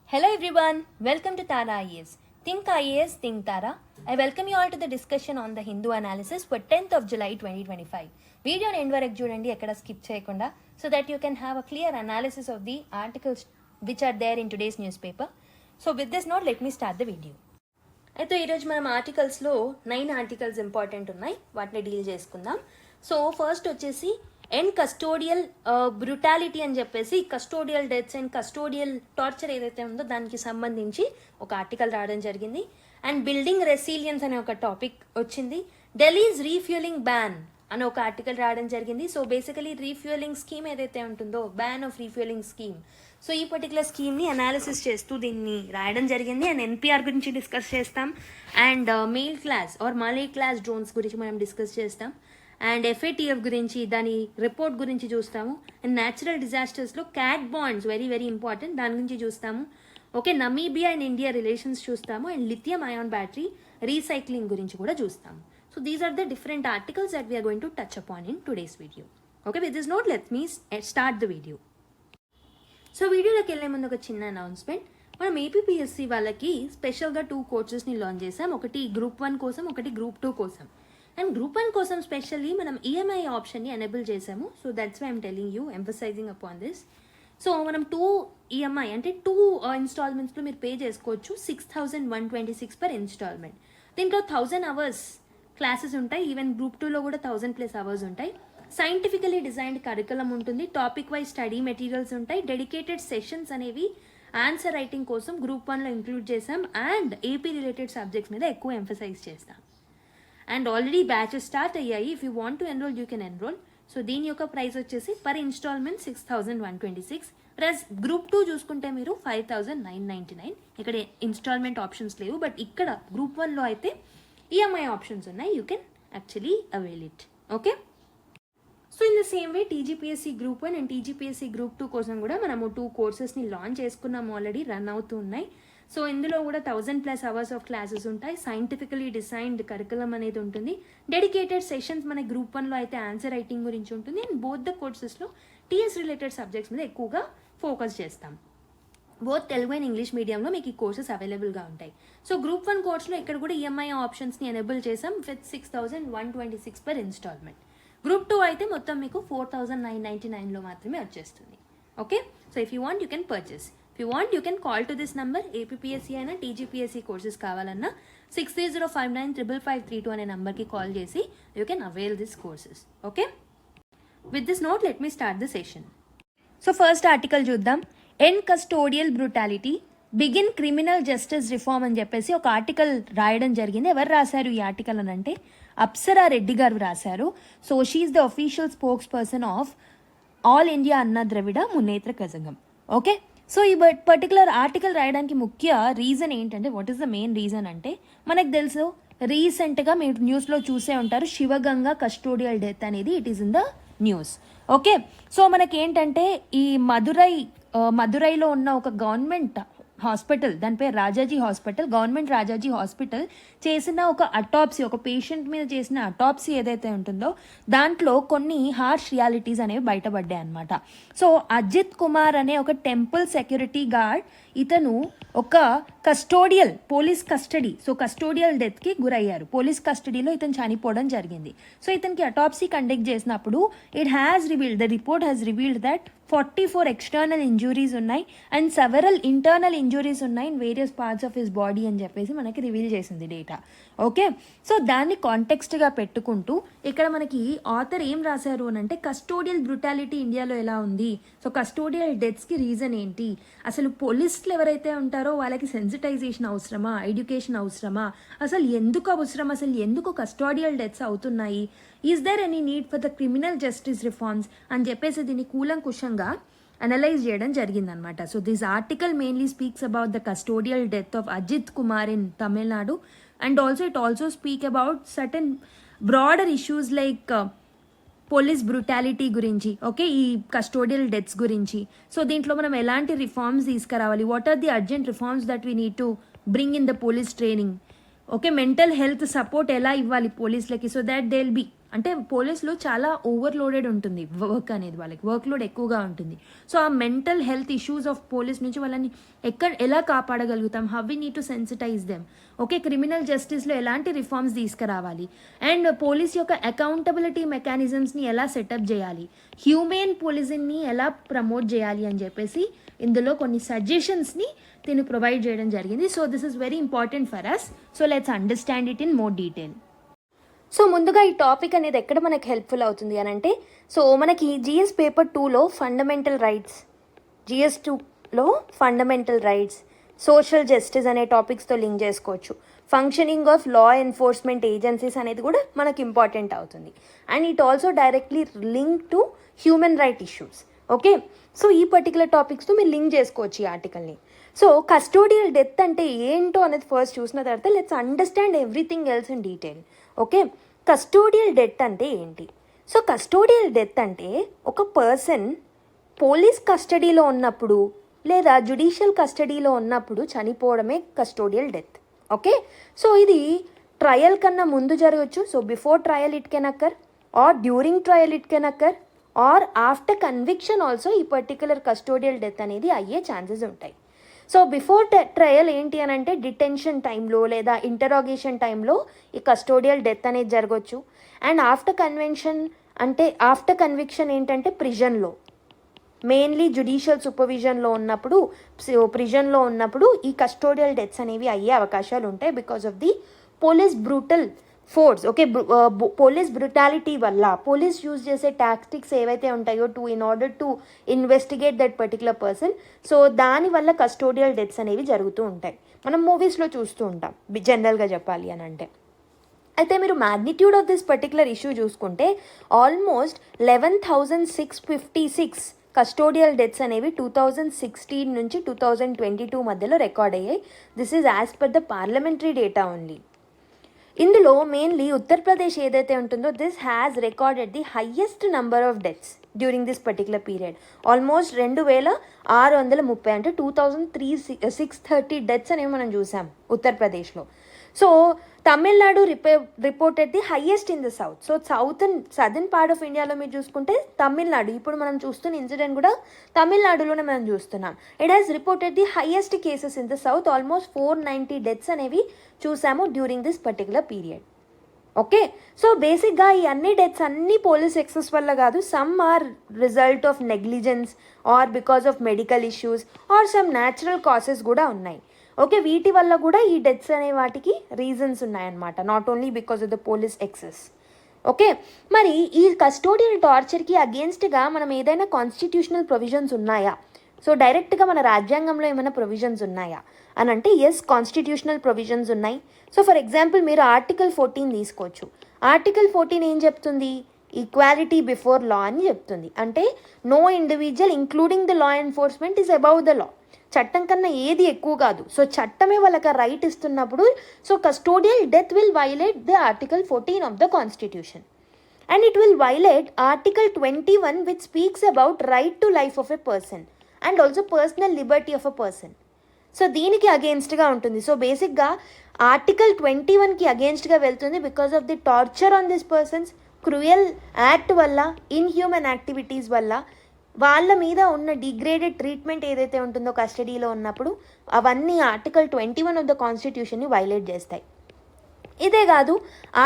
Hello everyone, welcome to Tara IAS. Think IAS, think Tara. I welcome you all to the discussion on the Hindu analysis for 10th of July 2025. Video end వరకు చూడండి ఎక్కడ skip చేయకుండా so that you can have a clear analysis of the articles which are there in today's newspaper. So with this note, let me start the video. అయితే ఈరోజు మనం ఆర్టికల్స్లో 9 articles important ఉన్నాయి, వాటిని deal చేసుకుందాం. సో ఫస్ట్ వచ్చేసి and custodial brutality అని చెప్పేసి custodial deaths and custodial torture ఏదైతే ఉందో దానికి సంబంధించి ఒక ఆర్టికల్ రావడం జరిగింది. అండ్ బిల్డింగ్ రెసిలియన్స్ అనే ఒక టాపిక్ వచ్చింది. ఢిల్లీస్ రీఫ్యూలింగ్ బ్యాన్ అని ఒక ఆర్టికల్ రావడం జరిగింది. సో బేసికలీ రీఫ్యూలింగ్ స్కీమ్ ఏదైతే ఉంటుందో, ban of refuelling scheme, so ఈ పర్టికులర్ స్కీమ్ని అనాలిసిస్ చేస్తూ దీన్ని రాయడం జరిగింది. అండ్ ఎన్పిఆర్ గురించి డిస్కస్ చేస్తాం, and MALE class or MALE class drones గురించి మనం డిస్కస్ చేస్తాం, అండ్ FATF గురించి దాని రిపోర్ట్ గురించి చూస్తాము. అండ్ న్యాచురల్ డిజాస్టర్స్లో cat bonds very very important, దాని గురించి చూస్తాము. Okay, Namibia and India relations చూస్తాము. And lithium ion battery recycling గురించి కూడా చూస్తాము. So these are the different articles that we are going to touch upon in today's video. Okay, with this note let me start the video. So వీడియోలోకి వెళ్ళే ముందు ఒక చిన్న announcement. మనం APPSC వాళ్ళకి స్పెషల్గా 2 కోర్సెస్ని లాంచ్ చేసాం. ఒకటి Group 1 కోసం, ఒకటి Group 2 కోసం. అండ్ Group 1 కోసం స్పెషల్లీ మనం EMI ఆప్షన్ని ఎనేబుల్ చేసాము. So that's why I'm telling you, emphasising upon this. So మనం 2 EMI అంటే 2 ఇన్స్టాల్మెంట్స్లో మీరు పే చేసుకోవచ్చు. 6,126 పర్ ఇన్స్టాల్మెంట్. దీంట్లో 1000 అవర్స్ క్లాసెస్ ఉంటాయి. ఈవెన్ Group 2లో కూడా 1000+ అవర్స్ ఉంటాయి. సైంటిఫికలీ డిజైన్డ్ కరికులం ఉంటుంది. టాపిక్ వైజ్ స్టడీ మెటీరియల్స్ ఉంటాయి. డెడికేటెడ్ సెషన్స్ అనేవి ఆన్సర్ రైటింగ్ కోసం Group 1లో ఇంక్లూడ్ చేసాం. అండ్ AP రిలేటెడ్ సబ్జెక్ట్స్ మీద ఎక్కువ ఎంఫసైజ్ చేస్తాం. అండ్ ఆల్రెడీ బ్యాచెస్ స్టార్ట్ అయ్యాయి. If you want to enrol you can enrol. So దీని యొక్క ప్రైస్ వచ్చేసి పర్ ఇన్స్టాల్మెంట్ 6,126. ప్లస్ Group 2 చూసుకుంటే మీరు 5,999. ఇక్కడ ఇన్స్టాల్మెంట్ ఆప్షన్స్ లేవు, బట్ ఇక్కడ Group 1లో అయితే EMI ఆప్షన్స్ ఉన్నాయి. You can actually avail it. Okay, so in the same way TGPSC Group 1 and TGPSC Group 2 కోసం కూడా మనము 2 కోర్సెస్ని లాంచ్ చేసుకున్నాము, ఆల్రెడీ రన్ అవుతూ ఉన్నాయి. సో ఇందులో కూడా 1000+ అవర్స్ ఆఫ్ క్లాసెస్ ఉంటాయి. సైంటిఫికలీ డిజైన్డ్ కరికులం అనేది ఉంటుంది. డెడికేటెడ్ సెషన్స్ మన Group 1లో అయితే ఆన్సర్ రైటింగ్ గురించి ఉంటుంది. And both the కోర్సెస్లో TS related subjects మీద ఎక్కువగా ఫోకస్ చేస్తాం. బోత్ తెలుగు అండ్ ఇంగ్లీష్ మీడియంలో మీకు ఈ కోర్సెస్ అవైలబుల్గా ఉంటాయి. సో Group 1 కోర్స్లో ఇక్కడ కూడా EMI ఆప్షన్స్ని ఎనేబుల్ చేసాం విత్ 6,126 పర్ ఇన్స్టాల్మెంట్. Group 2 అయితే మొత్తం మీకు 4,999లో మాత్రమే వచ్చేస్తుంది. Okay, so if you want you can purchase. If you want you can call to this number. APPSC అయినా TGPSC కోర్సెస్ కావాలన్నా 6305955332 అనే నెంబర్కి కాల్ చేసి you can avail this courses. Okay, with this note let me start the session. So first article చూద్దాం. End custodial brutality, begin criminal justice reform అని చెప్పేసి ఒక article రాయడం జరిగింది. ఎవరు రాశారు ఈ ఆర్టికల్ అని అంటే అప్సరా రెడ్డి గారు రాశారు. So she's the official spokesperson of all India Anna Dravida Munnetra Kazhagam. Okay, so ఈ పర్టికులర్ ఆర్టికల్ రాయడానికి ముఖ్య రీజన్ ఏంటంటే, what is the main reason అంటే, మనకు తెలుసు రీసెంట్గా మీరు న్యూస్లో చూసే ఉంటారు శివగంగా కస్టోడియల్ డెత్ అనేది it is in the news. Okay, so మనకేంటంటే ఈ మదురైలో ఉన్న ఒక గవర్నమెంట్ హాస్పిటల్, దాని పేరు Rajaji hospital, government Rajaji hospital చేసిన ఒక అటాప్సీ, ఒక పేషెంట్ మీద చేసిన అటాప్సీ ఏదైతే ఉంటుందో దాంట్లో కొన్ని హార్ష్ రియాలిటీస్ అనేవి బయటపడ్డాయి అనమాట. సో అజిత్ కుమార్ అనే ఒక టెంపుల్ సెక్యూరిటీ గార్డ్, ఇతను ఒక custodial police custody, so custodial డెత్కి గురయ్యారు. పోలీస్ కస్టడీలో ఇతను చనిపోవడం జరిగింది. సో ఇతనికి అటాప్సీ కండక్ట్ చేసినప్పుడు the report has revealed that 44 external injuries ఉన్నాయి అండ్ సెవరల్ ఇంటర్నల్ ఇంజురీస్ ఉన్నాయి in various parts of his body అని చెప్పేసి మనకి రివీల్ చేసింది డేటా. ఓకే, సో దాన్ని కాంటెక్స్ట్గా పెట్టుకుంటూ ఇక్కడ మనకి ఆథర్ ఏం రాశారు అని అంటే, కస్టోడియల్ బ్రుటాలిటీ ఇండియాలో ఎలా ఉంది, సో కస్టోడియల్ డెత్స్కి రీజన్ ఏంటి, అసలు పోలీసులు ఎవరైతే ఉంటారో వాళ్ళకి సెన్సిటైజేషన్ అవసరమా, ఎడ్యుకేషన్ అవసరమా, అసలు ఎందుకు అవసరం, అసలు ఎందుకు కస్టోడియల్ డెత్స్ అవుతున్నాయి, is there any need for the criminal justice reforms అని చెప్పేసి దీన్ని కూలంకుషంగా అనలైజ్ చేయడం జరిగిందనమాట. So this article mainly speaks about the custodial death of Ajith Kumar in Tamil Nadu and it also speak about certain broader issues like police brutality గురించి. Okay, ఈ custodial deaths గురించి. So దీంట్లో మనం ఎలాంటి రిఫార్మ్స్ తీసుకురావాలి, what are the urgent reforms that we need to bring in the police training. Okay, mental health support ఎలా ఇవ్వాలి పోలీసులకి, so that they will be అంటే పోలీస్లో చాలా ఓవర్లోడెడ్ ఉంటుంది వర్క్ అనేది, వాళ్ళకి వర్క్ లోడ్ ఎక్కువగా ఉంటుంది. సో ఆ mental health issues of police నుంచి వాళ్ళని ఎలా కాపాడగలుగుతాం, how we need to sensitise them. Okay, criminal జస్టిస్లో ఎలాంటి రిఫార్మ్స్ తీసుకురావాలి, అండ్ పోలీస్ యొక్క అకౌంటబిలిటీ మెకానిజమ్స్ని ఎలా సెటప్ చేయాలి, హ్యూమెన్ పోలీసింగ్ని ఎలా ప్రమోట్ చేయాలి అని చెప్పేసి ఇందులో కొన్ని సజెషన్స్ని దీన్ని ప్రొవైడ్ చేయడం జరిగింది. So this is very important for us. So let's understand it in more detail. So ముందుగా ఈ టాపిక్ అనేది ఎక్కడ మనకి హెల్ప్ఫుల్ అవుతుంది అని అంటే, సో మనకి జిఎస్ పేపర్ 2లో ఫండమెంటల్ రైట్స్, జిఎస్ 2లో ఫండమెంటల్ రైట్స్, సోషల్ జస్టిస్ అనే టాపిక్స్తో లింక్ చేసుకోవచ్చు. Functioning of law enforcement agencies అనేది కూడా మనకి ఇంపార్టెంట్ అవుతుంది. And it also directly link to human right issues. Okay, so ఈ పర్టికులర్ టాపిక్స్తో మీరు లింక్ చేసుకోవచ్చు ఈ ఆర్టికల్ని. సో కస్టోడియల్ డెత్ అంటే ఏంటో అనేది ఫస్ట్ చూసిన తర్వాత let's understand everything else in detail. Okay, custodial death అంటే ఏంటి? సో కస్టోడియల్ డెత్ అంటే ఒక పర్సన్ పోలీస్ కస్టడీలో ఉన్నప్పుడు లేదా జ్యుడిషియల్ కస్టడీలో ఉన్నప్పుడు చనిపోవడమే కస్టోడియల్ డెత్. ఓకే, సో ఇది ట్రయల్ కన్నా ముందు జరగచ్చు. So before trial it can occur, or during trial it can occur, or after conviction also ఈ పర్టికులర్ కస్టోడియల్ డెత్ అనేది అయ్యే ఛాన్సెస్ ఉంటాయి. సో బిఫోర్ ట్రయల్ ఏంటి అని అంటే డిటెన్షన్ టైంలో లేదా ఇంటరాగేషన్ టైంలో ఈ కస్టోడియల్ డెత్ అనేది జరగవచ్చు. అండ్ ఆఫ్టర్ కన్విక్షన్ ఏంటంటే ప్రిజన్లో, మెయిన్లీ జ్యుడిషియల్ సూపర్విజన్లో ఉన్నప్పుడు, ప్రిజన్లో ఉన్నప్పుడు ఈ కస్టోడియల్ డెత్స్ అనేవి అయ్యే అవకాశాలు ఉంటాయి because of the police brutal force. Okay, police brutality వల్ల పోలీస్ యూజ్ చేసే టాక్టిక్స్ ఏవైతే ఉంటాయో in order to investigate that particular person, so దానివల్ల కస్టోడియల్ డెత్స్ అనేవి జరుగుతూ ఉంటాయి. మనం మూవీస్లో చూస్తూ ఉంటాం జనరల్గా చెప్పాలి అని అంటే. అయితే మీరు magnitude of this particular issue చూసుకుంటే ఆల్మోస్ట్ 11,656 కస్టోడియల్ డెత్స్ అనేవి 2016 నుంచి 2022 మధ్యలో రికార్డ్ అయ్యాయి. This is as per the parliamentary data only. ఇందులో మెయిన్లీ ఉత్తరప్రదేశ్ ఏదైతే ఉంటుందో this has recorded the highest number of deaths during this particular period. Almost 2,630 అంటే 2,630 deaths అనేవి మనం చూసాం ఉత్తరప్రదేశ్లో. So Tamil Nadu reported the highest in the south. So southern part of ఇండియాలో మీరు చూసుకుంటే తమిళనాడు, ఇప్పుడు మనం చూస్తున్న ఇన్సిడెంట్ కూడా తమిళనాడులోనే మనం చూస్తున్నాం. It has reported the highest cases in the south. Almost 490 deaths అనేవి చూసాము during this particular period. Okay, so బేసిక్గా ఈ అన్ని డెత్స్ అన్ని పోలీస్ ఎక్సెస్ వల్ల కాదు. Some are result of negligence or because of medical issues or some natural causes కూడా ఉన్నాయి. ఓకే, వీటి వల్ల కూడా ఈ డెత్స్ అనే వాటికి రీజన్స్ ఉన్నాయన్నమాట, not only because of the police excess. Okay, మరి ఈ కస్టోడియల్ టార్చర్కి అగేన్స్ట్గా మనం ఏదైనా కాన్స్టిట్యూషనల్ ప్రొవిజన్స్ ఉన్నాయా? సో డైరెక్ట్గా మన రాజ్యాంగంలో ఏమైనా ప్రొవిజన్స్ ఉన్నాయా అని అంటే ఎస్, కాన్స్టిట్యూషనల్ ప్రొవిజన్స్ ఉన్నాయి. సో ఫర్ ఎగ్జాంపుల్ మీరు ఆర్టికల్ 14 తీసుకోవచ్చు. ఆర్టికల్ 14 ఏం చెప్తుంది? ఈక్వాలిటీ బిఫోర్ లా అని చెప్తుంది. అంటే no individual including the law enforcement is above the law. చట్టం కన్నా ఏది ఎక్కువ కాదు. సో చట్టమే వాళ్ళకి రైట్ ఇస్తున్నప్పుడు so custodial death will violate the article 14 of the constitution. And it will violate article 21 which speaks about right to life of a person and also personal Liberty of a person. So దీనికి అగేన్స్ట్గా ఉంటుంది. So బేసిక్గా article 21కి అగేన్స్ట్గా వెళ్తుంది because of the torture on this persons, cruel act వల్ల, inhuman activities వల్ల వాళ్ళ మీద ఉన్న degraded treatment ఏదైతే ఉంటుందో కస్టడీలో ఉన్నప్పుడు అవన్నీ ఆర్టికల్ 21 ఆఫ్ ద కాన్స్టిట్యూషన్ని వైలేట్ చేస్తాయి. ఇదే కాదు,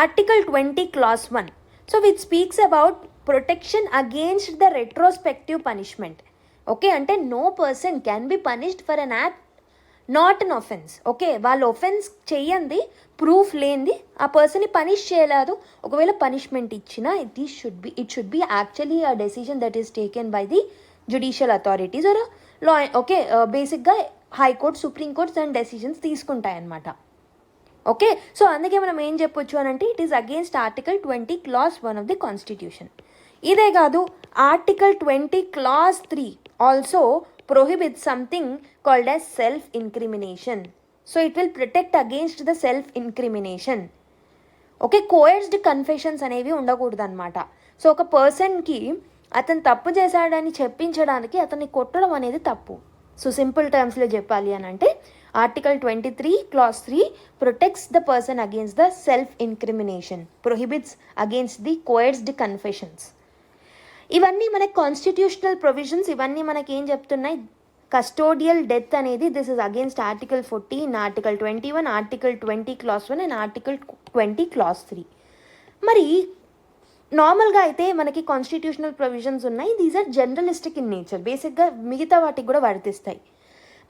article 20 clause 1 so which speaks about protection against the retrospective punishment. Okay, అంటే no person can be punished for an act not an offence. Okay, వాళ్ళు ఒఫెన్స్ చెయ్యండి, ప్రూఫ్ లేనిది ఆ పర్సన్ని పనిష్ చేయలేదు. ఒకవేళ పనిష్మెంట్ ఇచ్చినా it should be actually a decision that is taken by the judicial authorities or law. Okay, బేసిక్గా high court, సుప్రీంకోర్ట్స్ and decisions తీసుకుంటాయన్నమాట. Okay, so అందుకే మనం ఏం చెప్పొచ్చు అని అంటే it is against article 20 clause 1 of the constitution. ఇదే కాదు, article 20 clause 3 also prohibits something called as self-incrimination. So it will protect against the self-incrimination. Okay, coerced confessions అనేవి ఉండకూడదు అనమాట. సో ఒక పర్సన్కి అతను తప్పు చేశాడని చెప్పించడానికి అతన్ని కొట్టడం అనేది తప్పు. సో సింపుల్ టర్మ్స్లో చెప్పాలి అని అంటే article 23 clause 3 protects the person against the self incrimination, prohibits against the coerced confessions. ఇవన్నీ మనకి కాన్స్టిట్యూషనల్ ప్రొవిజన్స్. ఇవన్నీ మనకి ఏం చెప్తున్నాయి? కస్టోడియల్ డెత్ అనేది this is against article 14, article 21, article 20 clause 1 and article 20 clause 3. మరి నార్మల్గా అయితే మనకి కాన్స్టిట్యూషనల్ ప్రొవిజన్స్ ఉన్నాయి. These are generalistic in nature, బేసిక్గా మిగతా వాటికి కూడా వర్తిస్తాయి.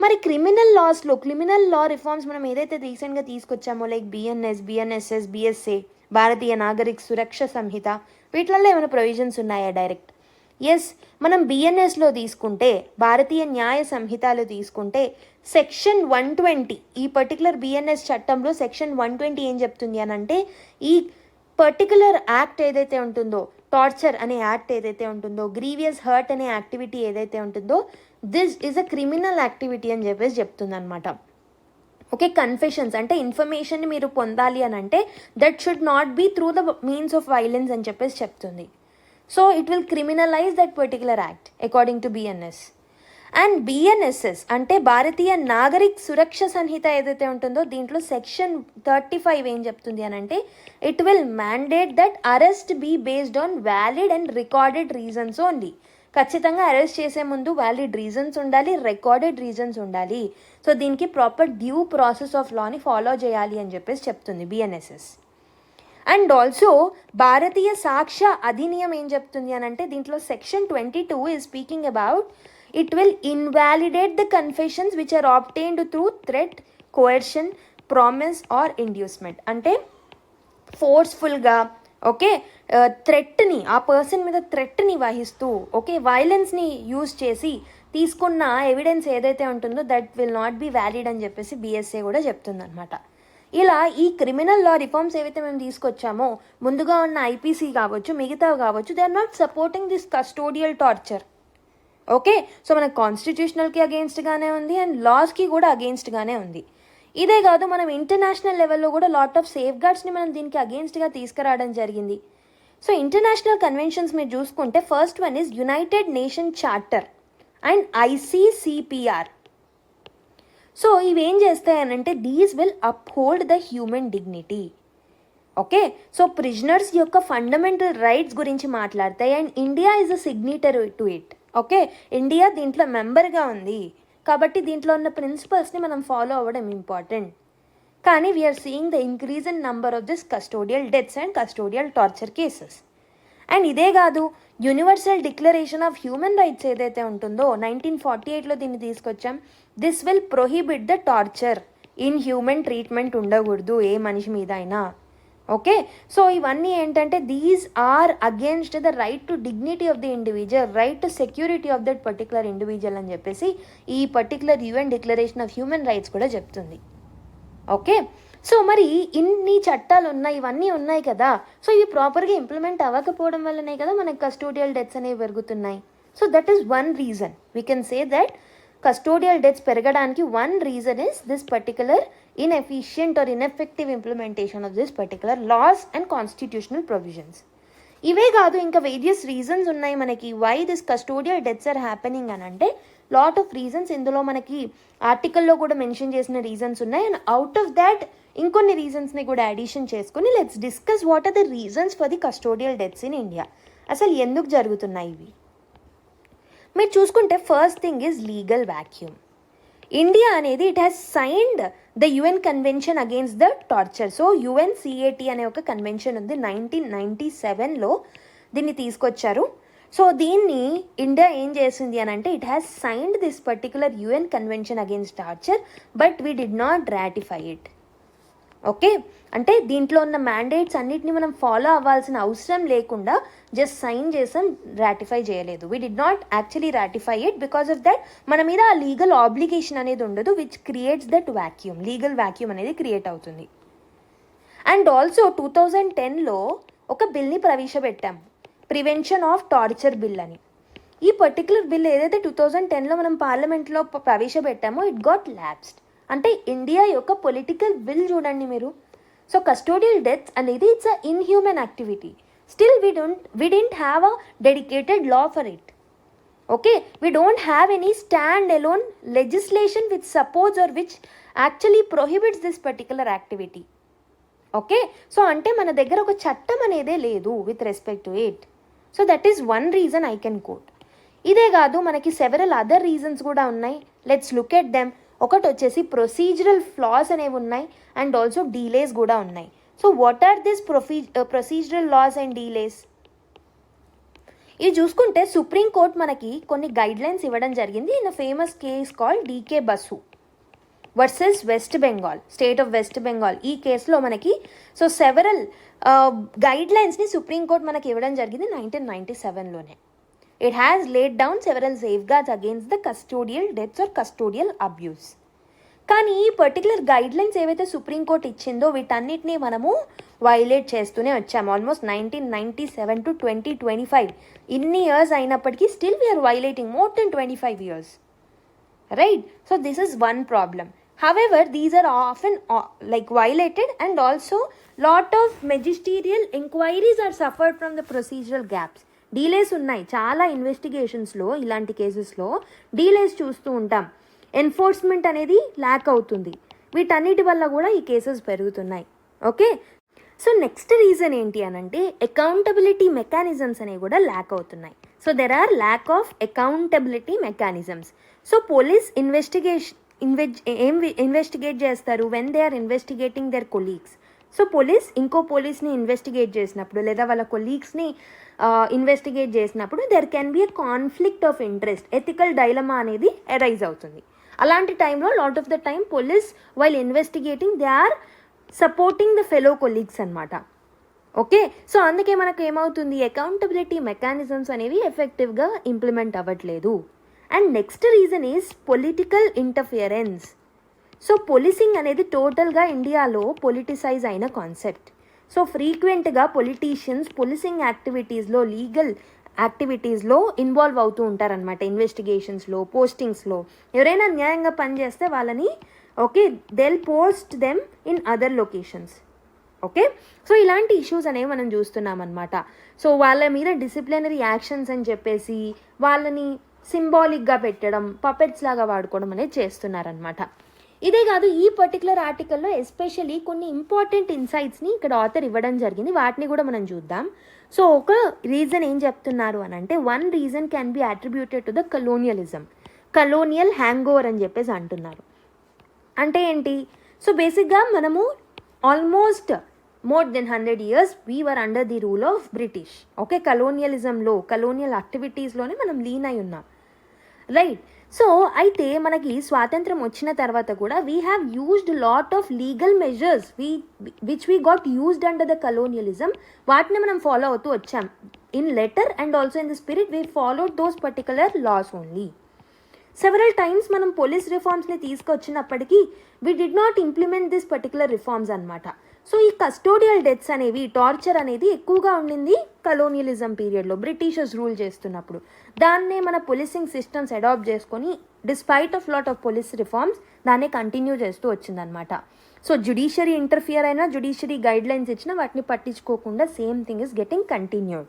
మరి క్రిమినల్ లాస్లో క్రిమినల్ లా రిఫార్మ్స్ మనం ఏదైతే రీసెంట్గా తీసుకొచ్చామో like BNS, BNSS, BSA, Bharatiya Nagarik సురక్ష సంహిత, వీటిల్లో ఏమైనా ప్రొవిజన్స్ ఉన్నాయా డైరెక్ట్? ఎస్, మనం బిఎన్ఎస్లో తీసుకుంటే, భారతీయ న్యాయ సంహితలో తీసుకుంటే సెక్షన్ 120, ఈ పర్టికులర్ బిఎన్ఎస్ చట్టంలో సెక్షన్ 120 ఏం చెప్తుంది అని అంటే, ఈ పర్టికులర్ యాక్ట్ ఏదైతే ఉంటుందో, టార్చర్ అనే యాక్ట్ ఏదైతే ఉంటుందో, గ్రీవియస్ హర్ట్ అనే యాక్టివిటీ ఏదైతే ఉంటుందో, this is a criminal activity అని చెప్పేసి చెప్తుంది అనమాట. ఓకే, కన్ఫెషన్స్ అంటే ఇన్ఫర్మేషన్ మీరు పొందాలి అని అంటే that should not be through the means of violence అని చెప్పేసి చెప్తుంది. So it will criminalise that particular act according to BNS. And BNSS అంటే భారతీయ నాగరిక్ సురక్ష సంహిత ఏదైతే ఉంటుందో, దీంట్లో సెక్షన్ 35 ఏం చెప్తుంది అని అంటే, it will mandate that arrest be based on valid and recorded reasons only. ఖచ్చితంగా అరెస్ట్ చేసే ముందు వ్యాలిడ్ రీజన్స్ ఉండాలి, రికార్డెడ్ రీజన్స్ ఉండాలి. సో దీనికి ప్రాపర్ డ్యూ ప్రాసెస్ ఆఫ్ లాని ఫాలో చేయాలి అని చెప్పేసి చెప్తుంది BNSS. And also Bharatiya Sakshya Adhiniyam ఏం చెప్తుంది అని అంటే, దీంట్లో section 22 is speaking about it will invalidate the confessions which are obtained through threat, coercion, promise or inducement. అంటే ఫోర్స్ఫుల్గా ఓకే థ్రెట్ని, ఆ పర్సన్ మీద థ్రెట్ని వహిస్తూ ఓకే వైలెన్స్ని యూజ్ చేసి తీసుకున్న ఎవిడెన్స్ ఏదైతే ఉంటుందో that will not be valid అని చెప్పేసి బిఎస్ఏ కూడా చెప్తుంది అనమాట. ఇలా ఈ క్రిమినల్ లా రిఫార్మ్స్ ఏవైతే మేము తీసుకొచ్చామో, ముందుగా ఉన్న ఐపీసీ కావచ్చు, మిగతావి కావచ్చు, they are not supporting this custodial torture. Okay, so మనకు కాన్స్టిట్యూషనల్కి అగెయిన్స్ట్గానే ఉంది అండ్ లాస్కి కూడా అగెయిన్స్ట్గానే ఉంది. ఇదే కాదు, మనం ఇంటర్నేషనల్ లెవెల్లో కూడా లాట్ ఆఫ్ సేఫ్ గార్డ్స్ని మనం దీనికి అగెయిన్స్ట్గా తీసుకురావడం జరిగింది. సో ఇంటర్నేషనల్ కన్వెన్షన్స్ మీరు చూసుకుంటే first one is United Nation Charter and ICCPR. So ఇవేం చేస్తాయనంటే these will uphold the human dignity. Okay, so prisoners యొక్క ఫండమెంటల్ రైట్స్ గురించి మాట్లాడతాయి and India is a signatory to it. Okay, India దీంట్లో మెంబర్గా ఉంది కాబట్టి దీంట్లో ఉన్న ప్రిన్సిపల్స్ని మనం ఫాలో అవ్వడం ఇంపార్టెంట్. కానీ we are seeing the increase in number of this custodial deaths and custodial torture cases. And ఇదే కాదు, universal declaration of human rights ఏదైతే ఉంటుందో 1948లో దీన్ని తీసుకొచ్చాం. This will prohibit the torture, inhuman treatment ఉండకూడదు ఏ మనిషి మీద అయినా. ఓకే, సో ఇవన్నీ ఏంటంటే these are against the right to dignity of the individual, right to security of that particular individual అని చెప్పేసి ఈ particular UN declaration of human rights కూడా చెప్తుంది. ఓకే, సో మరి ఇన్ని చట్టాలు ఉన్నాయి, ఇవన్నీ ఉన్నాయి కదా, సో ఇవి ప్రాపర్గా ఇంప్లిమెంట్ అవ్వకపోవడం వల్లనే కదా మనకి కస్టోడియల్ డెత్స్ అనేవి పెరుగుతున్నాయి. So that is one reason we can say that custodial deaths పెరగడానికి one reason is this particular inefficient or ineffective implementation of this particular laws and constitutional provisions. ఇవే కాదు, ఇంకా వేరియస్ రీజన్స్ ఉన్నాయి మనకి why this custodial deaths are happening అని అంటే lot of reasons ఇందులో మనకి ఆర్టికల్లో కూడా మెన్షన్ చేసిన రీజన్స్ ఉన్నాయి. అండ్ అవుట్ ఆఫ్ దాట్ ఇంకొన్ని రీజన్స్ని కూడా అడిషన్ చేసుకుని let's discuss what are the reasons for the custodial deaths in India. అసలు ఎందుకు జరుగుతున్నాయి ఇవి మీరు చూసుకుంటే first thing is legal vacuum. India అనేది it has signed the UN convention against the torture. So UNCAT అనే ఒక కన్వెన్షన్ ఉంది, 1997లో దీన్ని తీసుకొచ్చారు. సో దీన్ని ఇండియా ఏం చేసింది అని అంటే it has signed this particular UN convention against torture but we did not ratify it. Okay, అంటే దీంట్లో ఉన్న మ్యాండేట్స్ అన్నిటిని మనం ఫాలో అవ్వాల్సిన అవసరం లేకుండా జస్ట్ సైన్ చేసాం, రాటిఫై చేయలేదు. We did not actually ratify it because of that మన మీద ఆ లీగల్ ఆబ్లిగేషన్ అనేది ఉండదు which creates that vacuum, legal vacuum అనేది క్రియేట్ అవుతుంది. అండ్ ఆల్సో 2010లో ఒక బిల్ని ప్రవేశపెట్టాము, ప్రివెన్షన్ ఆఫ్ టార్చర్ బిల్ అని. ఈ పర్టికులర్ బిల్ ఏదైతే 2010లో మనం పార్లమెంట్లో ప్రవేశపెట్టామో ఇట్ గాట్ ల్యాప్స్డ్. అంటే ఇండియా యొక్క పొలిటికల్ విల్ చూడండి మీరు. సో కస్టోడియల్ డెత్స్ అనేది it's a inhuman activity. Still we didn't have a dedicated law for it. Okay, we don't have any stand-alone legislation which supports or which actually prohibits this particular activity. Okay, so అంటే మన దగ్గర ఒక చట్టం అనేదే లేదు with respect to it. So that is one reason I can coat. ఇదే కాదు, మనకి సెవెరల్ అదర్ రీజన్స్ కూడా ఉన్నాయి. Let's look at them. ఒకటి వచ్చేసి ప్రొసీజరల్ ఫ్లాస్ అనేవి ఉన్నాయి అండ్ ఆల్సో డీలేస్ కూడా ఉన్నాయి. So what are this procedural laws and delays? ఇది చూసుకుంటే సుప్రీంకోర్టు మనకి కొన్ని గైడ్ లైన్స్ ఇవ్వడం జరిగింది in a famous case called DK Basu versus West Bengal, state of West Bengal. ఈ కేసులో మనకి సో సెవెరల్ గైడ్ లైన్స్ని సుప్రీంకోర్టు మనకి ఇవ్వడం జరిగింది 1997లోనే. It has laid down several safeguards against the custodial deaths or custodial abuse. కానీ ఈ పర్టికులర్ గైడ్ లైన్స్ ఏవైతే సుప్రీంకోర్టు ఇచ్చిందో వీటన్నిటినీ మనము వైలేట్ చేస్తూనే వచ్చాము. ఆల్మోస్ట్ 1997 to 2025 ఇన్ని ఇయర్స్ అయినప్పటికీ still we are violating more than 25 years. Right? So this is one problem. However, these are often violated and also lot of magisterial inquiries are suffered from the procedural gaps. Delays ఉన్నాయి చాలా ఇన్వెస్టిగేషన్స్లో. ఇలాంటి కేసెస్లో delays చూస్తూ ఉంటాం. Enforcement అనేది ల్యాక్ అవుతుంది. వీటన్నిటి వల్ల కూడా ఈ కేసెస్ పెరుగుతున్నాయి. ఓకే, సో నెక్స్ట్ రీజన్ ఏంటి అనంటే అకౌంటబిలిటీ మెకానిజమ్స్ అనేవి కూడా ల్యాక్ అవుతున్నాయి. So there are lack of accountability mechanisms. So police investigate చేస్తారు when they are investigating their colleagues. So police ఇంకో పోలీస్ని ఇన్వెస్టిగేట్ చేసినప్పుడు లేదా వాళ్ళ కొలీగ్స్ని ఇన్వెస్టిగేట్ చేసినప్పుడు there can be a conflict of interest, ethical dilemma అనేది అరైజ్ అవుతుంది. అలాంటి టైంలో lot of the time police while investigating they are supporting the fellow colleagues అనమాట. ఓకే, సో అందుకే మనకు ఏమవుతుంది, అకౌంటబిలిటీ మెకానిజమ్స్ అనేవి ఎఫెక్టివ్గా ఇంప్లిమెంట్ అవ్వట్లేదు. And next reason is political interference. So policing అనేది టోటల్గా ఇండియాలో పొలిటిసైజ్ అయిన కాన్సెప్ట్. సో ఫ్రీక్వెంట్గా పొలిటీషియన్స్ పోలీసింగ్ యాక్టివిటీస్లో, లీగల్ యాక్టివిటీస్లో ఇన్వాల్వ్ అవుతూ ఉంటారనమాట. ఇన్వెస్టిగేషన్స్లో, పోస్టింగ్స్లో ఎవరైనా న్యాయంగా పనిచేస్తే వాళ్ళని they'll post them in other locations. Okay, so ఇలాంటి ఇష్యూస్ అనేవి మనం చూస్తున్నాం అనమాట. సో వాళ్ళ మీద డిసిప్లినరీ యాక్షన్స్ అని చెప్పేసి వాళ్ళని సింబాలిక్గా పెట్టడం, పపెట్స్ లాగా వాడుకోవడం అనేది చేస్తున్నారనమాట. ఇదే కాదు, ఈ పర్టికులర్ ఆర్టికల్లో ఎస్పెషల్లీ కొన్ని ఇంపార్టెంట్ ఇన్సైట్స్ని ఇక్కడ ఆథర్ ఇవ్వడం జరిగింది. వాటిని కూడా మనం చూద్దాం. సో ఒక రీజన్ ఏం చెప్తున్నారు అని అంటే one reason can be attributed to the colonialism, colonial hangover అని చెప్పేసి అంటున్నారు. అంటే ఏంటి? సో బేసిక్గా మనము almost more than 100 years we were under the rule of British. Okay, కలోనియలిజంలో, కలోనియల్ యాక్టివిటీస్లోనే మనం లీన్ అయి ఉన్నాం. రైట్? సో అయితే మనకి స్వాతంత్రం వచ్చిన తర్వాత కూడా we have used lot of legal measures which we got used under the colonialism. వాటిని మనం ఫాలో అవుతూ వచ్చాం. In letter and also in the spirit we followed those particular laws only. Several times మనం పోలీస్ రిఫార్మ్స్ని తీసుకొచ్చినప్పటికీ we did not implement this particular reforms అనమాట. So ఈ custodial deaths అనేవి, టార్చర్ అనేది ఎక్కువగా ఉండింది కలోనియలిజం పీరియడ్లో, బ్రిటిషర్స్ రూల్ చేస్తున్నప్పుడు. దాన్నే మన పోలీసింగ్ సిస్టమ్స్ అడాప్ట్ చేసుకొని despite of lot of police reforms దాన్నే కంటిన్యూ చేస్తూ వచ్చిందనమాట. సో జ్యుడిషియరీ ఇంటర్ఫియర్ అయినా, జ్యుడిషియరీ గైడ్ లైన్స్ ఇచ్చినా వాటిని పట్టించుకోకుండా same thing is getting continued.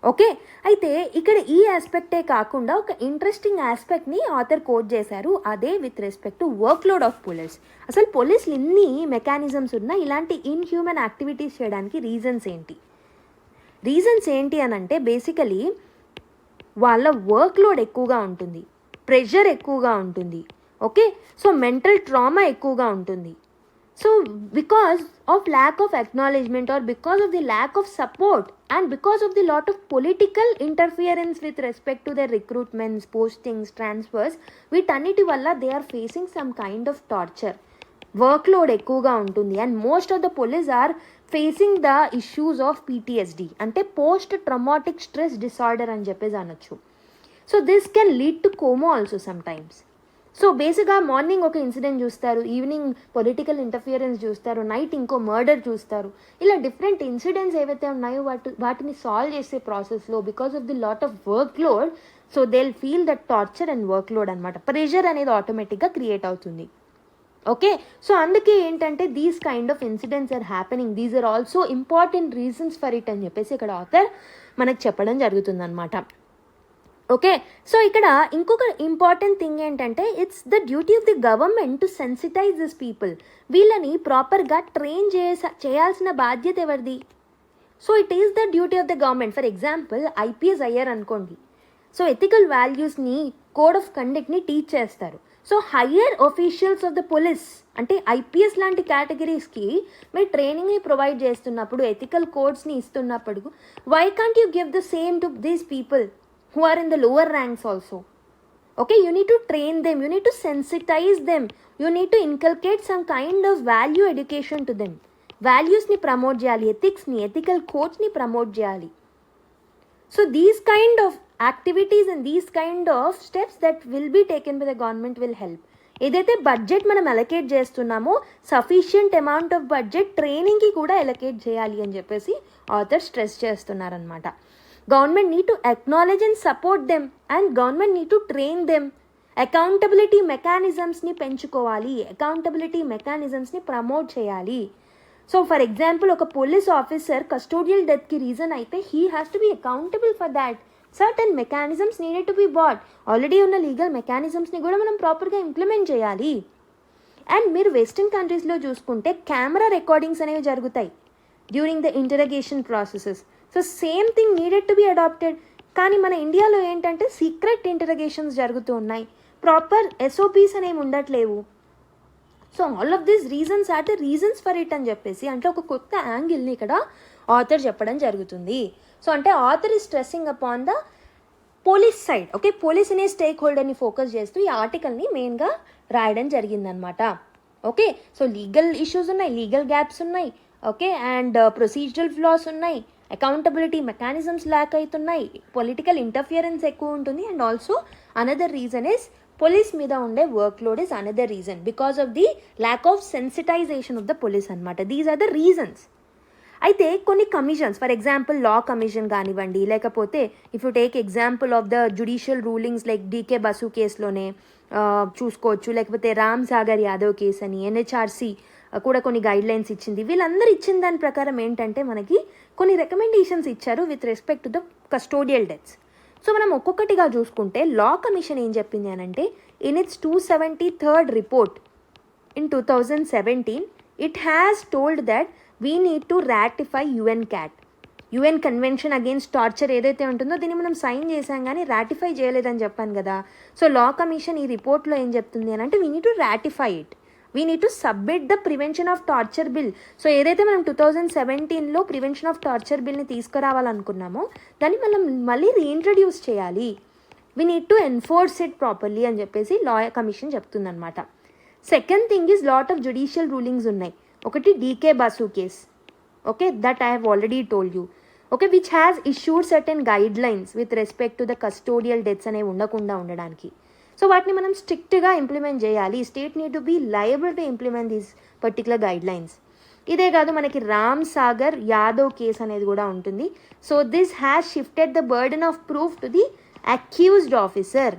Okay, అయితే ఇక్కడ ఈ ఆస్పెక్టే కాకుండా ఒక ఇంట్రెస్టింగ్ ఆస్పెక్ట్ని ఆథర్ కోట్ చేశారు. అదే with respect to work load of police. అసలు పోలీసులు ఇన్ని మెకానిజమ్స్ ఉన్నా ఇలాంటి ఇన్హ్యూమన్ యాక్టివిటీస్ చేయడానికి రీజన్స్ ఏంటి అని అంటే బేసికలీ వాళ్ళ వర్క్ లోడ్ ఎక్కువగా ఉంటుంది, ప్రెషర్ ఎక్కువగా ఉంటుంది. ఓకే, సో మెంటల్ ట్రామా ఎక్కువగా ఉంటుంది. So because of lack of acknowledgement or because of the lack of support and because of the lot of political interference with respect to their recruitments, postings, transfers, వీటన్నిటి వల్ల they are facing some kind of torture. Workload ఎక్కువగా ఉంటుంది and most of the police are facing the issues of PTSD అంటే post traumatic stress disorder అని చెప్పేసి అనొచ్చు. So this can lead to coma also sometimes. So బేసిక్గా morning ఒక incident చూస్తారు, evening political interference చూస్తారు, నైట్ ఇంకో మర్డర్ చూస్తారు. ఇలా డిఫరెంట్ ఇన్సిడెంట్స్ ఏవైతే ఉన్నాయో వాటిని సాల్వ్ చేసే ప్రాసెస్లో because of the lot of workload, so they will feel that torture and workload అనమాట. ప్రెషర్ అనేది ఆటోమేటిక్గా క్రియేట్ అవుతుంది. ఓకే, సో అందుకే ఏంటంటే these kind of incidents are happening, these are also important reasons for it అని చెప్పేసి ఇక్కడ author మనకు చెప్పడం జరుగుతుందన్నమాట. ఓకే, సో ఇక్కడ ఇంకొక ఇంపార్టెంట్ థింగ్ ఏంటంటే it's the duty of the government to sensitise this people. వీళ్ళని ప్రాపర్గా ట్రైన్ చేయాల్సిన బాధ్యత ఎవరిది? So it is the duty of the government. For example IPS అయ్యారు అనుకోండి, సో ఎథికల్ వాల్యూస్ని, కోడ్ ఆఫ్ కండక్ట్ని టీచ్ చేస్తారు. So higher officials of the police అంటే ఐపీఎస్ లాంటి కేటగిరీస్కి మీరు ట్రైనింగ్ని ప్రొవైడ్ చేస్తున్నప్పుడు, ఎథికల్ కోడ్స్ని ఇస్తున్నప్పుడు, why can't you give the same to these people who are in the lower ranks also? Okay, you need to train them, you need to sensitize them, you need to inculcate some kind of value education to them. Values ni promote cheyali, ethics ni, ethical codes ni promote cheyali. So these kind of activities and these kind of steps that will be taken by the government will help. ఏదైతే budget మనం allocate చేస్తున్నామో sufficient amount of budget ట్రైనింగ్కి కూడా allocate చేయాలి అని చెప్పేసి author stress చేస్తున్నారనమాట. Government need to acknowledge and support them and government need to train them. Accountability mechanisms ni పెంచుకోవాలి, accountability mechanisms ni promote చేయాలి. సో ఫర్ ఎగ్జాంపుల్ ఒక పోలీస్ ఆఫీసర్ కస్టోడియల్ డెత్కి రీజన్ అయితే he has to be accountable for that. Certain mechanisms needed to be bought. Already ఉన్న legal మెకానిజమ్స్ని కూడా మనం ప్రాపర్గా ఇంప్లిమెంట్ చేయాలి. అండ్ మీరు వెస్టర్న్ కంట్రీస్లో చూసుకుంటే కెమెరా రికార్డింగ్స్ అనేవి జరుగుతాయి during the interrogation processes. So same thing needed to be adapted. కానీ మన ఇండియాలో ఏంటంటే సీక్రెట్ ఇంటరగేషన్స్ జరుగుతూ ఉన్నాయి, ప్రాపర్ ఎస్ఓపీస్ అనేవి ఉండట్లేవు. So all of these reasons are the reasons for it అని చెప్పేసి అంటే ఒక కొత్త యాంగిల్ని ఇక్కడ ఆథర్ చెప్పడం జరుగుతుంది. సో అంటే author is stressing upon the police side. Okay, police అనే స్టేక్ హోల్డర్ని ఫోకస్ చేస్తూ ఈ ఆర్టికల్ని మెయిన్గా రాయడం జరిగిందనమాట. ఓకే, సో లీగల్ ఇష్యూస్ ఉన్నాయి, లీగల్ గ్యాప్స్ ఉన్నాయి, ఓకే, అండ్ ప్రొసీజరల్ ఫ్లాస్ ఉన్నాయి, అకౌంటబిలిటీ మెకానిజమ్స్ ల్యాక్ అవుతున్నాయి, పొలిటికల్ ఇంటర్ఫియరెన్స్ ఎక్కువ ఉంటుంది, and also another reason is police మీద ఉండే workload is another reason because of the lack of sensitisation of the police అనమాట. These are the reasons. అయితే కొన్ని commissions, for example law commission కానివ్వండి, లేకపోతే if you take example of the judicial rulings like DK Basu కేసులోనే చూసుకోవచ్చు, లేకపోతే Ram Sagar Yadav case అని NHRC కూడా కొన్ని గైడ్ లైన్స్ ఇచ్చింది. వీళ్ళందరూ ఇచ్చిన దాని ప్రకారం ఏంటంటే మనకి కొన్ని రికమెండేషన్స్ ఇచ్చారు with respect to the custodial deaths. So మనం ఒక్కొక్కటిగా చూసుకుంటే లా కమిషన్ ఏం చెప్పింది అని అంటే in it's 273rd report in 2017 it has told that we need to ratify UN convention against torture ఏదైతే ఉంటుందో దీన్ని మనం సైన్ చేసాం కానీ రాటిఫై చేయలేదని చెప్పాను కదా. సో లా కమిషన్ ఈ రిపోర్ట్లో ఏం చెప్తుంది అని అంటే we need to ratify it, we need to submit the prevention of torture bill. So ఏదైతే మనం 2017లో ప్రివెన్షన్ ఆఫ్ టార్చర్ బిల్ని తీసుకురావాలనుకున్నామో దాన్ని మనం మళ్ళీ రీఇంట్రడ్యూస్ చేయాలి, we need to enforce it properly అని చెప్పేసి లా కమిషన్ చెప్తుందనమాట. Second thing is lot of judicial rulings ఉన్నాయి. ఒకటి DK Basu case, okay, that I have already told you, okay, which has issued certain guidelines with respect to the custodial deaths అనేవి ఉండకుండా ఉండడానికి. సో వాటిని మనం స్ట్రిక్ట్గా ఇంప్లిమెంట్ చేయాలి. State need to be liable to implement these particular guidelines. ఇదే కాదు మనకి రామ్ సాగర్ యాదవ్ కేస్ అనేది కూడా ఉంటుంది. So this has shifted the burden of proof to the accused officer.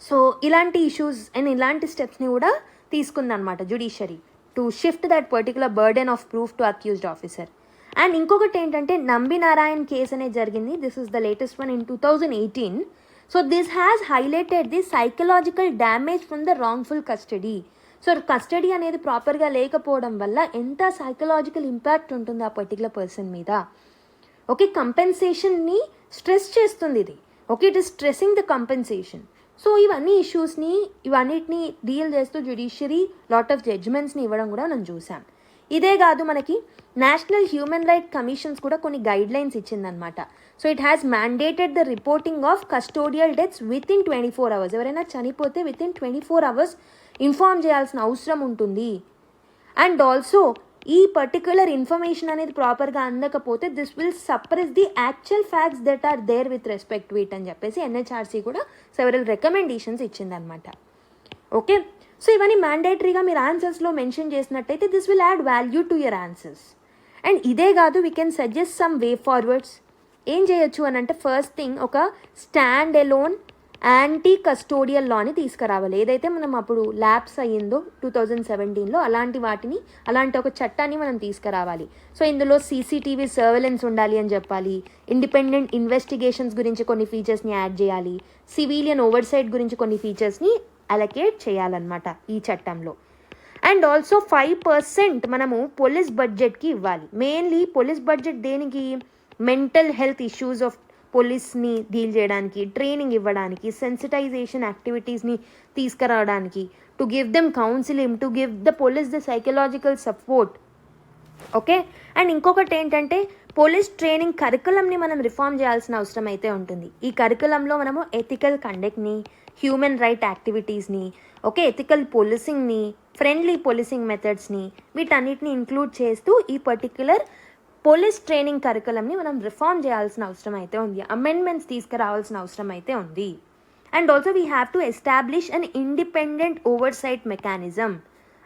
So ఇలాంటి ఇష్యూస్ అండ్ ఇలాంటి స్టెప్స్ని కూడా తీసుకుందనమాట judiciary to shift that particular burden of proof to accused officer. And ఇంకొకటి ఏంటంటే నంబి నారాయణ్ కేస్ అనేది జరిగింది. This is the latest one in 2018. So this has highlighted the psychological damage from the wrongful custody. So custody అనేది ప్రాపర్గా లేకపోవడం వల్ల ఎంత psychological impact ఉంటుంది ఆ పర్టికులర్ పర్సన్ మీద. ఓకే, కంపెన్సేషన్ని స్ట్రెస్ చేస్తుంది ఇది. Okay, it is stressing the compensation. So ఇవన్నీ ఇష్యూస్ని ఇవన్నిటిని డీల్ చేస్తూ జ్యుడిషియరీ లాట్ ఆఫ్ జడ్జ్మెంట్స్ని ఇవ్వడం కూడా మనం చూసాం. ఇదే కాదు మనకి నేషనల్ హ్యూమన్ రైట్ కమిషన్స్ కూడా కొన్ని గైడ్ లైన్స్ ఇచ్చిందనమాట. So it has mandated the reporting of custodial deaths within 24 hours. ఎవరైనా చనిపోతే విత్ ఇన్ 24 hours ఇన్ఫార్మ్ చేయాల్సిన అవసరం ఉంటుంది. అండ్ ఆల్సో ఈ పర్టికులర్ ఇన్ఫర్మేషన్ అనేది ప్రాపర్గా అందకపోతే this will suppress the actual facts that are there with respect to it అని చెప్పేసి ఎన్హెచ్ఆర్సీ కూడా సెవెరల్ రికమెండేషన్స్ ఇచ్చిందనమాట. ఓకే, సో ఇవన్నీ మ్యాండేటరీగా మీరు ఆన్సర్స్లో మెన్షన్ చేసినట్టయితే this will add value to your answers. And ఇదే కాదు we can suggest some way forwards. ఏం చేయొచ్చు అని అంటే ఫస్ట్ థింగ్ ఒక స్టాండ్ ఎలోన్ యాంటీ కస్టోడియల్ లాని తీసుకురావాలి. ఏదైతే మనం అప్పుడు ల్యాప్స్ అయ్యిందో 2017లో అలాంటి ఒక చట్టాన్ని మనం తీసుకురావాలి. సో ఇందులో సీసీటీవీ సర్వేలెన్స్ ఉండాలి అని చెప్పాలి, ఇండిపెండెంట్ ఇన్వెస్టిగేషన్స్ గురించి కొన్ని ఫీచర్స్ని యాడ్ చేయాలి, సివిలియన్ ఓవర్సైట్ గురించి కొన్ని ఫీచర్స్ని అలొకేట్ చేయాలన్నమాట ఈ చట్టంలో. అండ్ ఆల్సో 5% మనము పోలీస్ బడ్జెట్కి ఇవ్వాలి. మెయిన్లీ పోలీస్ బడ్జెట్ దేనికి? మెంటల్ హెల్త్ ఇష్యూస్ ఆఫ్ పోలీస్ని డీల్ చేయడానికి, ట్రైనింగ్ ఇవ్వడానికి, సెన్సిటైజేషన్ యాక్టివిటీస్ని తీసుకురావడానికి, to give them counselling, to give the police the psychological support. Okay. And ఇంకొకటి ఏంటంటే పోలీస్ ట్రైనింగ్ కరికులంని మనం రిఫార్మ్ చేయాల్సిన అవసరం అయితే ఉంటుంది. ఈ కరికులంలో మనము ఎథికల్ కండక్ట్ని, హ్యూమన్ రైట్ యాక్టివిటీస్ని, ఓకే, ఎథికల్ పోలీసింగ్ని, ఫ్రెండ్లీ పోలీసింగ్ మెథడ్స్ని, వీటన్నిటిని ఇంక్లూడ్ చేస్తూ ఈ పర్టిక్యులర్ పోలీస్ ట్రైనింగ్ కరికులంని మనం రిఫార్మ్ చేయాల్సిన అవసరం అయితే ఉంది, అమెండ్మెంట్స్ తీసుకురావాల్సిన అవసరం అయితే ఉంది. And also we have to establish an independent oversight mechanism.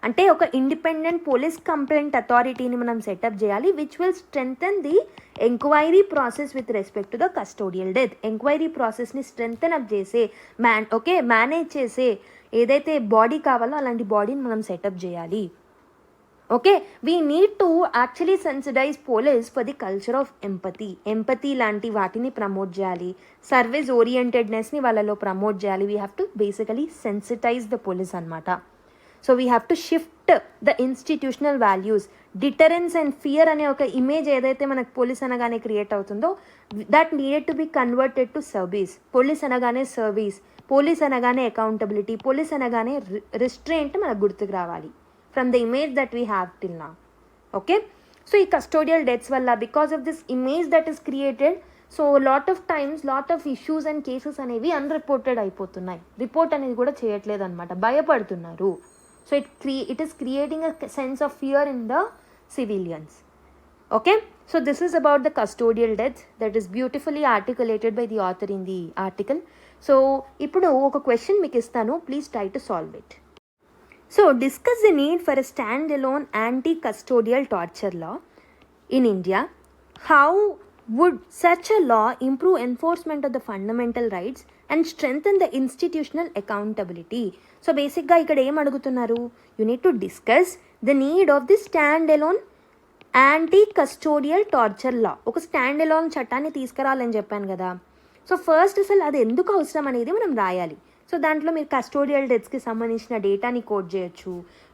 అంటే ఒక ఇండిపెండెంట్ పోలీస్ కంప్లైంట్ అథారిటీని మనం సెటప్ చేయాలి, which will strengthen the enquiry process with respect to the custodial death. Enquiry ప్రాసెస్ని స్ట్రెంగ్థెన్ అప్ చేసే మేనేజ్ చేసే ఏదైతే బాడీ కావాలో అలాంటి బాడీని మనం సెటప్ చేయాలి. Okay, we need to actually sensitise police for the culture of empathy లాంటి వాటిని ప్రమోట్ చేయాలి, సర్వీస్ ఓరియంటెడ్నెస్ని వాళ్ళలో ప్రమోట్ చేయాలి. We have to basically sensitize the police అనమాట. So we have to shift the institutional values. Deterrence and fear అనే ఒక image ఏదైతే మనకు పోలీస్ అనగానే క్రియేట్ అవుతుందో that needed to be converted to service. Police అనగానే సర్వీస్, పోలీస్ అనగానే accountability, police అనగానే రిస్ట్రెయింట్ మనకు గుర్తుకు రావాలి from the image that we have till now. Okay, so ఈ custodial deaths వల్ల, because of this image that is created, so lot of times lot of issues and cases అనేవి unreported అయిపోతున్నాయి. Report అనేది కూడా చేయట్లేదు అనమాట, భయపడుతున్నారు. So it is creating a sense of fear in the civilians. Okay, so this is about the custodial deaths that is beautifully articulated by the author in the article. So ఇప్పుడు ఒక question మీకు ఇస్తాను, please try to solve it. So, discuss the need for a standalone anti-custodial torture law in India. How would such a law improve enforcement of the fundamental rights and strengthen the institutional accountability? So, basically, ఇక్కడ ఏం అడుగుతున్నారు? You need to discuss the need of the standalone anti custodial torture law. ఒక stand alone చట్టాన్ని తీసుకురావాలని చెప్పాను కదా. So first అసలు అది ఎందుకు అవసరం అనేది మనం రాయాలి. సో దాంట్లో మీరు కస్టోడియల్ డెత్స్కి సంబంధించిన డేటాని కోడ్ చేయొచ్చు.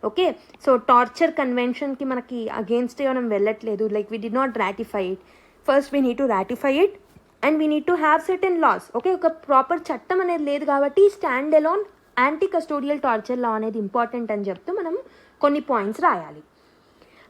ఓకే, సో టార్చర్ కన్వెన్షన్కి మనకి అగేన్స్ట్ మనం వెళ్ళట్లేదు, like we do not ratify it. First we need to ratify it and we need to have certain laws. Okay, ఒక ప్రాపర్ చట్టం అనేది లేదు కాబట్టి stand alone anti custodial torture law అనేది important అని చెప్తూ మనం కొన్ని పాయింట్స్ రాయాలి.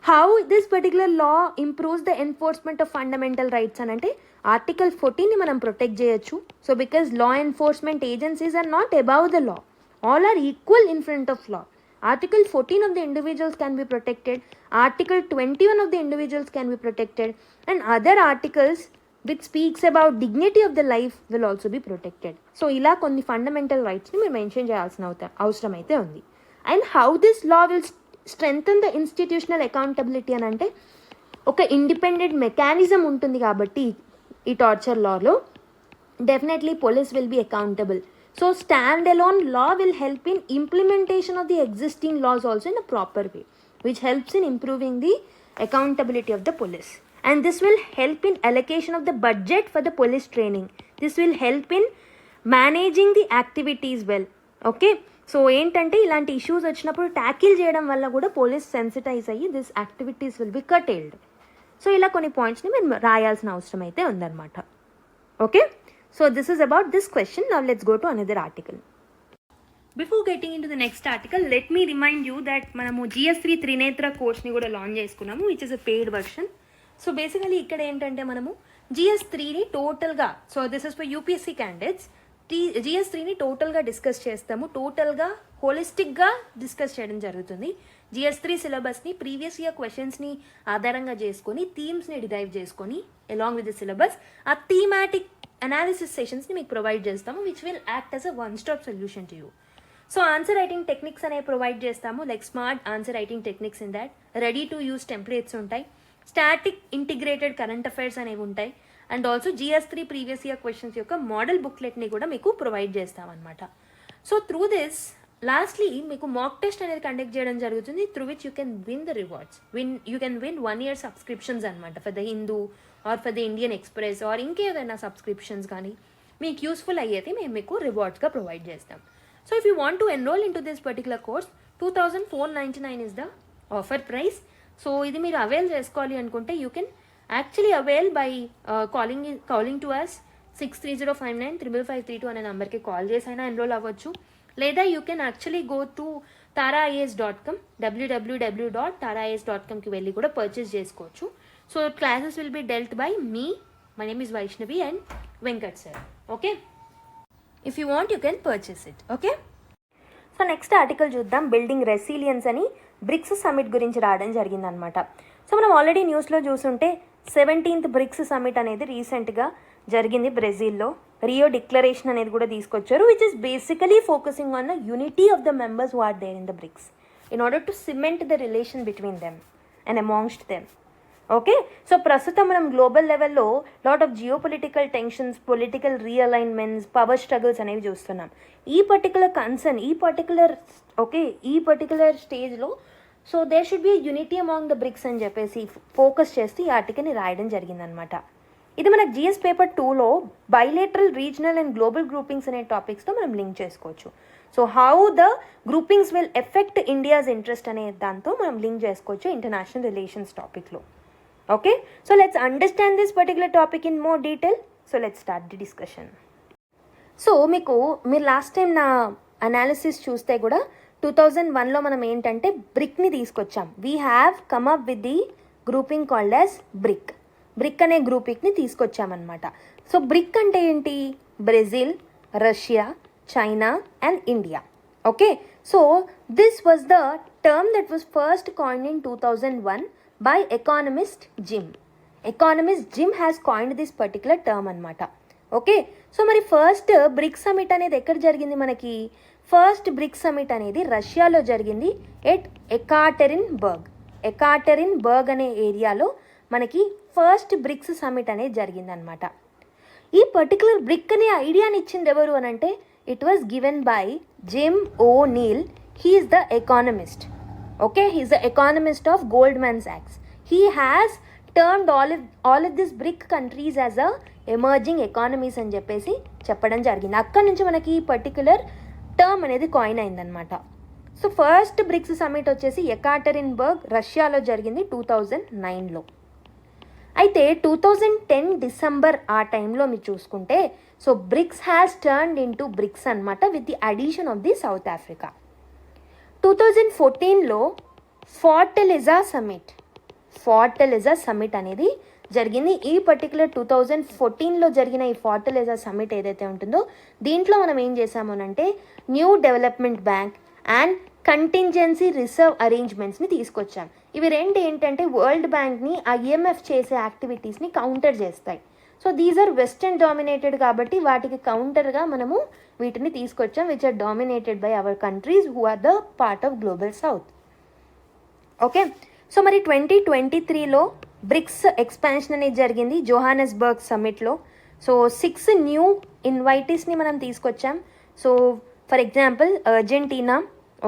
How this particular law improves the enforcement of fundamental rights అని అంటే ఆర్టికల్ 14ని మనం ప్రొటెక్ట్ చేయొచ్చు. So because law enforcement agencies are not above the law, all are equal in front of law. Article 14 of the individuals can be protected, Article 21 of the individuals can be protected, and other articles which speaks about dignity of the life will also be protected. So ఇలా కొన్ని fundamental రైట్స్ని మీరు mention చేయాల్సిన అవసరం అయితే ఉంది. And how this law will strengthen the institutional accountability అని అంటే ఒక ఇండిపెండెంట్ మెకానిజం ఉంటుంది కాబట్టి ఈ torture Lalo definitely police will be accountable. So standalone law will help in implementation of the existing laws also in a proper way, which helps in improving the accountability of the police. And this will help in allocation of the budget for the police training. This will help in managing the activities well. Okay, so ఏంటంటే ఇలాంటి issues వచ్చినప్పుడు tackle చేయడం వల్ల కూడా police sensitize అయ్యి this activities will be curtailed. So ఇలా కొన్ని పాయింట్స్ని మీరు రాయాల్సిన అవసరం అయితే ఉందన్నమాట. Okay, so this is about this question. Now let's go to another article. Before getting into the next article, let me remind you that మనము GS3 త్రినేత్ర కోర్స్ని కూడా లాంచ్ చేసుకున్నాము, which is a paid version. So basically ఇక్కడ ఏంటంటే మనము GS3ని టోటల్గా, so this is for UPSC candidates, GS3ని టోటల్గా డిస్కస్ చేస్తాము. టోటల్గా హోలిస్టిక్గా డిస్కస్ చేయడం జరుగుతుంది. GS3 సిలబస్ని ప్రీవియస్ ఇయర్ క్వశ్చన్స్ని ఆధారంగా చేసుకొని థీమ్స్ని డిరైవ్ చేసుకొని అలాంగ్ విత్ ద సిలబస్ ఆ థీమాటిక్ అనాలిసిస్ సెషన్స్ని మీకు ప్రొవైడ్ చేస్తాము, which will act as a one stop solution to you. So answer writing techniques అనేవి ప్రొవైడ్ చేస్తాము, like smart answer writing techniques in that, ready to use templates ఉంటాయి, static integrated current affairs అనేవి ఉంటాయి, and also GS3 previous year questions యొక్క model బుక్లెట్ని కూడా మీకు provide చేస్తామన్నమాట. So through this lastly మీకు మాక్ టెస్ట్ అనేది కండక్ట్ చేయడం జరుగుతుంది, through which you can win the rewards. You can win 1 year subscriptions అనమాట for the Hindu or for the Indian Express or ఇంకేదైనా సబ్స్క్రిప్షన్స్ కానీ మీకు యూస్ఫుల్ అయ్యేది మేము మీకు రివార్డ్స్గా ప్రొవైడ్ చేస్తాం. So if you want to enrol in to this particular course 2499 is the offer price. So ఇది మీరు అవైల్ చేసుకోవాలి అనుకుంటే you can actually avail by calling to us 63059553 అనే నెంబర్కి కాల్ చేసి అయినా ఎన్రోల్ అవ్వచ్చు, లేదా you can actually go to taraIAS.com www.taraIAS.comకి వెళ్ళి కూడా పర్చేస్ చేసుకోవచ్చు. So classes will be dwelt by me, my name is Vaishnavi and Venkat sir. Okay, if you want you can purchase it. Okay, so next article చూద్దాం. Building resilience అని bricks summit గురించి రావడం జరిగిందనమాట. So మనం already న్యూస్లో చూసుంటే 17th bricks summit అనేది రీసెంట్గా జరిగింది బ్రెజిల్లో. రియో డిక్లరేషన్ అనేది కూడా తీసుకొచ్చారు, which is basically focusing on the unity of the members who are there in the BRICS in order to cement the relation between them and amongst them. Okay, so ప్రస్తుతం మనం global లెవెల్లో lot of geo political tensions, political realignments, power struggles అనేవి చూస్తున్నాం. ఈ particular concern, ఈ particular స్టేజ్లో so there should be unity among the BRICS అని చెప్పేసి ఫోకస్ చేస్తూ ఈ ఆర్టికల్ని రాయడం జరిగిందనమాట. ఇది మనకు GS పేపర్ 2లో bilateral, regional and global groupings అనే టాపిక్స్తో మనం లింక్ చేసుకోవచ్చు. So how the groupings will effect India's interest అనే దాంతో మనం లింక్ చేసుకోవచ్చు ఇంటర్నేషనల్ రిలేషన్స్ టాపిక్లో. Okay, so let's understand this particular topic in more detail. So let's start the discussion. So మీరు last time నా అనాలిసిస్ చూస్తే కూడా 2001లో మనం ఏంటంటే బ్రిక్ని తీసుకొచ్చాం. We have come up with the grouping called as brick అనే గ్రూపింగ్ని తీసుకొచ్చామన్నమాట. So brick అంటే ఏంటి? Brazil, Russia, China and India. Okay, so this was the term that was first coined in 2001 by economist Jim. Economist Jim has coined this particular term అనమాట. Okay, so మరి first brick summit అనేది ఎక్కడ జరిగింది? మనకి first brick summit అనేది రష్యాలో జరిగింది, at ఎకాటెరిన్బర్గ్ అనే ఏరియాలో మనకి ఫస్ట్ బ్రిక్స్ సమిట్ అనేది జరిగిందనమాట. ఈ పర్టికులర్ బ్రిక్ అనే ఐడియాని ఇచ్చింది ఎవరు అని అంటే it was given by gym O'Neill. He is the economist. Okay, he is the economist of Goldman Sachs. He has termed all of these BRIC countries as a emerging economies అని చెప్పేసి చెప్పడం జరిగింది. అక్కడి నుంచి మనకి ఈ పర్టికులర్ టర్మ్ అనేది coin అయిందనమాట. సో ఫస్ట్ బ్రిక్స్ సమిట్ వచ్చేసి ఎకాటెరిన్బర్గ్ రష్యాలో జరిగింది 2009లో. అయితే 2010 డిసెంబర్ ఆ టైంలో మీరు చూసుకుంటే so BRICS has turned in to BRICS అనమాట with the addition of the South Africa. 2014లో ఫార్టలెజా సమిట్ అనేది జరిగింది. ఈ పర్టికులర్ 2014లో జరిగిన ఈ ఫార్టలెజా సమిట్ ఏదైతే ఉంటుందో దీంట్లో మనం ఏం చేసామనంటే New Development Bank and contingency reserve అరేంజ్మెంట్స్ని తీసుకొచ్చాం. ఇవి రెండు ఏంటంటే వరల్డ్ బ్యాంక్ని IMF చేసే యాక్టివిటీస్ని కౌంటర్ చేస్తాయి. So these are western dominated కాబట్టి వాటికి కౌంటర్గా మనము వీటిని తీసుకొచ్చాం, which are dominated by our countries who are the part of Global south. Okay, so మరి 2023లో బ్రిక్స్ ఎక్స్పాన్షన్ అనేది జరిగింది జోహానస్బర్గ్ సమిట్లో. సో 6 న్యూ ఇన్వైటీస్ని మనం తీసుకొచ్చాం. So for example Argentina,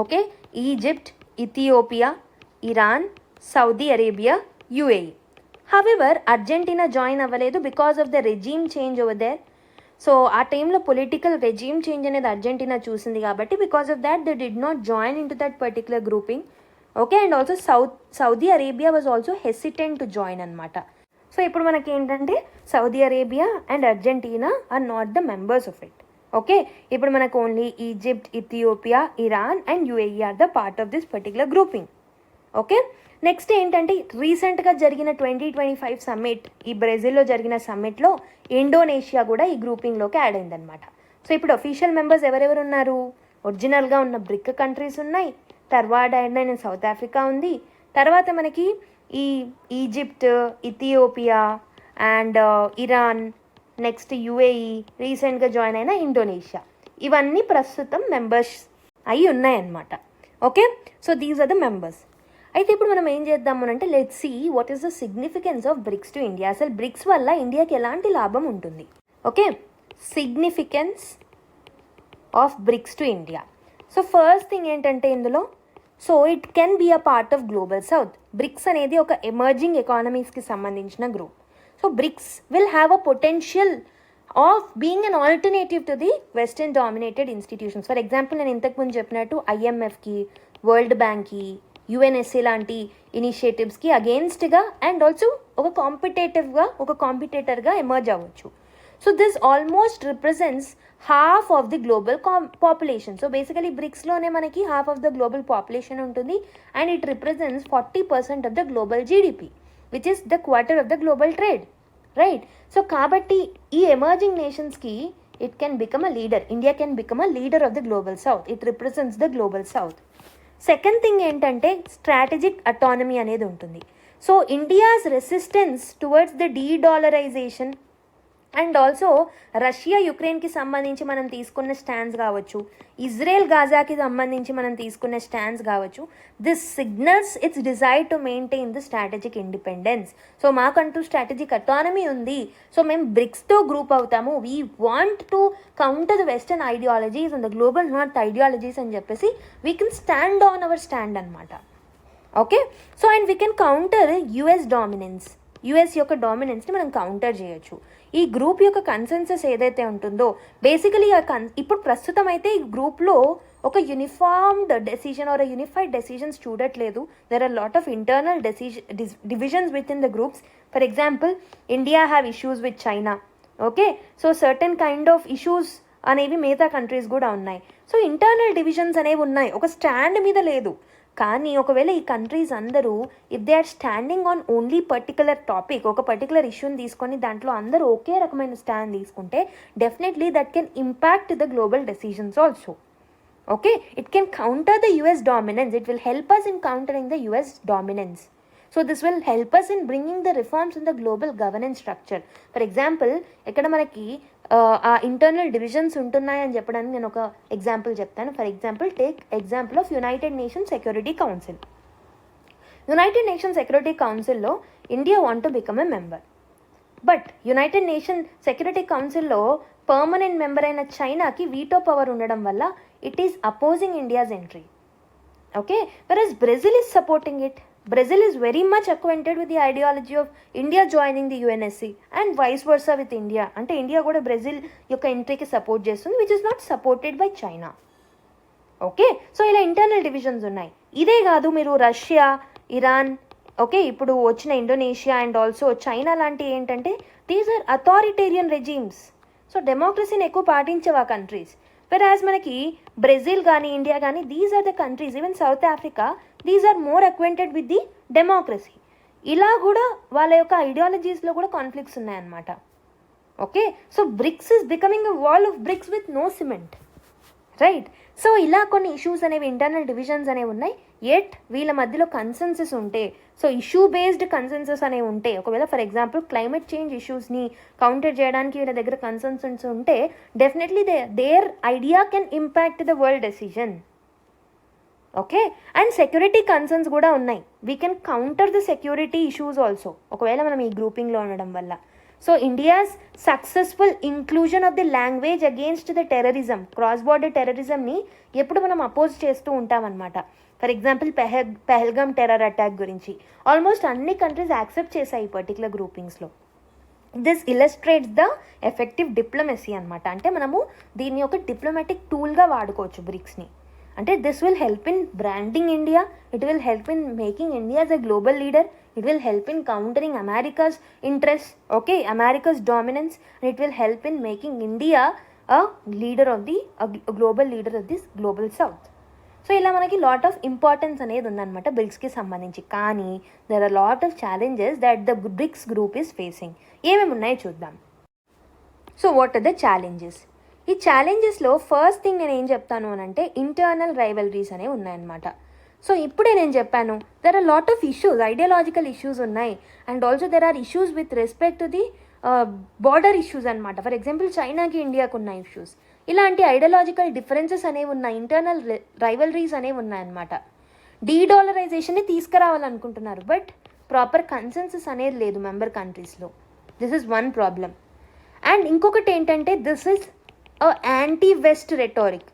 okay, Egypt, Ethiopia, Iran, Saudi Arabia, UAE. However Argentina join అవ్వలేదు because of the regime change over there. So ఆ టైంలో పొలిటికల్ రెజీమ్ చేంజ్ అనేది అర్జెంటీనా చూసింది కాబట్టి because of that they did not join in to that particular grouping. Okay, and also Saudi Arabia was also hesitant to join అనమాట. So ఇప్పుడు మనకి ఏంటంటే Saudi Arabia and Argentina are not the members of it. Okay, ఇప్పుడు మనకు only Egypt, Ethiopia, Iran and UAE are the part of this particular grouping. Okay, next ఏంటంటే రీసెంట్గా జరిగిన 2025 summit, ఈ బ్రెజిల్లో జరిగిన సమ్మిట్లో ఇండోనేషియా కూడా ఈ గ్రూపింగ్లోకి యాడ్ అయిందనమాట. సో ఇప్పుడు అఫీషియల్ మెంబర్స్ ఎవరెవరు ఉన్నారు? ఒరిజినల్గా ఉన్న బ్రిక్ కంట్రీస్ ఉన్నాయి, తర్వాత అయిన సౌత్ ఆఫ్రికా ఉంది, తర్వాత మనకి ఈ Egypt, Ethiopia and Iran, next UAE, రీసెంట్గా జాయిన్ అయిన ఇండోనేషియా, ఇవన్నీ ప్రస్తుతం మెంబర్స్ అయి ఉన్నాయన్నమాట. Okay, so these are the members. అయితే ఇప్పుడు మనం ఏం చేద్దాము అంటే let's see what is the significance of BRICS to India. అసలు బ్రిక్స్ వల్ల ఇండియాకి ఎలాంటి లాభం ఉంటుంది. Okay, significance of BRICS to India. So first thing ఏంటంటే ఇందులో, so it can be a part of Global South. BRICS అనేది ఒక ఎమర్జింగ్ ఎకానమీస్కి సంబంధించిన group. So BRICS will have a potential of being an alternative to the western dominated institutions. For example నేను ఇంతకుముందు చెప్పినట్టు IMFకి, world బ్యాంక్కి, UNSA లాంటి ఇనిషియేటివ్స్కి అగేన్స్ట్గా and also ఒక కాంపిటేటర్గా ఎమర్జ్ అవ్వచ్చు. So this almost represents half of the global population. So basically బ్రిక్స్లోనే మనకి half of the global population ఉంటుంది and it represents 40% of the global GDP, which is the quarter of the global trade, right? So కాబట్టి ఈ emerging నేషన్స్కి it can become a leader. India can become a leader of the global South. It represents the global South. Second thing ఏంటంటే strategic autonomy అనేది ఉంటుంది. So India's resistance towards the dedollarization and also Russia యుక్రెయిన్కి సంబంధించి మనం తీసుకున్న stands కావచ్చు, Israel గాజాకి సంబంధించి మనం తీసుకున్న స్టాండ్స్ కావచ్చు, this signals its desire to maintain the strategic independence. So మాకంటూ స్ట్రాటజిక్ అటానమీ ఉంది, సో మేము బ్రిక్స్తో గ్రూప్ అవుతాము, we want to counter the western ideologies and the Global North ideologies అని చెప్పేసి we can stand on our stand అనమాట. Okay, so and we can counter US dominance. US యొక్క డామినెన్స్ని మనం counter చేయొచ్చు. ఈ గ్రూప్ యొక్క కన్సెన్సస్ ఏదైతే ఉంటుందో బేసికలీ ఇప్పుడు ప్రస్తుతం అయితే ఈ గ్రూప్లో ఒక uniformed decision or unified decisions చూడట్లేదు. There are lot of internal divisions with in the groups. For example, India have issues with China. Okay, so certain kind of issues అనేవి మిగతా కంట్రీస్ కూడా ఉన్నాయి. సో ఇంటర్నల్ డివిజన్స్ అనేవి ఉన్నాయి, ఒక stand మీద లేదు. కానీ ఒకవేళ ఈ కంట్రీస్ అందరూ if they are standing on only particular topic, ఒక పర్టికులర్ ఇష్యూని తీసుకొని దాంట్లో అందరూ ఒకే రకమైన స్టాండ్ తీసుకుంటే definitely that can impact the global decisions also. Okay, it can counter the US dominance. It will help us in countering the US dominance. So this will help us in bringing the reforms in the global governance structure. For example, ఇక్కడ మనకి ఆ internal divisions ఉంటున్నాయని చెప్పడానికి నేను ఒక example చెప్తాను. For example, take example of United Nations Security Council. United Nations Security కౌన్సిల్లో India want to become a member. But United nation Security కౌన్సిల్లో permanent member అయిన చైనాకి వీటో పవర్ ఉండడం వల్ల it is opposing India's entry. Okay, whereas Brazil is supporting it. Brazil is very much acquainted with the ideology of India joining the UNSC and vice versa with India. అంటే India కూడా Brazil యొక్క ఎంట్రీకి support చేస్తుంది, which is not supported by China. Okay, so ఇలా internal divisions ఉన్నాయి. ఇదే కాదు, మీరు Russia, Iran, okay, ఇప్పుడు వచ్చిన ఇండోనేషియా అండ్ ఆల్సో చైనా లాంటి ఏంటంటే దీస్ ఆర్ అథారిటేరియన్ రెజీమ్స్. సో డెమోక్రసీని ఎక్కువ పాటించవు ఆ కంట్రీస్. whereas మనకి బ్రెజిల్ కానీ ఇండియా కానీ these are the countries, even South Africa, these are more acquainted with the democracy. ఇలా కూడా వాళ్ళ యొక్క ఐడియాలజీస్లో కూడా కాన్ఫ్లిక్ట్స్ ఉన్నాయన్నమాట. Okay, so BRICS is becoming a wall of bricks with no cement, right? So ఇలా కొన్ని ఇష్యూస్ అనేవి, ఇంటర్నల్ డివిజన్స్ అనేవి ఉన్నాయి. ఎట్ వీళ్ళ మధ్యలో కన్సెన్సస్ ఉంటే, సో ఇష్యూ బేస్డ్ కన్సెన్సస్ అనేవి ఉంటే, ఒకవేళ ఫర్ ఎగ్జాంపుల్ క్లైమేట్ చేంజ్ ఇష్యూస్ని కౌంటర్ చేయడానికి వీళ్ళ దగ్గర కన్సెన్సస్ ఉంటే definitely their idea can impact the world decision. Okay, and security concerns కూడా ఉన్నాయి. We can counter the security issues also ఒకవేళ మనం ఈ గ్రూపింగ్లో ఉండడం వల్ల. So India's successful inclusion of the language against the terrorism, cross border టెర్రరిజంని ఎప్పుడు మనం అపోజ్ చేస్తూ ఉంటామన్నమాట. For example Pahalgam terror attack గురించి ఆల్మోస్ట్ అన్ని కంట్రీస్ యాక్సెప్ట్ చేశాయి ఈ పర్టికులర్ గ్రూపింగ్స్లో. This illustrates the effective diplomacy అనమాట. అంటే మనము దీన్ని ఒక డిప్లొమాటిక్ టూల్గా వాడుకోవచ్చు బ్రిక్స్ని. అంటే this will help in branding India, it will help in making India as a global leader, it will help in countering America's interests, okay, America's dominance, and it will help in making India a leader of the global leader of this global south. So ఇలా మనకి lot of importance అనేది ఉందన్నమాట బ్రిక్స్కి సంబంధించి. కానీ there are lot of challenges that the BRICS group is facing. ఏమేమి ఉన్నాయో చూద్దాం. So what are the challenges? ఈ ఛాలెంజెస్లో ఫస్ట్ థింగ్ నేను ఏం చెప్తాను అని అంటే ఇంటర్నల్ రైవల్రీస్ అనేవి ఉన్నాయన్నమాట. సో ఇప్పుడే నేను చెప్పాను there are lot of issues, ideological issues ఉన్నాయి and also there are issues with respect to the border issues అనమాట. ఫర్ ఎగ్జాంపుల్ చైనాకి ఇండియాకు ఉన్న ఇష్యూస్, ఇలాంటి ఐడియాలజికల్ డిఫరెన్సెస్ అనేవి ఉన్నాయి, ఇంటర్నల్ రైవల్రీస్ అనేవి ఉన్నాయన్నమాట. డీడాలరైజేషన్ని తీసుకురావాలనుకుంటున్నారు, బట్ ప్రాపర్ కన్సెన్సస్ అనేది లేదు మెంబర్ కంట్రీస్లో. This is one problem. And ఇంకొకటి ఏంటంటే this is anti west rhetoric.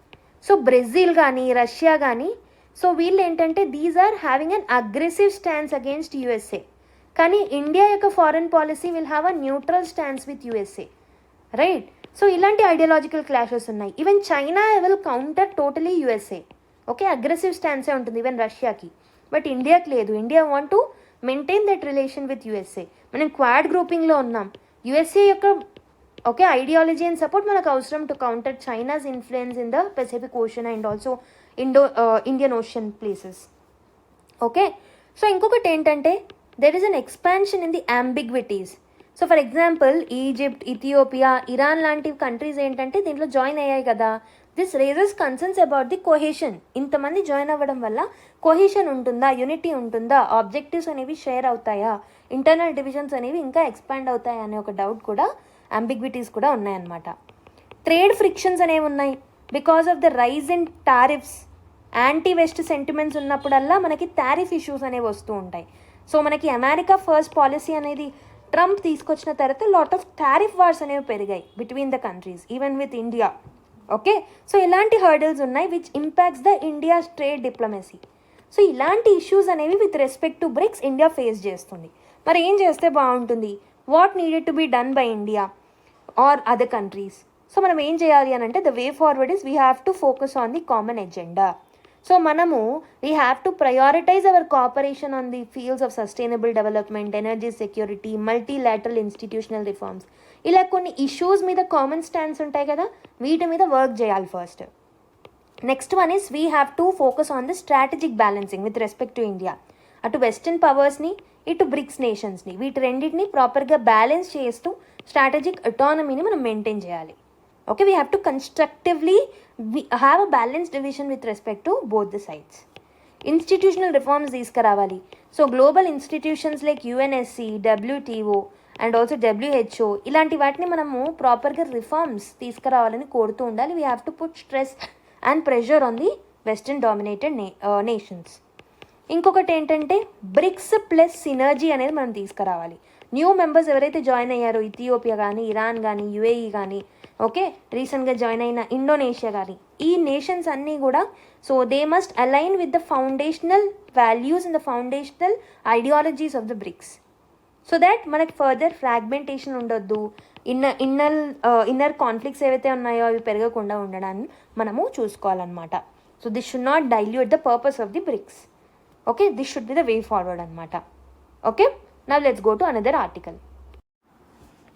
So Brazil కానీ రష్యా కానీ సో వీళ్ళు ఏంటంటే these are having an aggressive stance against USA. కానీ ఇండియా యొక్క foreign policy will have a neutral stance with USA, right? So ఇలాంటి ideological clashes ఉన్నాయి. Even China will counter totally USA. Okay, aggressive స్టాన్సే ఉంటుంది even రష్యాకి, but ఇండియాకి లేదు. India want to maintain that relation with USA. మనం Quad గ్రూపింగ్లో ఉన్నాం. USA యొక్క ఓకే ఐడియాలజీ అండ్ సపోర్ట్ మనకు అవసరం to counter China's influence in the Pacific Ocean and also Indian Ocean places. Okay, so ఇంకొకటి ఏంటంటే there is an expansion in the ambiguities. So for example Egypt, Ethiopia, Iran లాంటి countries ఏంటంటే దీంట్లో join అయ్యాయి కదా. This raises concerns about the cohesion. ఇంతమంది join అవ్వడం వల్ల కొహేషన్ ఉంటుందా, యూనిటీ ఉంటుందా, ఆబ్జెక్టివ్స్ అనేవి షేర్ అవుతాయా, ఇంటర్నల్ డివిజన్స్ అనేవి ఇంకా ఎక్స్పాండ్ అవుతాయా అనే ఒక డౌట్ కూడా, అంబిగ్విటీస్ కూడా ఉన్నాయన్నమాట. ట్రేడ్ ఫ్రిక్షన్స్ అనేవి ఉన్నాయి because of the rise in tariffs. Anti west sentiments ఉన్నప్పుడల్లా మనకి టారిఫ్ ఇష్యూస్ అనేవి వస్తూ ఉంటాయి. సో మనకి అమెరికా ఫస్ట్ పాలసీ అనేది ట్రంప్ తీసుకొచ్చిన తర్వాత లాట్ ఆఫ్ టారిఫ్ వార్స్ అనేవి పెరిగాయి between the countries, even with India. Okay, so ఇలాంటి హర్డల్స్ ఉన్నాయి which impacts the India's trade diplomacy. So ఇలాంటి ఇష్యూస్ అనేవి with respect to BRICS India face చేస్తుంది. మరి ఏం చేస్తే బాగుంటుంది? What needed to be done by India or other countries? So మనం ఏం చేయాలి అని అంటే the way forward is we have to focus on the common agenda. So మనము we have to prioritise our cooperation on the fields of sustainable development, energy security, multilateral institutional reforms. ఇలా కొన్ని issues మీద common stands ఉంటాయి కదా, వీటి మీద work చేయాలి first. Next one is we have to focus on the strategic balancing with respect to India. అటు western పవర్స్ని, ఇటు బ్రిక్స్ నేషన్స్ని, వీటి రెండింటిని ప్రాపర్గా బ్యాలెన్స్ చేస్తూ స్ట్రాటజిక్ అటానమీని మనం మెయింటైన్ చేయాలి. Okay, we have to constructively have a balance division with respect to both the sides. Institutional reforms తీసుకురావాలి. So global institutions like UNSC, WTO and also WHO ఇలాంటి వాటిని మనము ప్రాపర్గా రిఫార్మ్స్ తీసుకురావాలని కోరుతూ ఉండాలి. We have to put stress and pressure on the western dominated nations. ఇంకొకటి ఏంటంటే బ్రిక్స్ ప్లస్ సినర్జీ అనేది మనం తీసుకురావాలి. న్యూ మెంబర్స్ ఎవరైతే జాయిన్ అయ్యారో, ఇథియోపియా కానీ, ఇరాన్ కానీ, యుఏఈ కానీ, ఓకే రీసెంట్గా జాయిన్ అయిన ఇండోనేషియా కానీ, ఈ నేషన్స్ అన్నీ కూడా so they must align with the foundational values and the foundational ideologies of the BRICS. So that మనకి ఫర్దర్ ఫ్రాగ్మెంటేషన్ ఉండొద్దు, ఇన్నర్ కాన్ఫ్లిక్ట్స్ ఏవైతే ఉన్నాయో అవి పెరగకుండా ఉండడాన్ని మనము చూసుకోవాలన్నమాట. So this should not dilute the purpose of the BRICS. Okay, this should be the way forward అనమాట. Okay, now let's go to another article.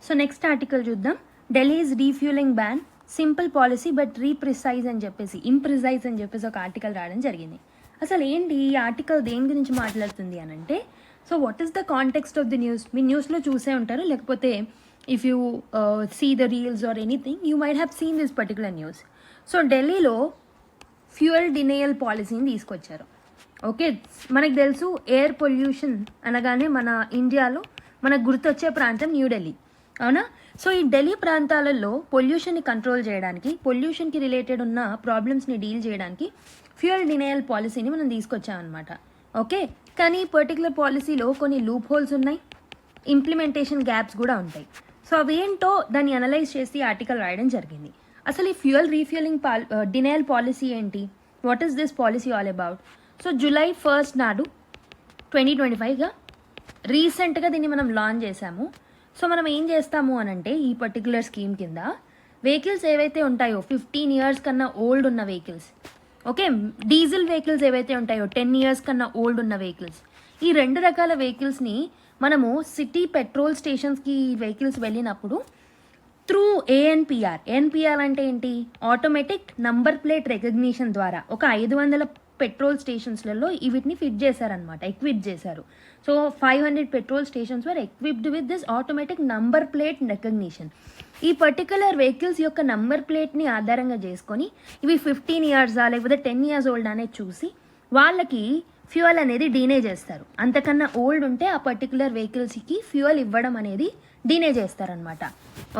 So next article చూద్దాం. Delhi's refuelling ban, simple policy but imprecise అని చెప్పేసి ఒక article రావడం జరిగింది. అసలు ఏంటి ఈ ఆర్టికల్ దేని గురించి మాట్లాడుతుంది అని అంటే, so what is the context of the news? మీ న్యూస్లో చూసే ఉంటారు, లేకపోతే if you see the reels or anything you might have seen this particular news. So ఢిల్లీలో ఫ్యూయల్ డినేయల్ పాలసీని తీసుకొచ్చారు. ఓకే, మనకు తెలుసు ఎయిర్ పొల్యూషన్ అనగానే మన ఇండియాలో మనకు గుర్తొచ్చే ప్రాంతం న్యూఢిల్లీ, అవునా? సో ఈ ఢిల్లీ ప్రాంతాలలో పొల్యూషన్ని కంట్రోల్ చేయడానికి, పొల్యూషన్కి రిలేటెడ్ ఉన్న ప్రాబ్లమ్స్ని డీల్ చేయడానికి ఫ్యూయల్ డినేయల్ పాలసీని మనం తీసుకొచ్చామన్నమాట. ఓకే, కానీ ఈ పర్టికులర్ పాలసీలో కొన్ని లూప్ హోల్స్ ఉన్నాయి, ఇంప్లిమెంటేషన్ గ్యాప్స్ కూడా ఉంటాయి. సో అవేంటో దాన్ని అనలైజ్ చేసి ఆర్టికల్ రాయడం జరిగింది. అసలు ఈ ఫ్యూయల్ రీఫ్యూలింగ్ డినేయల్ పాలసీ ఏంటి? What is this policy all about? So July 1 నాడు 2025గా రీసెంట్గా దీన్ని మనం లాంచ్ చేశాము. సో మనం ఏం చేస్తాము అని అంటే ఈ పర్టికులర్ స్కీమ్ కింద వెహికల్స్ ఏవైతే ఉంటాయో 15 years కన్నా ఓల్డ్ ఉన్న వెహికల్స్, ఓకే డీజిల్ వెహికల్స్ ఏవైతే ఉంటాయో 10 years కన్నా ఓల్డ్ ఉన్న వెహికల్స్, ఈ 2 రకాల వెహికల్స్ని మనము సిటీ పెట్రోల్ స్టేషన్స్కి వెహికల్స్ వెళ్ళినప్పుడు త్రూ ఏఎన్పిఆర్ అంటే ఏంటి? ఆటోమేటిక్ నంబర్ ప్లేట్ రికగ్నిషన్ ద్వారా ఒక 500 పెట్రోల్ స్టేషన్స్లలో వీటిని ఫిట్ చేశారనమాట, ఎక్విప్ చేశారు. So 500 petrol stations were equipped with this automatic number plate recognition. ఈ పర్టికులర్ వెహికల్స్ యొక్క నంబర్ ప్లేట్ని ఆధారంగా చేసుకొని ఇవి 15 years లేకపోతే 10 years ఓల్డ్ అనేది చూసి వాళ్ళకి ఫ్యూయల్ అనేది డీనే చేస్తారు. అంతకన్నా ఓల్డ్ ఉంటే ఆ పర్టికులర్ వెహికల్స్కి ఫ్యూయల్ ఇవ్వడం అనేది డీనే చేస్తారనమాట.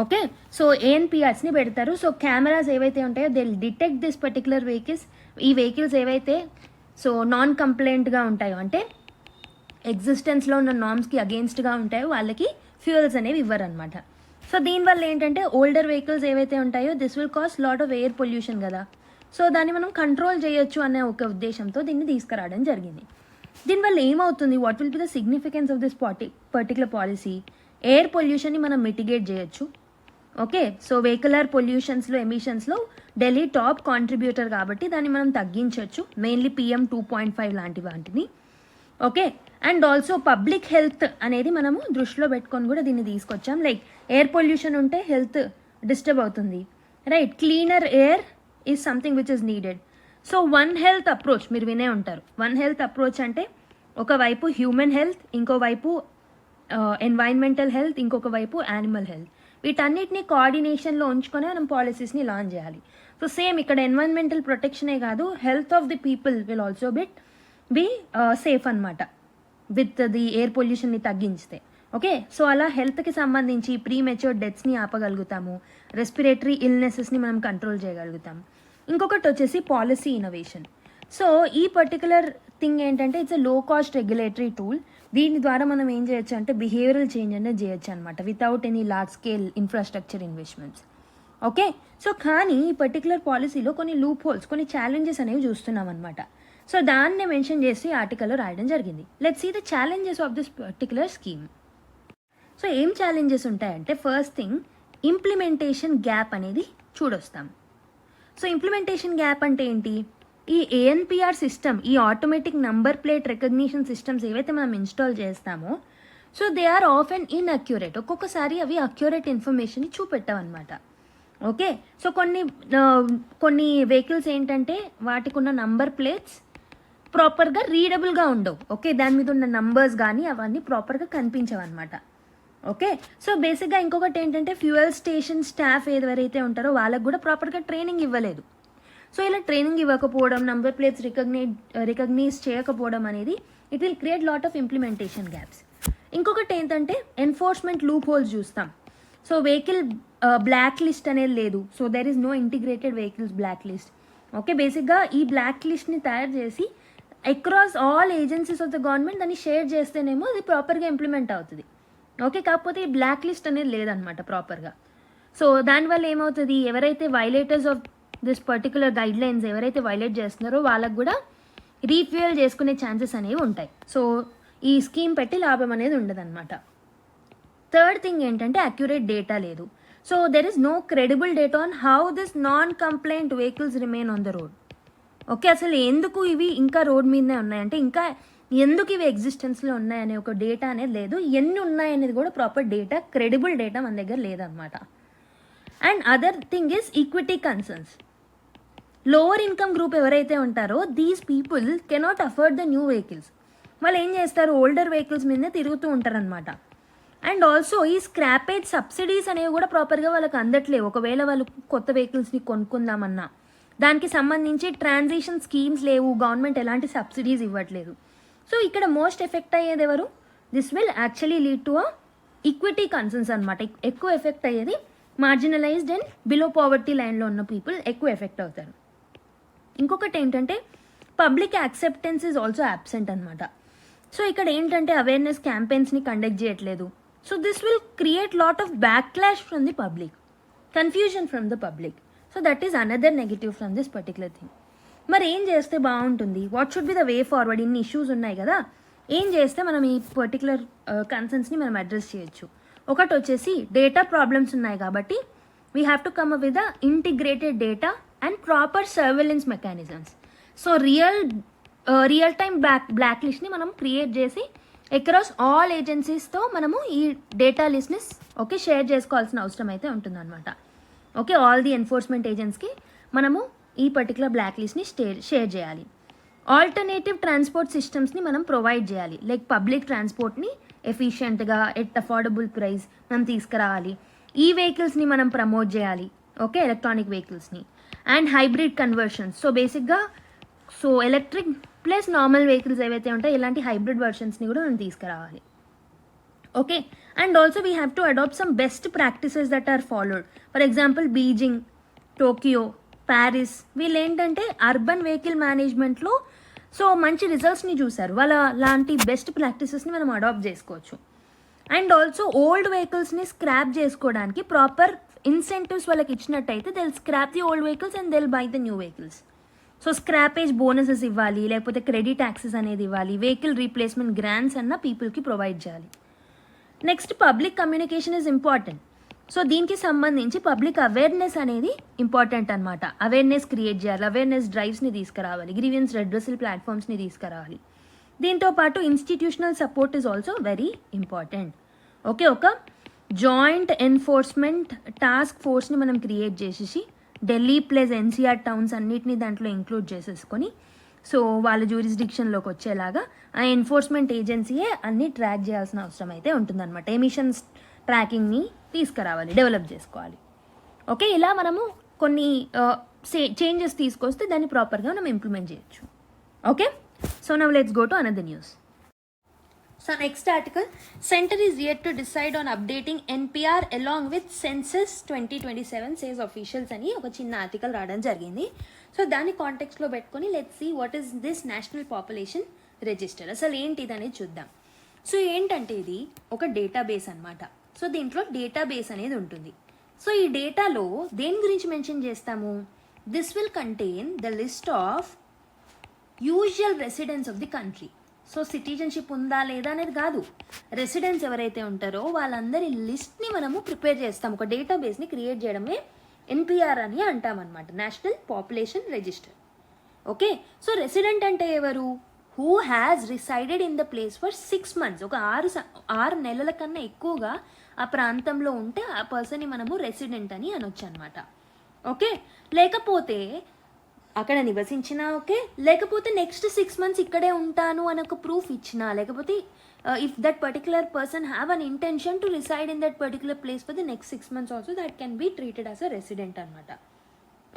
ఓకే, సో ఏఎన్పిఆర్స్ని పెడతారు. సో కెమెరాస్ ఏవైతే ఉంటాయో they detect this particular vehicles. ఈ వెహికల్స్ ఏవైతే సో నాన్ కంప్లైంట్గా ఉంటాయో, అంటే ఎగ్జిస్టెన్స్లో ఉన్న నామ్స్కి అగేన్స్ట్గా ఉంటాయో వాళ్ళకి ఫ్యూయల్స్ అనేవి ఇవ్వరనమాట. సో దీనివల్ల ఏంటంటే ఓల్డర్ వెహికల్స్ ఏవైతే ఉంటాయో this will cost lot of air pollution కదా. సో దాన్ని మనం కంట్రోల్ చేయొచ్చు అనే ఒక ఉద్దేశంతో దీన్ని తీసుకురావడం జరిగింది. దీనివల్ల ఏమవుతుంది, what will be the significance of this particular policy? Air పొల్యూషన్ని మనం మిటిగేట్ చేయొచ్చు. ఓకే, సో వెహికులర్ పొల్యూషన్స్లో ఎమిషన్స్లో ఢిల్లీ టాప్ కాంట్రిబ్యూటర్ కాబట్టి దాన్ని మనం తగ్గించవచ్చు, మెయిన్లీ PM 2.5 లాంటి వాటిని. Okay, and also public health అనేది మనము దృష్టిలో పెట్టుకొని కూడా దీన్ని తీసుకొచ్చాం. లైక్ ఎయిర్ పొల్యూషన్ ఉంటే హెల్త్ డిస్టర్బ్ అవుతుంది, right? Cleaner air is something which is needed. So one health approach మీరు వినే ఉంటారు. వన్ హెల్త్ అప్రోచ్ అంటే ఒకవైపు హ్యూమన్ హెల్త్, ఇంకోవైపు ఎన్వైరన్మెంటల్ హెల్త్, ఇంకొక వైపు యానిమల్ హెల్త్. వీటన్నిటిని కోఆర్డినేషన్లో ఉంచుకొని మనం పాలసీస్ని లాంచ్ చేయాలి. సో సేమ్ ఇక్కడ ఎన్వైరన్మెంటల్ ప్రొటెక్షనే కాదు, health of the people will also be safe అనమాట విత్ ది ఎయిర్ పొల్యూషన్ని తగ్గించితే. ఓకే, సో అలా హెల్త్కి సంబంధించి ప్రీ మెచ్యూర్డ్ డెత్స్ని ఆపగలుగుతాము, రెస్పిరేటరీ ఇల్నెసెస్ని మనం కంట్రోల్ చేయగలుగుతాము. ఇంకొకటి వచ్చేసి పాలసీ ఇన్నోవేషన్. సో ఈ పర్టికులర్ థింగ్ ఏంటంటే it's a low cost regulatory tool. దీని ద్వారా మనం ఏం చేయొచ్చు అంటే బిహేవియరల్ చేంజ్ అనేది చేయొచ్చు అనమాట, without any large scale infrastructure investments. Okay, so కానీ ఈ పర్టికులర్ పాలసీలో కొన్ని లూప్ హోల్స్, కొన్ని ఛాలెంజెస్ అనేవి చూస్తున్నాం అనమాట. సో దాన్ని మెన్షన్ చేసి ఆర్టికల్లో రాయడం జరిగింది. Let's see the challenges of this particular scheme. So ఏం ఛాలెంజెస్ ఉంటాయంటే, ఫస్ట్ థింగ్ ఇంప్లిమెంటేషన్ గ్యాప్ అనేది చూడొస్తాం. సో ఇంప్లిమెంటేషన్ గ్యాప్ అంటే ఏంటి? ఈ ANPR సిస్టమ్, ఈ automatic number plate recognition systems ఏవైతే మనం ఇన్స్టాల్ చేస్తామో, so they are often inaccurate. ఒక్కొక్కసారి అవి అక్యురేట్ ఇన్ఫర్మేషన్ చూపెట్టవన్నమాట. ఓకే, సో కొన్ని వెహికల్స్ ఏంటంటే వాటికి ఉన్న నంబర్ ప్లేట్స్ ప్రాపర్గా రీడబుల్గా ఉండవు. ఓకే, దాని మీద ఉన్న నంబర్స్ కానీ అవన్నీ ప్రాపర్గా కనిపించవు అనమాట. ఓకే, సో బేసిక్గా ఇంకొకటి ఏంటంటే ఫ్యూయల్ స్టేషన్ స్టాఫ్ ఎవరైతే ఉంటారో వాళ్ళకు కూడా ప్రాపర్గా ట్రైనింగ్ ఇవ్వలేదు. సో ఇలా ట్రైనింగ్ ఇవ్వకపోవడం, నంబర్ ప్లేట్స్ రికగ్నైజ్ చేయకపోవడం అనేది it will create lot of implementation gaps. ఇంకొకటి ఏంటంటే ఎన్ఫోర్స్మెంట్ లూప్ హోల్స్ చూస్తాం. సో వెహికల్ బ్లాక్ లిస్ట్ అనేది లేదు. So there is no integrated vehicles blacklist. Okay, బేసిక్గా ఈ బ్లాక్ లిస్ట్ని తయారు చేసి across all agencies of the government దాన్ని షేర్ చేస్తేనేమో అది ప్రాపర్గా ఇంప్లిమెంట్ అవుతుంది. ఓకే, కాకపోతే ఈ బ్లాక్ లిస్ట్ అనేది లేదనమాట ప్రాపర్గా. సో దానివల్ల ఏమవుతుంది, ఎవరైతే violators of this particular guide lines ఎవరైతే వైలేట్ చేస్తున్నారో వాళ్ళకు కూడా రీఫ్యూయల్ చేసుకునే ఛాన్సెస్ అనేవి ఉంటాయి. సో ఈ స్కీమ్ పెట్టి లాభం అనేది ఉండదన్నమాట. థర్డ్ థింగ్ ఏంటంటే అక్యురేట్ డేటా లేదు. So there is no credible data on how this non compliant vehicles remain on the road. Okay, అసలు ఎందుకు ఇవి ఇంకా రోడ్ మీదనే ఉన్నాయంటే, ఇంకా ఎందుకు ఇవి ఎగ్జిస్టెన్స్లో ఉన్నాయనే ఒక డేటా అనేది లేదు. ఎన్ని ఉన్నాయనేది కూడా ప్రాపర్ డేటా, క్రెడిబుల్ డేటా మన దగ్గర లేదనమాట. And other thing is equity concerns. Lower income group ఎవరైతే ఉంటారో these people cannot afford the new vehicles. వాళ్ళు ఏం చేస్తారు, ఓల్డర్ వెహికల్స్ మీదనే తిరుగుతూ ఉంటారనమాట. అండ్ ఆల్సో ఈ స్క్రాపేజ్ సబ్సిడీస్ అనేవి కూడా ప్రాపర్గా వాళ్ళకి అందట్లేవు. ఒకవేళ వాళ్ళు కొత్త వెహికల్స్ని కొనుక్కుందామన్నా దానికి సంబంధించి ట్రాన్సిషన్ స్కీమ్స్ లేవు, గవర్నమెంట్ ఎలాంటి సబ్సిడీస్ ఇవ్వట్లేదు. సో ఇక్కడ మోస్ట్ ఎఫెక్ట్ అయ్యేది ఎవరు? This will actually lead to equity concerns అనమాట. ఎక్కువ ఎఫెక్ట్ అయ్యేది మార్జినలైజ్డ్ అండ్ బిలో పావర్టీ లైన్లో ఉన్న పీపుల్ ఎక్కువ ఎఫెక్ట్ అవుతారు. ఇంకొకటి ఏంటంటే public acceptance is also absent అనమాట. సో ఇక్కడ ఏంటంటే అవేర్నెస్ క్యాంపెయిన్స్ని కండక్ట్ చేయట్లేదు. So this will create lot of backlash from the public, confusion from the public. So that is another negative from this particular thing. మరి ఏం చేస్తే బాగుంటుంది, what should be the way forward? ఇన్ని issues ఉన్నాయి కదా, ఏం చేస్తే మనం ఈ పర్టికులర్ కన్సర్న్స్ని మనం అడ్రస్ చేయొచ్చు? ఒకటి వచ్చేసి డేటా ప్రాబ్లమ్స్ ఉన్నాయి కాబట్టి we have to come up with the integrated data and proper surveillance mechanisms. So real time black లిస్ట్ని మనం క్రియేట్ చేసి అక్రాస్ ఆల్ ఏజెన్సీస్తో మనము ఈ డేటా లిస్ట్ని ఓకే షేర్ చేసుకోవాల్సిన అవసరం అయితే ఉంటుందన్నమాట. ఓకే, ఆల్ ది ఎన్ఫోర్స్మెంట్ ఏజెంట్స్కి మనము ఈ పర్టికులర్ బ్లాక్ లిస్ట్ని షేర్ చేయాలి. ఆల్టర్నేటివ్ ట్రాన్స్పోర్ట్ సిస్టమ్స్ని మనం ప్రొవైడ్ చేయాలి. లైక్ పబ్లిక్ ట్రాన్స్పోర్ట్ని ఎఫిషియెంట్గా ఎట్ అఫోర్డబుల్ ప్రైస్ మనం తీసుకురావాలి. ఈ వెహికల్స్ని మనం ప్రమోట్ చేయాలి. ఓకే, ఎలక్ట్రానిక్ వెహికల్స్ని అండ్ హైబ్రిడ్ కన్వర్షన్స్. సో బేసిక్గా ఎలక్ట్రిక్ ప్లస్ నార్మల్ వెహికల్స్ ఏవైతే ఉంటాయో ఇలాంటి హైబ్రిడ్ వర్షన్స్ని కూడా మనం తీసుకురావాలి. Okay, and also we have to adapt some best practices that are followed. For example Beijing, Tokyo, Paris వీళ్ళు ఏంటంటే అర్బన్ వెహికల్ మేనేజ్మెంట్లో సో మంచి రిజల్ట్స్ని చూసారు, వాళ్ళ లాంటి బెస్ట్ ప్రాక్టీసెస్ని మనం అడాప్ట్ చేసుకోవచ్చు. అండ్ ఆల్సో ఓల్డ్ వెహికల్స్ని స్క్రాప్ చేసుకోవడానికి ప్రాపర్ ఇన్సెంటివ్స్ వాళ్ళకి ఇచ్చినట్టయితే they'll scrap the old vehicles and they'll buy the new vehicles. So scrappage bonuses ఇవ్వాలి, లేకపోతే క్రెడిట్ యాక్సెస్ అనేది ఇవ్వాలి, వెహికల్ రీప్లేస్మెంట్ గ్రాంట్స్ అన్న పీపుల్కి ప్రొవైడ్ చేయాలి. Next public communication is important. So దీనికి సంబంధించి పబ్లిక్ అవేర్నెస్ అనేది ఇంపార్టెంట్ అనమాట. అవేర్నెస్ క్రియేట్ చేయాలి, అవేర్నెస్ డ్రైవ్స్ని తీసుకురావాలి, గ్రీవియన్స్ రెడ్రెసల్ ప్లాట్ఫామ్స్ని తీసుకురావాలి. దీంతోపాటు institutional support is also very important. Okay, ఒక జాయింట్ ఎన్ఫోర్స్మెంట్ టాస్క్ ఫోర్స్ని మనం క్రియేట్ చేసేసి ఢిల్లీ ప్లస్ ఎన్సీఆర్ టౌన్స్ అన్నిటిని దాంట్లో ఇంక్లూడ్ చేసేసుకొని సో వాళ్ళ జ్యూరిస్డిక్షన్లోకి వచ్చేలాగా ఆ ఎన్ఫోర్స్మెంట్ ఏజెన్సీయే అన్ని ట్రాక్ చేయాల్సిన అవసరం అయితే ఉంటుందన్నమాట. ఎమిషన్స్ ట్రాకింగ్ని తీసుకురావాలి, డెవలప్ చేసుకోవాలి. ఓకే, ఇలా మనము కొన్ని చేంజెస్ తీసుకొస్తే దాన్ని ప్రాపర్గా మనం ఇంప్లిమెంట్ చేయొచ్చు. Okay, so now let's go to another news. So next article, Center is yet to decide on updating NPR along with Census 2027 says officials అని ఒక చిన్న ఆర్టికల్ రావడం జరిగింది. సో దాని కాంటెక్స్లో పెట్టుకొని let's see what is this national population register, అసలు ఏంటి ఇది అనేది చూద్దాం. సో ఏంటంటే ఇది ఒక డేటాబేస్ అనమాట. సో దీంట్లో డేటాబేస్ అనేది ఉంటుంది. సో ఈ డేటాలో దేని గురించి మెన్షన్ చేస్తాము, this will contain the list of usual residents of the country. So citizenship ఉందా లేదా అనేది కాదు, రెసిడెంట్స్ ఎవరైతే ఉంటారో వాళ్ళందరి లిస్ట్ని మనము ప్రిపేర్ చేస్తాం. ఒక డేటాబేస్ని క్రియేట్ చేయడమే ఎన్పిఆర్ అని అంటామన్నమాట, national population register. Okay, so resident అంటే ఎవరు, who has resided in the place for 6 months, ఒక 6 నెలల కన్నా ఎక్కువగా ఆ ప్రాంతంలో ఉంటే ఆ పర్సన్ని మనము రెసిడెంట్ అని అనొచ్చు అనమాట. ఓకే, లేకపోతే అక్కడ నివసించినా ఓకే, లేకపోతే నెక్స్ట్ 6 months ఇక్కడే ఉంటాను అని ఒక ప్రూఫ్ ఇచ్చినా, లేకపోతే if that particular person have an intention to reside in that particular place for the next 6 months also that can be treated as a resident అనమాట.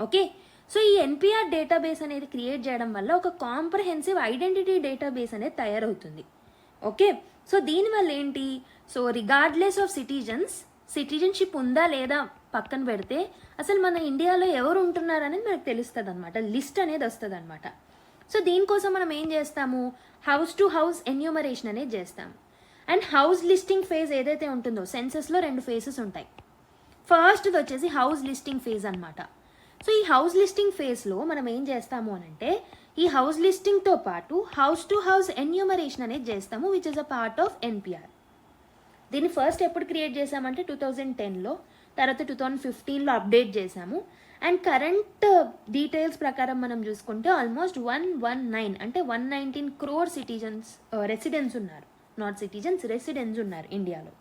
ఓకే, సో ఈ NPR database అనేది create చేయడం వల్ల ఒక comprehensive identity database అనేది తయారవుతుంది. Okay, so దీనివల్ల ఏంటి, సో రిగార్డ్లెస్ ఆఫ్ సిటిజన్షిప్ ఉందా లేదా పక్కన పెడితే అసలు మన ఇండియాలో ఎవరు ఉంటున్నారనేది మనకు తెలుస్తుంది అనమాట, లిస్ట్ అనేది వస్తుంది అనమాట. సో దీనికోసం మనం ఏం చేస్తాము, హౌస్ టు హౌస్ ఎన్యూమరేషన్ అనేది చేస్తాము. అండ్ హౌస్ లిస్టింగ్ ఫేజ్ ఏదైతే ఉంటుందో, సెన్సస్లో 2 phases ఉంటాయి. ఫస్ట్ది వచ్చేసి హౌస్ లిస్టింగ్ ఫేజ్ అనమాట. సో ఈ హౌస్ లిస్టింగ్ ఫేజ్లో మనం ఏం చేస్తాము అని అంటే, ఈ హౌస్ లిస్టింగ్తో పాటు హౌస్ టు హౌస్ ఎన్యూమరేషన్ అనేది చేస్తాము, which is a part of NPR. దీన్ని ఫస్ట్ ఎప్పుడు క్రియేట్ చేసామంటే 2010లో, తర్వాత 2015లో అప్డేట్ చేసాము. అండ్ కరెంట్ డీటెయిల్స్ ప్రకారం మనం చూసుకుంటే ఆల్మోస్ట్ 119 అంటే 119 crore సిటిజన్స్ రెసిడెంట్స్ ఉన్నారు, నాట్ సిటిజన్స్, రెసిడెంట్స్ ఉన్నారు ఇండియాలో.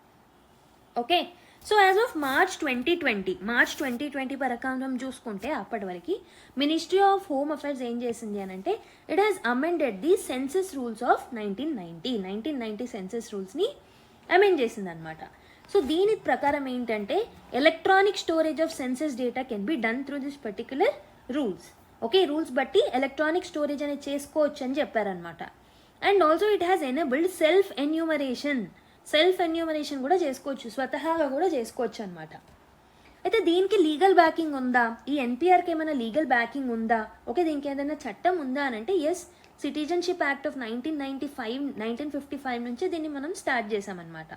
Okay, so as of March 2020 ప్రకారం చూసుకుంటే అప్పటి వరకు మినిస్ట్రీ ఆఫ్ హోమ్ అఫైర్స్ ఏం చేసింది అని అంటే, it has amended the census rules of 1990 census రూల్స్ని అమెండ్ చేసింది అనమాట. సో దీని ప్రకారం ఏంటంటే, electronic storage of census data can be done through this particular rules. Okay, rules బట్టి ఎలక్ట్రానిక్ స్టోరేజ్ అనేది చేసుకోవచ్చు అని చెప్పారనమాట. And also it has enabled self enumeration కూడా చేసుకోవచ్చు, స్వతహాగా కూడా చేసుకోవచ్చు అనమాట. అయితే దీనికి లీగల్ బ్యాకింగ్ ఉందా, ఈ ఎన్పిఆర్కి ఏమైనా లీగల్ బ్యాకింగ్ ఉందా, ఓకే దీనికి ఏదైనా చట్టం ఉందా అని అంటే, ఎస్, సిటిజన్షిప్ యాక్ట్ ఆఫ్ 1955 నుంచి దీన్ని మనం స్టార్ట్ చేసామన్నమాట.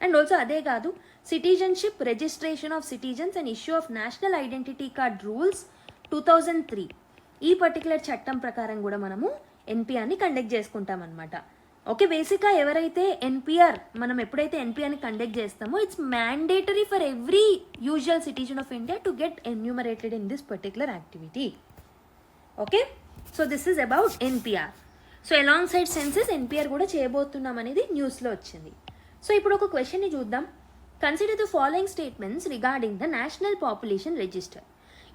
అండ్ ఆల్సో అదే కాదు, citizenship registration of citizens and issue of national identity card rules 2003 ఈ పర్టికులర్ చట్టం ప్రకారం కూడా మనము ఎన్పిఆర్ని కండక్ట్ చేసుకుంటామన్నమాట. ఓకే, బేసిక్గా ఎవరైతే మనం ఎప్పుడైతే ఎన్పిఆర్ని కండక్ట్ చేస్తామో, it's mandatory for every usual citizen of India to get enumerated in this particular activity. Okay, so this is about NPR. So alongside census NPR కూడా చేయబోతున్నాం అనేది న్యూస్లో వచ్చింది. సో ఇప్పుడు ఒక క్వశ్చన్ని చూద్దాం. Consider the following statements regarding the national population register.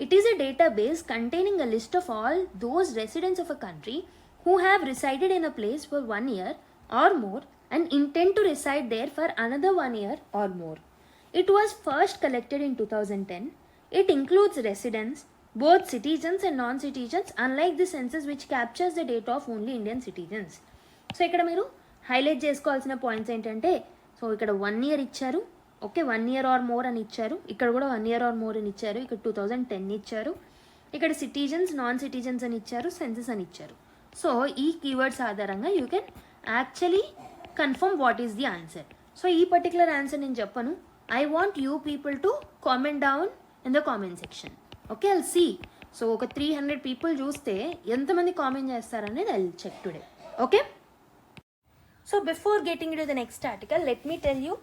It is a database containing a list of all those residents of a country who have resided in a place for 1 year or more and intend to reside there for another 1 year or more. It was first collected in 2010. It includes residents, both citizens and non-citizens, unlike the census which captures the data of only Indian citizens. So ఇక్కడ మీరు highlight చేసుకోవాల్సిన points ఏంటంటే, so ఇక్కడ 1 year ఇచ్చారు, okay 1 year or more అని ఇచ్చారు, ఇక్కడ కూడా 1 year or more అని ఇచ్చారు, ఇక్కడ 2010 ఇచ్చారు, ఇక్కడ సిటిజన్స్ నాన్ సిటిజన్స్ అని ఇచ్చారు, సెన్సస్ అని ఇచ్చారు. సో ఈ కీవర్డ్స్ ఆధారంగా you can actually confirm what is the answer. So ఈ పర్టికులర్ ఆన్సర్ నేను చెప్పను. I want you people to comment down in the comment section. Okay, I'll see. So ఒక 300 పీపుల్ చూస్తే ఎంతమంది కామెంట్ చేస్తారనేది I'll check today. Okay, so before getting to the next article let me tell you.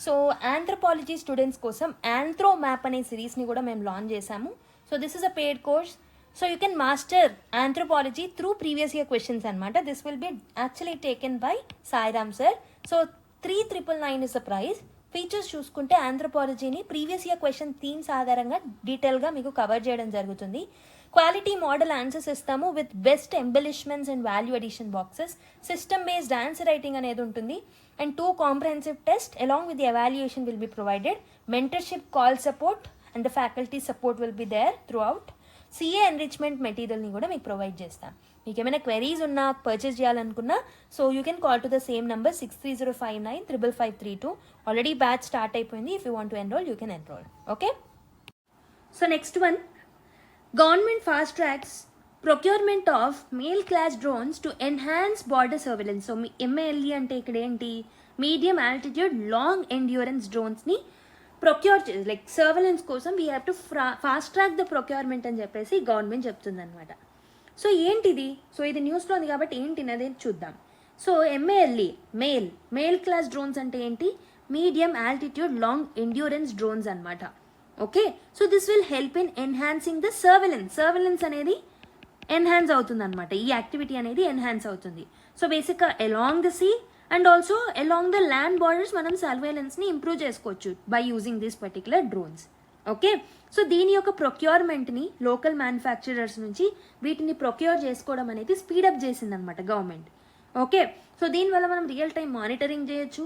So anthropology students కోసం anthro map అనే సిరీస్ని కూడా మేము launch చేశాము. So this is a paid course. So you can master anthropology through previous year questions అనమాట. This will be actually taken by Sairam sir. So 3,999 is the price. Features చూసుకుంటే ఆంథ్రోపాలజీని previous year question themes ఆధారంగా డీటెయిల్గా మీకు cover చేయడం జరుగుతుంది. Quality model answers ఇస్తాము with best embellishments and value addition boxes. System based answer writing అనేది ఉంటుంది. And 2 comprehensive test along with the evaluation will be provided. Mentorship, call support and the faculty support will be there throughout. CA enrichment మెటీరియల్ని కూడా మీకు provide చేస్తాం. మీకు ఏమైనా queries ఉన్నా purchase చేయాలనుకున్నా so you can call to the same number 6305955532. Already batch start అయిపోయింది. If you want to enrol you can enroll. Okay, so next one, government fast tracks procurement of male class drones to enhance border surveillance. So మీ MALE అంటే ఇక్కడ ఏంటి, medium altitude long endurance డ్రోన్స్ని procure చేసి like surveillance కోసం we have to fast track the procurement అని చెప్పేసి government చెప్తుంది అనమాట. సో ఏంటిది, సో ఇది న్యూస్లో ఉంది కాబట్టి ఏంటి అదే చూద్దాం. So MALE male class drones అంటే ఏంటి, medium altitude long endurance drones అనమాట. Okay, so this will help in enhancing the surveillance అనేది ఎన్హాన్స్ అవుతుంది అనమాట. ఈ యాక్టివిటీ అనేది ఎన్హాన్స్ అవుతుంది. సో బేసిక్గా along the sea and also along the land borders మనం సర్వేలెన్స్ని ఇంప్రూవ్ చేసుకోవచ్చు by using these particular drones. Okay, so దీని యొక్క ప్రొక్యూర్మెంట్ని లోకల్ మ్యానుఫ్యాక్చరర్స్ నుంచి వీటిని ప్రొక్యూర్ చేసుకోవడం అనేది స్పీడప్ చేసింది అనమాట గవర్నమెంట్. ఓకే, సో దీనివల్ల మనం రియల్ టైం మానిటరింగ్ చేయొచ్చు.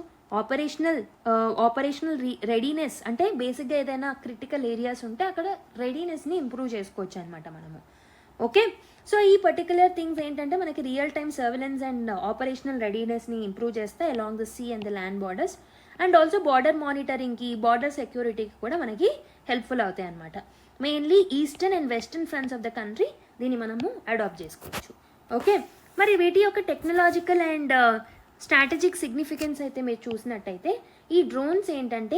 ఆపరేషనల్ రెడీనెస్ అంటే బేసిక్గా ఏదైనా క్రిటికల్ ఏరియాస్ ఉంటే అక్కడ రెడీనెస్ని ఇంప్రూవ్ చేసుకోవచ్చు అనమాట మనము. ఓకే, సో ఈ పర్టికులర్ థింగ్స్ ఏంటంటే మనకి real time surveillance and operational రెడీనెస్ని ఇంప్రూవ్ చేస్తాయి along the sea and the land borders. And also border మానిటరింగ్కి, బార్డర్ సెక్యూరిటీకి కూడా మనకి హెల్ప్ఫుల్ అవుతాయి అనమాట. Mainly eastern and western fronts of the country దీన్ని మనము అడాప్ట్ చేసుకోవచ్చు. ఓకే, మరి వీటి యొక్క టెక్నాలజికల్ అండ్ స్ట్రాటజిక్ సిగ్నిఫికెన్స్ అయితే మీరు చూసినట్టయితే ఈ డ్రోన్స్ ఏంటంటే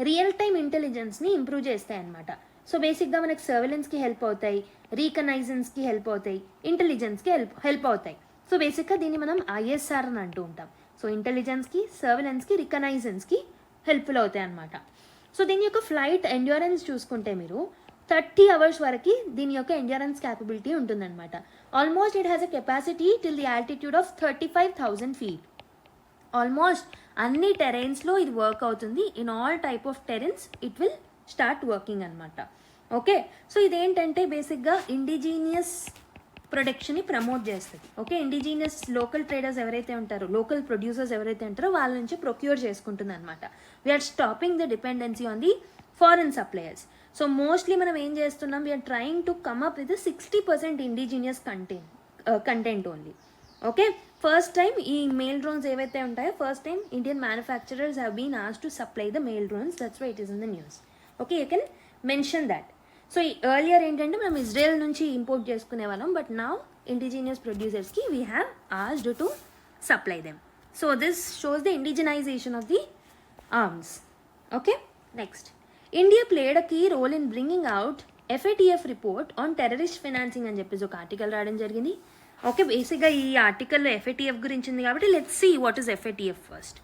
రియల్ టైమ్ ఇంటెలిజెన్స్ని ఇంప్రూవ్ చేస్తాయి అనమాట. సో బేసిక్గా మనకి సర్వేలెన్స్కి హెల్ప్ అవుతాయి, రీకనైజెన్స్కి హెల్ప్ అవుతాయి, ఇంటెలిజెన్స్కి హెల్ప్ అవుతాయి. సో బేసిక్గా దీన్ని మనం ISR అని అంటూ ఉంటాం. సో ఇంటెలిజెన్స్కి, సర్వేలెన్స్కి, రికనైజెన్స్కి హెల్ప్ఫుల్ అవుతాయి అనమాట. సో దీని యొక్క ఫ్లైట్ ఎండ్యూరెన్స్ చూసుకుంటే మీరు 30 hours వరకు దీని యొక్క ఎండ్యూరెన్స్ క్యాపబిలిటీ ఉంటుందన్నమాట. Almost it has a capacity till the altitude of 35,000 feet. Almost అన్ని టెరైన్స్లో ఇది వర్క్ అవుతుంది. In all type of terrains it will start working అనమాట. ఓకే, సో ఇదేంటంటే బేసిక్గా ఇండిజీనియస్ ప్రొడక్షన్ని ప్రమోట్ చేస్తుంది. ఓకే, ఇండిజీనియస్ లోకల్ ట్రేడర్స్ ఎవరైతే ఉంటారో, లోకల్ ప్రొడ్యూసర్స్ ఎవరైతే ఉంటారో వాళ్ళ నుంచి ప్రొక్యూర్ చేసుకుంటుంది అనమాట. We are stopping the dependency on the foreign suppliers. So mostly మనం ఏం చేస్తున్నాం, we are trying to come up with 60% indigenous content only. Okay, first time ఈ మెయిల్ డ్రోన్స్ ఏవైతే ఉంటాయో first time Indian manufacturers have been asked to supply the MALE drones. That's why it is in the news. Okay, you can mention that. So earlier ఏంటంటే మనం Israel నుంచి import చేసుకునే వాళ్ళం, but now indigenous ప్రొడ్యూసర్స్కి we have asked to supply them. So this shows the indigenisation of the arms. Okay, next, India played a key role in bringing out FATF report on terrorist financing అని చెప్పేసి ఒక article రావడం జరిగింది. Okay, బేసిక్గా ఈ ఆర్టికల్లో FATF గురించి ఉంది కాబట్టి let's see what is FATF first.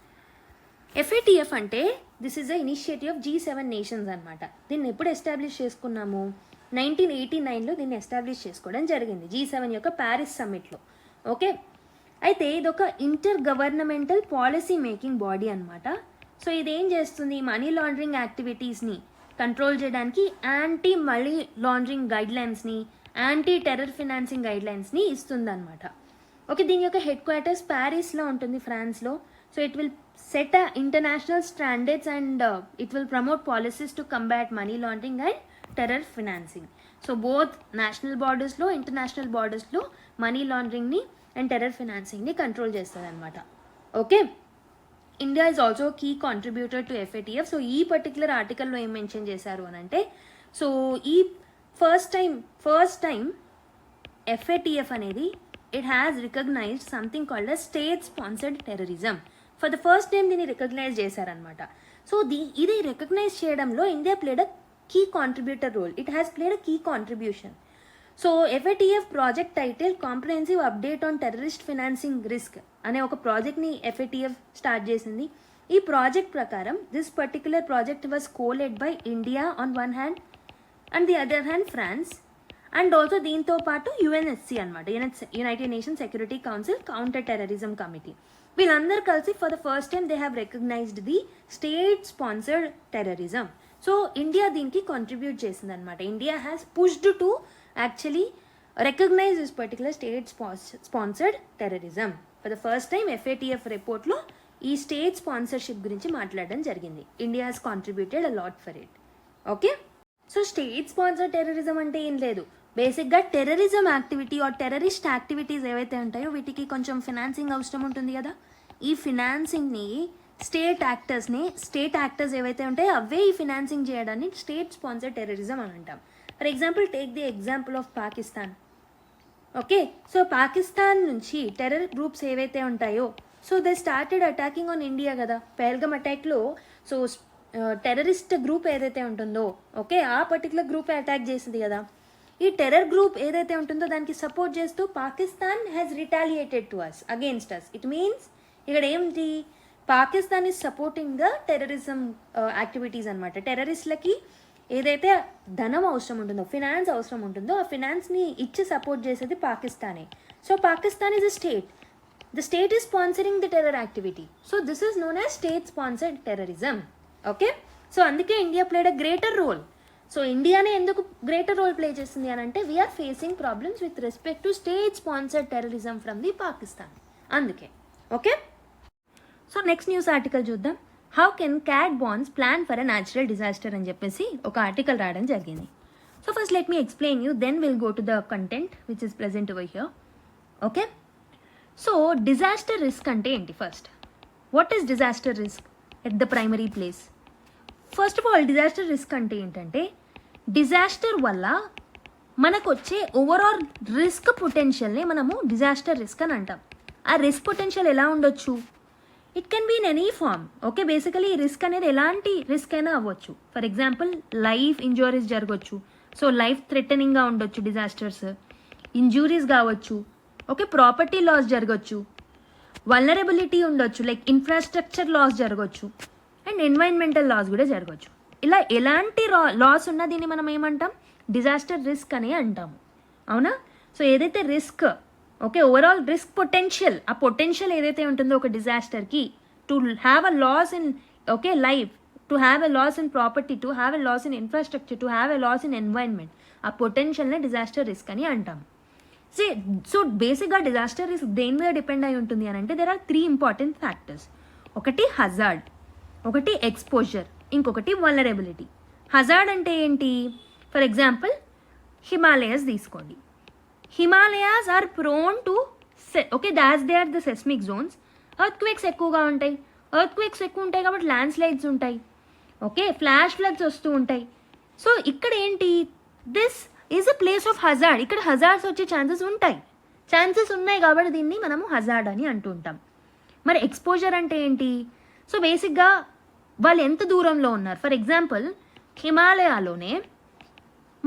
FATF అంటే this is a initiative of G7 nations అనమాట. దీన్ని ఎప్పుడు ఎస్టాబ్లిష్ చేసుకున్నాము, 1989లో దీన్ని ఎస్టాబ్లిష్ చేసుకోవడం జరిగింది G7 యొక్క ప్యారిస్ సమ్మిట్లో. ఓకే, అయితే ఇదొక inter governmental policy making body అనమాట. సో ఇదేం చేస్తుంది, మనీ లాండరింగ్ యాక్టివిటీస్ని కంట్రోల్ చేయడానికి యాంటీ మనీ లాండరింగ్ గైడ్లైన్స్ని, యాంటీ టెర్రర్ ఫినాన్సింగ్ గైడ్లైన్స్ని ఇస్తుంది అనమాట. ఓకే, దీని యొక్క హెడ్ క్వార్టర్స్ ప్యారిస్లో ఉంటుంది, ఫ్రాన్స్లో. So it will set international standards and it will promote policies to combat money laundering and terror financing. So both national borders lo, international borders lo money laundering ni and terror financing ni control chestadi anamata. Okay, India is also a key contributor to FATF. So ee particular article lo em mention chesaru anante, so ee first time FATF anedi it has recognized something called as state-sponsored terrorism. For the first time దీన్ని recognise చేశారనమాట. So ఇది recognise చేయడంలో India played a key contributor role. It has played a key contribution. So FATF project title comprehensive update on terrorist financing risk అనే ఒక ప్రాజెక్ట్ని FATF start చేసింది. ఈ project ప్రకారం this particular project was co-led by India on one hand and the other hand France and also దీంతో పాటు UNSC అనమాట, united nation security council counter terrorism committee. వీళ్ళందరూ కలిసి for the first time they have recognised the state sponsored terrorism. So India దీనికి contribute చేసింది అనమాట. India has pushed to actually recognise this particular state sponsored terrorism. For the first time FATF రిపోర్ట్లో ఈ state sponsorship గురించి మాట్లాడడం జరిగింది. India has contributed a lot for it. Okay, so state sponsored terrorism అంటే ఏం లేదు, బేసిక్గా terrorism activity or terrorist activities ఏవైతే ఉంటాయో వీటికి కొంచెం ఫినాన్సింగ్ అవసరం ఉంటుంది కదా. ఈ ఫినాన్సింగ్ని స్టేట్ యాక్టర్స్ ఏవైతే ఉంటాయో అవే ఈ ఫినాన్సింగ్ చేయడాన్ని స్టేట్ స్పాన్సర్డ్ టెర్రరిజం అని అంటాం. For example take the example of Pakistan. Okay, so Pakistan నుంచి టెర్రర్ గ్రూప్స్ ఏవైతే ఉంటాయో so they started attacking on India కదా. పెహల్గమ్ అటాక్లో సో టెర్రరిస్ట్ గ్రూప్ ఏదైతే ఉంటుందో ఓకే ఆ పర్టికులర్ గ్రూపే అటాక్ చేసింది కదా. ఈ టెర్రర్ గ్రూప్ ఏదైతే ఉంటుందో దానికి సపోర్ట్ చేస్తూ Pakistan has retaliated to us against us. It means ఇక్కడ ఏంటి, Pakistan is supporting the terrorism activities అనమాట. టెర్రరిస్ట్లకి ఏదైతే ధనం అవసరం ఉంటుందో, ఫినాన్స్ అవసరం ఉంటుందో ఆ ఫినాన్స్ని ఇచ్చి సపోర్ట్ చేసేది పాకిస్తానే. So Pakistan is a state. The state is sponsoring the terror activity. So this is known as state sponsored terrorism. Okay, so అందుకే India played a greater role. So ఇండియానే ఎందుకు గ్రేటర్ రోల్ ప్లే చేస్తుంది అని అంటే we are facing problems with respect to state sponsored terrorism from the Pakistan. అందుకే okay. So next news article చూద్దాం. How can cat bonds plan for a natural disaster అని చెప్పేసి ఒక ఆర్టికల్ రావడం జరిగింది. So first let me explain you, then will go to the content which is present over here. Okay, so disaster risk అంటే ఏంటి? First, what is disaster risk at the primary place? First of all disaster risk అంటే ఏంటంటే disaster వల్ల మనకు వచ్చే overall risk పొటెన్షియల్ని మనము disaster risk అని అంటాం. ఆ రిస్క్ పొటెన్షియల్ ఎలా ఉండొచ్చు? It can be in any form. Okay, basically ఈ రిస్క్ అనేది ఎలాంటి రిస్క్ అయినా అవ్వచ్చు. ఫర్ ఎగ్జాంపుల్ లైఫ్ ఇంజురీస్ జరగవచ్చు. సో లైఫ్ థ్రెటనింగ్గా ఉండొచ్చు డిజాస్టర్స్. ఇంజురీస్ కావచ్చు. ఓకే, ప్రాపర్టీ లాస్ జరగచ్చు. వల్నరబిలిటీ ఉండొచ్చు, లైక్ ఇన్ఫ్రాస్ట్రక్చర్ లాస్ జరగవచ్చు. అండ్ ఎన్వైరన్మెంటల్ లాస్ కూడా జరగవచ్చు. ఇలా ఎలాంటి లాస్ ఉన్నా దీన్ని మనం ఏమంటాం? డిజాస్టర్ రిస్క్ అని అంటాము. అవునా? సో ఏదైతే risk okay overall risk potential, ఆ పొటెన్షియల్ ఏదైతే ఉంటుందో ఒక డిజాస్టర్కి to have a loss in okay life, to have a loss in property, to have a loss in infrastructure, to have a loss in environment, ఆ పొటెన్షియల్నే disaster risk అని అంటాము. So బేసిక్గా డిజాస్టర్ రిస్క్ దేని మీద డిపెండ్ అయి ఉంటుంది అని అంటే దెర్ ఆర్ 3 ఇంపార్టెంట్ ఫ్యాక్టర్స్. ఒకటి హజార్డ్, ఒకటి ఎక్స్పోజర్, ఇంకొకటి వల్నరబిలిటీ. హజార్డ్ అంటే ఏంటి? ఫర్ ఎగ్జాంపుల్ హిమాలయాస్ తీసుకోండి. Himalayas are prone to okay that's they are the seismic zones. Earthquakes ఎక్కువగా ఉంటాయి. ఎర్త్క్వేక్స్ ఎక్కువ ఉంటాయి కాబట్టి ల్యాండ్ స్లైడ్స్ ఉంటాయి. ఓకే, ఫ్లాష్ ఫ్లడ్స్ వస్తూ ఉంటాయి. సో ఇక్కడ ఏంటి, this is a place of hazard. ఇక్కడ హజార్డ్స్ వచ్చే ఛాన్సెస్ ఉన్నాయి కాబట్టి దీన్ని మనము హజార్డ్ అని అంటూ ఉంటాం. మరి ఎక్స్పోజర్ అంటే ఏంటి? సో బేసిక్గా వాళ్ళు ఎంత దూరంలో ఉన్నారు. ఫర్ ఎగ్జాంపుల్ హిమాలయాలోనే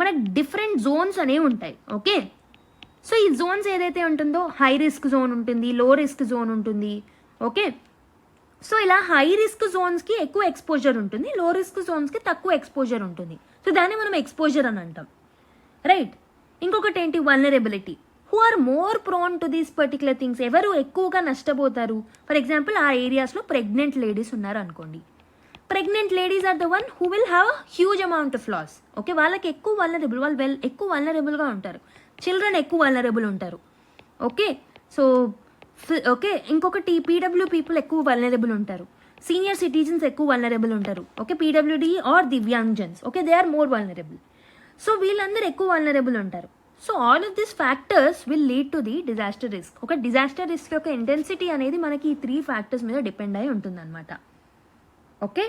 మనకు డిఫరెంట్ జోన్స్ అనేవి ఉంటాయి. ఓకే, సో ఈ జోన్స్ ఏదైతే ఉంటుందో హై రిస్క్ జోన్ ఉంటుంది, లో రిస్క్ జోన్ ఉంటుంది. ఓకే, సో ఇలా హై రిస్క్ జోన్స్కి ఎక్కువ ఎక్స్పోజర్ ఉంటుంది, లో రిస్క్ జోన్స్కి తక్కువ ఎక్స్పోజర్ ఉంటుంది. సో దాన్ని మనం ఎక్స్పోజర్ అని అంటాం, రైట్. ఇంకొకటి ఏంటి, vulnerability. Who are more prone to these particular things, ఎవరు ఎక్కువగా నష్టపోతారు? ఫర్ ఎగ్జాంపుల్ ఆ ఏరియాస్లో ప్రెగ్నెంట్ లేడీస్ ఉన్నారు అనుకోండి. Pregnant ladies are the one who will have huge amount of loss. Okay, వాళ్ళకి ఎక్కువ వల్నరబుల్, వాళ్ళు ఎక్కువ వల్నరబుల్గా ఉంటారు. చిల్డ్రన్ ఎక్కువ వల్నరబుల్ ఉంటారు. ఓకే, సో ఓకే ఇంకొకటి పీడబ్ల్యూ పీపుల్ ఎక్కువ వల్నరబుల్ ఉంటారు. సీనియర్ సిటిజన్స్ ఎక్కువ వల్నరబుల్ ఉంటారు. ఓకే, పీడబ్ల్యూడి ఆర్ దివ్యాంగ్జన్స్ okay they are more vulnerable. So వీళ్ళందరూ ఎక్కువ వల్నరబుల్ ఉంటారు. So all of this factors will lead to the disaster risk. ఒక డిజాస్టర్ రిస్క్ యొక్క ఇంటెన్సిటీ అనేది మనకి ఈ 3 ఫ్యాక్టర్స్ మీద డిపెండ్ అయి ఉంటుందన్నమాట. Okay,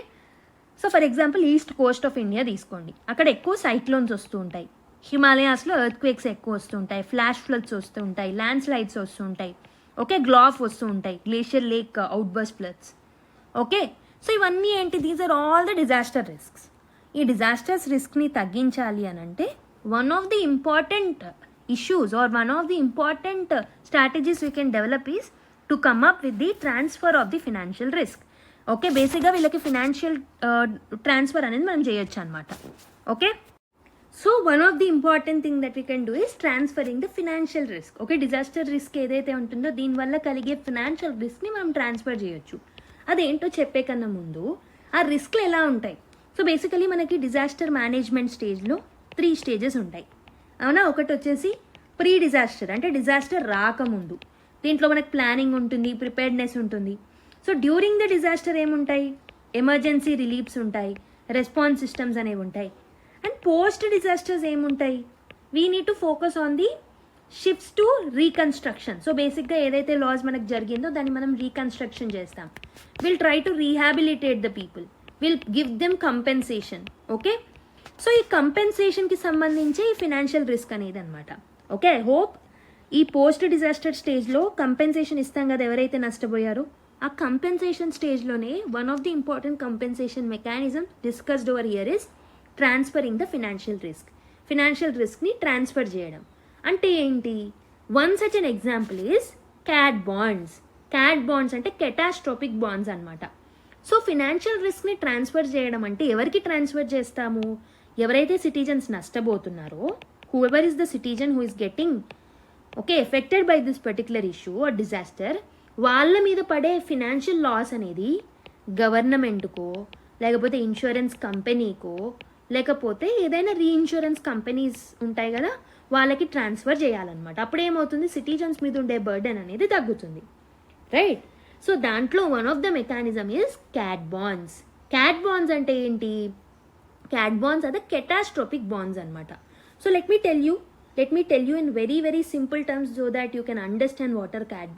so for example east coast of India తీసుకోండి. అక్కడ ఎక్కువ సైక్లోన్స్ వస్తూ ఉంటాయి. హిమాలయాస్లో ఎర్త్ క్వేక్స్ ఎక్కువ వస్తుంటాయి, ఫ్లాష్ ఫ్లడ్స్ వస్తూ ఉంటాయి, ల్యాండ్ స్లైడ్స్ వస్తూ ఉంటాయి, ఓకే, గ్లాఫ్ వస్తూ ఉంటాయి, glacier lake outburst floods, okay. So ఇవన్నీ ఏంటి, these are all the disaster risks. ఈ డిజాస్టర్స్ రిస్క్ని తగ్గించాలి అని అంటే one of the important issues or one of the important strategies we can develop is to come up with the transfer of the financial risk. Okay, బేసిక్గా వీళ్ళకి financial transfer అనేది మనం చేయొచ్చు అనమాట. Okay, so one of the important thing that we can do is transferring the financial risk. Okay, disaster risk ఏదైతే ఉంటుందో దీనివల్ల కలిగే ఫినాన్షియల్ రిస్క్ని మనం ట్రాన్స్ఫర్ చేయొచ్చు. అదేంటో చెప్పే కన్నా ముందు ఆ రిస్క్లు ఎలా ఉంటాయి. సో బేసికలీ మనకి డిజాస్టర్ మేనేజ్మెంట్ స్టేజ్లో 3 స్టేజెస్ ఉంటాయి, అవునా. ఒకటి వచ్చేసి ప్రీ డిజాస్టర్, అంటే డిజాస్టర్ రాకముందు. దీంట్లో మనకు ప్లానింగ్ ఉంటుంది, ప్రిపేర్డ్నెస్ ఉంటుంది. సో డ్యూరింగ్ ద డిజాస్టర్ ఏముంటాయి, ఎమర్జెన్సీ రిలీఫ్స్ ఉంటాయి, రెస్పాన్స్ సిస్టమ్స్ అనేవి ఉంటాయి. అండ్ పోస్ట్ డిజాస్టర్స్ ఏముంటాయి, we need to focus on the shifts to reconstruction. So బేసిక్గా ఏదైతే లాస్ మనకు జరిగిందో దాన్ని మనం రీకన్స్ట్రక్షన్ చేస్తాం. Will try to rehabilitate the people, will give them compensation. Okay, so ఈ కంపెన్సేషన్కి సంబంధించి ఈ ఫినాన్షియల్ రిస్క్ అనేది అనమాట. ఓకే, ఐ హోప్ ఈ పోస్ట్ డిజాస్టర్ స్టేజ్లో కంపెన్సేషన్ ఇస్తాం కదా ఎవరైతే నష్టపోయారో, ఆ కంపెన్సేషన్ స్టేజ్లోనే one of the important compensation mechanism discussed over here is transferring the financial risk. Financial రిస్క్ని ట్రాన్స్ఫర్ చేయడం అంటే ఏంటి, one such an example is cat bonds. Cat bonds అంటే కెటాస్ట్రోఫిక్ బాండ్స్ అనమాట. సో ఫినాన్షియల్ రిస్క్ని ట్రాన్స్ఫర్ చేయడం అంటే ఎవరికి ట్రాన్స్ఫర్ చేస్తాము, ఎవరైతే సిటిజన్స్ నష్టపోతున్నారో, whoever is the citizen who is getting affected by this particular issue or disaster, వాళ్ళ మీద పడే ఫినాన్షియల్ లాస్ అనేది గవర్నమెంట్కో, లేకపోతే ఇన్సూరెన్స్ కంపెనీకో, లేకపోతే ఏదైనా రీఇన్సూరెన్స్ కంపెనీస్ ఉంటాయి కదా వాళ్ళకి ట్రాన్స్ఫర్ చేయాలన్నమాట. అప్పుడు ఏమవుతుంది, సిటిజన్స్ మీద ఉండే బర్డెన్ అనేది తగ్గుతుంది, రైట్. సో దాంట్లో one of the mechanism is cat bonds. Cat bonds అంటే ఏంటి, క్యాట్ బాండ్స్ అదే కెటాస్ట్రోఫిక్ బాండ్స్ అనమాట. So let me tell you in very very simple terms so that you can understand what are cat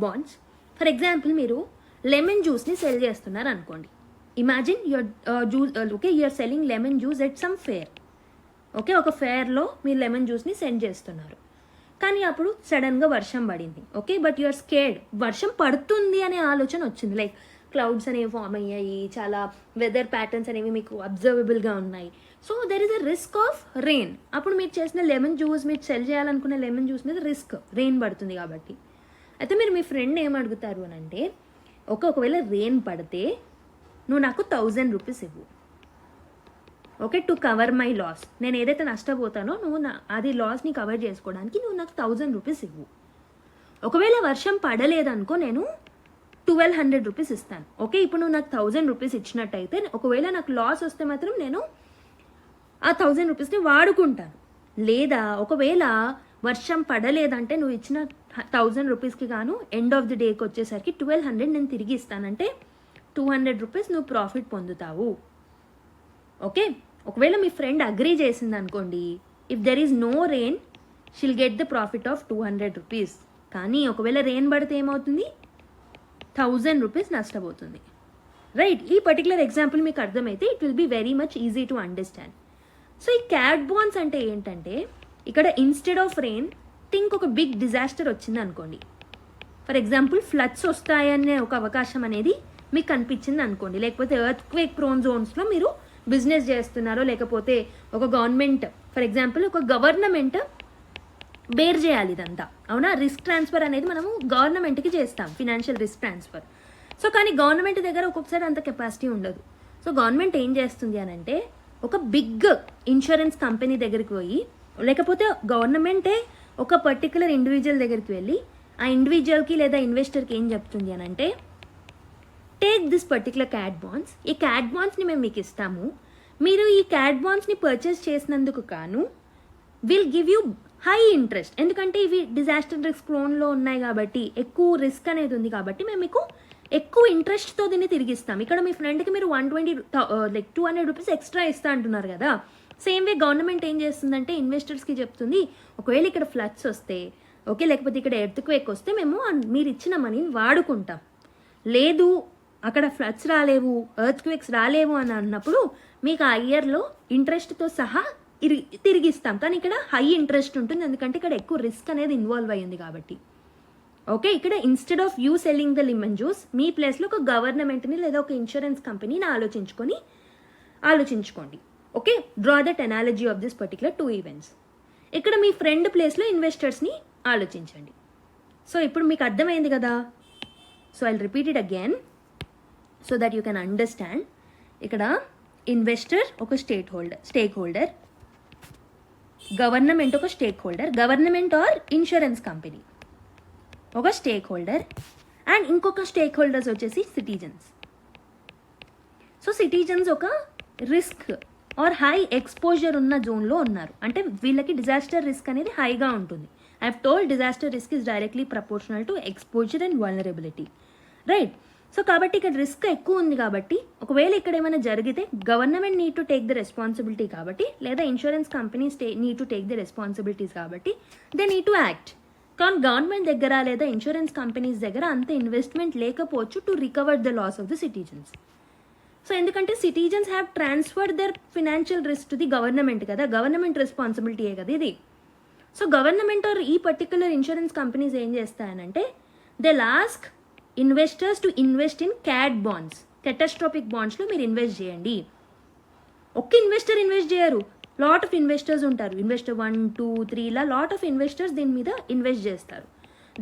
bonds. For example, మీరు lemon జ్యూస్ని sell చేస్తున్నారు అనుకోండి. Imagine your you're selling lemon juice at some fair. Okay, ఒక ఫేర్లో మీరు lemon జ్యూస్ని send చేస్తున్నారు, కానీ అప్పుడు సడన్గా వర్షం పడింది. ఓకే, బట్ యూఆర్ స్కేర్డ్, వర్షం పడుతుంది అనే ఆలోచన వచ్చింది. లైక్ క్లౌడ్స్ అనేవి ఫామ్ అయ్యాయి, చాలా వెదర్ ప్యాటర్న్స్ అనేవి మీకు అబ్జర్వబుల్గా ఉన్నాయి. So there is a risk of rain. అప్పుడు మీరు చేసిన లెమన్ జ్యూస్, మీరు సెల్ చేయాలనుకున్న లెమన్ జ్యూస్ మీద రిస్క్, రెయిన్ పడుతుంది కాబట్టి. అయితే మీరు మీ ఫ్రెండ్ ఏం అడుగుతారు అని అంటే, ఒకవేళ రెయిన్ పడితే నువ్వు నాకు 1000 రూపీస్ ఇవ్వు, okay, to cover my loss. నేను ఏదైతే నష్టపోతానో నువ్వు అది లాస్ని కవర్ చేసుకోవడానికి నువ్వు నాకు 1000 రూపీస్ ఇవ్వు. ఒకవేళ వర్షం పడలేదనుకో నేను 1200 రూపీస్ ఇస్తాను. ఓకే, ఇప్పుడు నువ్వు నాకు 1000 రూపీస్ ఇచ్చినట్టయితే ఒకవేళ నాకు లాస్ వస్తే మాత్రం నేను ఆ 1000 రూపీస్ని వాడుకుంటాను. లేదా ఒకవేళ వర్షం పడలేదంటే నువ్వు ఇచ్చిన 1000 రూపీస్కి గాను ఎండ్ ఆఫ్ ది డేకి వచ్చేసరికి 1200 నేను తిరిగి ఇస్తానంటే 200 రూపీస్ నువ్వు ప్రాఫిట్ పొందుతావు. ఓకే, ఒకవేళ మీ ఫ్రెండ్ అగ్రీ చేసింది అనుకోండి, if there is no rain she'll get the profit of 200 rupees. కానీ ఒకవేళ రెయిన్ పడితే ఏమవుతుంది, 1000 రూపీస్ నష్టపోతుంది, రైట్. ఈ పర్టికులర్ ఎగ్జాంపుల్ మీకు అర్థమైతే it will be very much easy to understand. So ఈ క్యాట్ బాండ్స్ అంటే ఏంటంటే, ఇక్కడ ఇన్స్టెడ్ ఆఫ్ రెయిన్ థింక్ ఒక బిగ్ డిజాస్టర్ వచ్చింది అనుకోండి. ఫర్ ఎగ్జాంపుల్ ఫ్లడ్స్ వస్తాయనే ఒక అవకాశం అనేది మీకు కనిపించింది అనుకోండి, లేకపోతే ఎర్త్ క్వేక్ ప్రోన్ జోన్స్లో మీరు బిజినెస్ చేస్తున్నారో, లేకపోతే ఒక గవర్నమెంట్, ఫర్ ఎగ్జాంపుల్ ఒక గవర్నమెంట్ బేర్ చేయాలి ఇదంతా, అవునా. రిస్క్ ట్రాన్స్ఫర్ అనేది మనము గవర్నమెంట్కి చేస్తాం, ఫినాన్షియల్ రిస్క్ ట్రాన్స్ఫర్. సో కానీ గవర్నమెంట్ దగ్గర ఒక్కొక్కసారి అంత కెపాసిటీ ఉండదు. సో గవర్నమెంట్ ఏం చేస్తుంది అని అంటే, ఒక బిగ్ ఇన్సూరెన్స్ కంపెనీ దగ్గరికి పోయి, లేకపోతే గవర్నమెంటే ఒక పర్టికులర్ ఇండివిజువల్ దగ్గరికి వెళ్ళి ఆ ఇండివిజువల్కి లేదా ఇన్వెస్టర్కి ఏం చెప్తుంది అని అంటే, take this particular cat bonds, ఈ క్యాట్ బాండ్స్ని మేము మీకు ఇస్తాము, మీరు ఈ క్యాట్ బాండ్స్ని పర్చేస్ చేసినందుకు కాను will give you high interest. ఎందుకంటే ఇవి డిజాస్టర్ రిస్క్ ప్రోన్లో ఉన్నాయి కాబట్టి, ఎక్కువ రిస్క్ అనేది ఉంది కాబట్టి మేము మీకు ఎక్కువ ఇంట్రెస్ట్తో దీన్ని తిరిగిస్తాం. ఇక్కడ మీ ఫ్రెండ్కి మీరు 200 రూపీస్ ఎక్స్ట్రా ఇస్తా అంటున్నారు కదా. సేమ్ వే గవర్నమెంట్ ఏం చేస్తుందంటే ఇన్వెస్టర్స్కి చెప్తుంది, ఒకవేళ ఇక్కడ ఫ్లడ్స్ వస్తే, ఓకే, లేకపోతే ఇక్కడ ఎర్త్ క్వేక్ వస్తే మేము మీరు ఇచ్చిన మనీని వాడుకుంటాం, లేదు అక్కడ ఫ్లడ్స్ రాలేవు, ఎర్త్ క్వేక్స్ రాలేవు అని అన్నప్పుడు మీకు ఆ ఇయర్లో ఇంట్రెస్ట్తో సహా తిరిగిస్తాం. కానీ ఇక్కడ హై ఇంట్రెస్ట్ ఉంటుంది, ఎందుకంటే ఇక్కడ ఎక్కువ రిస్క్ అనేది ఇన్వాల్వ్ అయ్యింది కాబట్టి. ఓకే, ఇక్కడ instead of you selling the lemon juice, మీ ప్లేస్లో ఒక గవర్నమెంట్ని లేదా ఒక ఇన్సూరెన్స్ కంపెనీని ఆలోచించుకోండి. Okay, draw that analogy of this particular 2 events. ఇక్కడ మీ ఫ్రెండ్ ప్లేస్లో ఇన్వెస్టర్స్ని ఆలోచించండి. సో ఇప్పుడు మీకు అర్థమైంది కదా. So I repeat it again so that you can understand. ఇక్కడ ఇన్వెస్టర్ ఒక స్టేక్ హోల్డర్, గవర్నమెంట్ ఒక stake holder, government are insurance company ఒక స్టేక్ హోల్డర్, అండ్ ఇంకొక స్టేక్ హోల్డర్స్ వచ్చేసి సిటిజన్స్. సో సిటిజన్స్ ఒక రిస్క్ ఆర్ హై ఎక్స్పోజర్ ఉన్న జోన్లో ఉన్నారు. అంటే వీళ్ళకి డిజాస్టర్ రిస్క్ అనేది హైగా ఉంటుంది. I have told disaster risk is directly proportional to exposure and vulnerability, right? So కాబట్టి ఇక్కడ రిస్క్ ఎక్కువ ఉంది కాబట్టి ఒకవేళ ఇక్కడ ఏమైనా జరిగితే government need to take the responsibility కాబట్టి, లేదా insurance companies need to take the responsibilities కాబట్టి దే నీడ్ టు యాక్ట్. కానీ గవర్నమెంట్ దగ్గర లేదా ఇన్సూరెన్స్ కంపెనీస్ దగ్గర అంత ఇన్వెస్ట్మెంట్ లేకపోవచ్చు to recover the loss of the citizens. So ఎందుకంటే citizens have transferred their financial risk to the government కదా, government రెస్పాన్సిబిలిటీయే కదా ఇది. సో గవర్నమెంట్ ఆర్ ఈ పర్టికులర్ ఇన్సూరెన్స్ కంపెనీస్ ఏం చేస్తాయనంటే they ask investors to invest in cat bonds, catastrophic బాండ్స్లో మీరు invest చేయండి. ఒక్క ఇన్వెస్టర్ ఇన్వెస్ట్ చేయరు, లాట్ ఆఫ్ ఇన్వెస్టర్స్ ఉంటారు. ఇన్వెస్టర్ 1, 2, 3 ఇలా లాట్ ఆఫ్ ఇన్వెస్టర్స్ దీని మీద ఇన్వెస్ట్ చేస్తారు.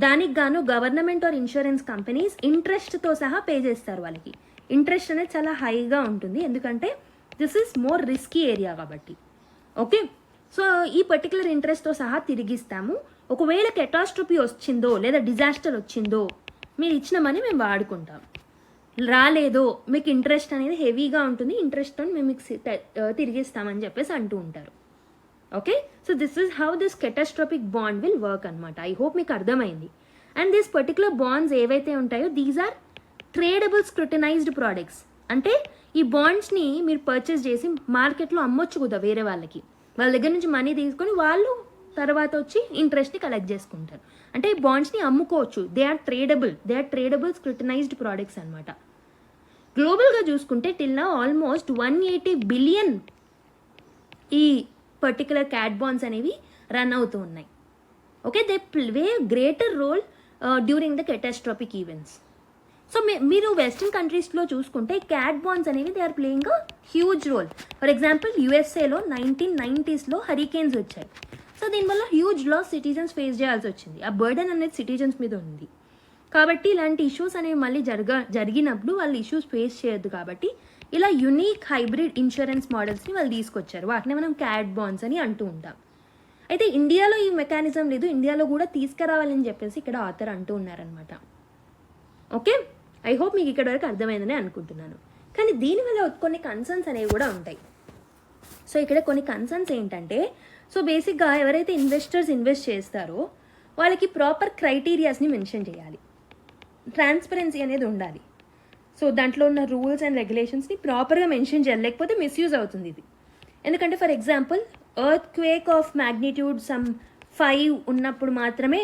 దానికి గాను గవర్నమెంట్ ఆర్ ఇన్సూరెన్స్ కంపెనీస్ ఇంట్రెస్ట్తో సహా పే చేస్తారు వాళ్ళకి. ఇంట్రెస్ట్ అనేది చాలా హైగా ఉంటుంది, ఎందుకంటే this is more risky area కాబట్టి. ఓకే, సో ఈ పర్టికులర్ ఇంట్రెస్ట్తో సహా తిరిగిస్తాము. ఒకవేళ కెటాస్ట్రోఫీ వచ్చిందో లేదా డిజాస్టర్ వచ్చిందో మీరు ఇచ్చిన మనీ మేము వాడుకుంటాం, రాలేదో మీకు ఇంట్రెస్ట్ అనేది హెవీగా ఉంటుంది, ఇంట్రెస్ట్తో మేము మీకు తిరిగిస్తామని చెప్పేసి అంటూ ఉంటారు. Okay, so this is how this catastrophic bond will work అనమాట. ఐ హోప్ మీకు అర్థమైంది. అండ్ దిస్ పర్టికులర్ బాండ్స్ ఏవైతే ఉంటాయో these are tradable scrutinised products. అంటే ఈ బాండ్స్ని మీరు పర్చేస్ చేసి మార్కెట్లో అమ్మొచ్చు కదా వేరే వాళ్ళకి, వాళ్ళ దగ్గర నుంచి మనీ తీసుకొని వాళ్ళు తర్వాత వచ్చి ఇంట్రెస్ట్ని కలెక్ట్ చేసుకుంటారు. అంటే ఈ బాండ్స్ని అమ్ముకోవచ్చు. They are tradable scrutinised products అనమాట. గ్లోబల్గా చూసుకుంటే టిల్ నౌ ఆల్మోస్ట్ 180 బిలియన్ ఈ పర్టికులర్ క్యాట్ బాండ్స్ అనేవి రన్ అవుతూ ఉన్నాయి. Okay, they play greater role during the catastrophic events. So మీరు వెస్టర్న్ కంట్రీస్లో చూసుకుంటే క్యాట్ బాండ్స్ అనేవి they are playing a huge role. For example యూఎస్ఏలో 1990s హరికేన్స్ వచ్చాయి. సో దీనివల్ల హ్యూజ్ లాస్ సిటిజన్స్ ఫేస్ చేయాల్సి వచ్చింది. ఆ బర్డెన్ అనేది సిటిజన్స్ మీద ఉంది కాబట్టి ఇలాంటి ఇష్యూస్ అనేవి మళ్ళీ జరిగినప్పుడు వాళ్ళు ఇష్యూస్ ఫేస్ చేయొద్దు కాబట్టి ఇలా యునీక్ హైబ్రిడ్ ఇన్సూరెన్స్ మోడల్స్ని వాళ్ళు తీసుకొచ్చారు. వాటిని మనం క్యాట్ బాండ్స్ అని అంటూ ఉంటాం. అయితే ఇండియాలో ఈ మెకానిజం లేదు, ఇండియాలో కూడా తీసుకురావాలని చెప్పేసి ఇక్కడ ఆథర్ అంటూ ఉన్నారనమాట. ఓకే, ఐ హోప్ మీకు ఇక్కడ వరకు అర్థమైందని అనుకుంటున్నాను. కానీ దీనివల్ల కొన్ని కన్సర్న్స్ అనేవి కూడా ఉంటాయి. సో ఇక్కడ కొన్ని కన్సర్న్స్ ఏంటంటే, సో బేసిక్గా ఎవరైతే ఇన్వెస్టర్స్ ఇన్వెస్ట్ చేస్తారో వాళ్ళకి ప్రాపర్ క్రైటీరియాస్ని మెన్షన్ చేయాలి, ట్రాన్స్పరెన్సీ అనేది ఉండాలి. సో దాంట్లో ఉన్న రూల్స్ అండ్ రెగ్యులేషన్స్ని ప్రాపర్గా మెన్షన్ చేయాలి, లేకపోతే మిస్యూజ్ అవుతుంది ఇది. ఎందుకంటే for example earth quake of magnitude some 5 ఉన్నప్పుడు మాత్రమే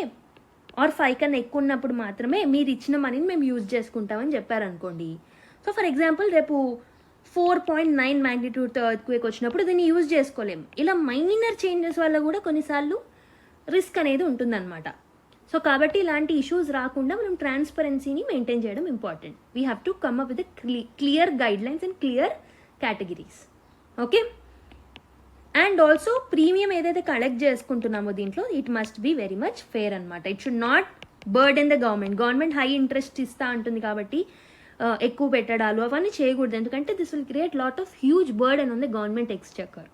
ఆర్ 5 కన్నా ఎక్కువ ఉన్నప్పుడు మాత్రమే మీరు ఇచ్చిన మనీని మేము యూజ్ చేసుకుంటామని చెప్పారనుకోండి. సో ఫర్ ఎగ్జాంపుల్ రేపు 4.9 మ్యాగ్నిట్యూడ్తో ఎర్త్ క్వేక్ వచ్చినప్పుడు దీన్ని యూజ్ చేసుకోలేము. ఇలా మైనర్ చేంజెస్ వల్ల కూడా కొన్నిసార్లు రిస్క్ అనేది ఉంటుందన్నమాట. సో కాబట్టి ఇలాంటి ఇష్యూస్ రాకుండా మనం ట్రాన్స్పరెన్సీని మెయింటైన్ చేయడం important. We have to come up with clear guidelines and clear categories. Okay, and also premium ఏదైతే కలెక్ట్ చేసుకుంటున్నామో దీంట్లో it must be very much fair అనమాట. It should not burden the government high interest ఇస్తా ఉంటుంది కాబట్టి ఎక్కువ పెట్టడాలు అవన్నీ చేయకూడదు, ఎందుకంటే this will create lot of huge burden on the government exchequer.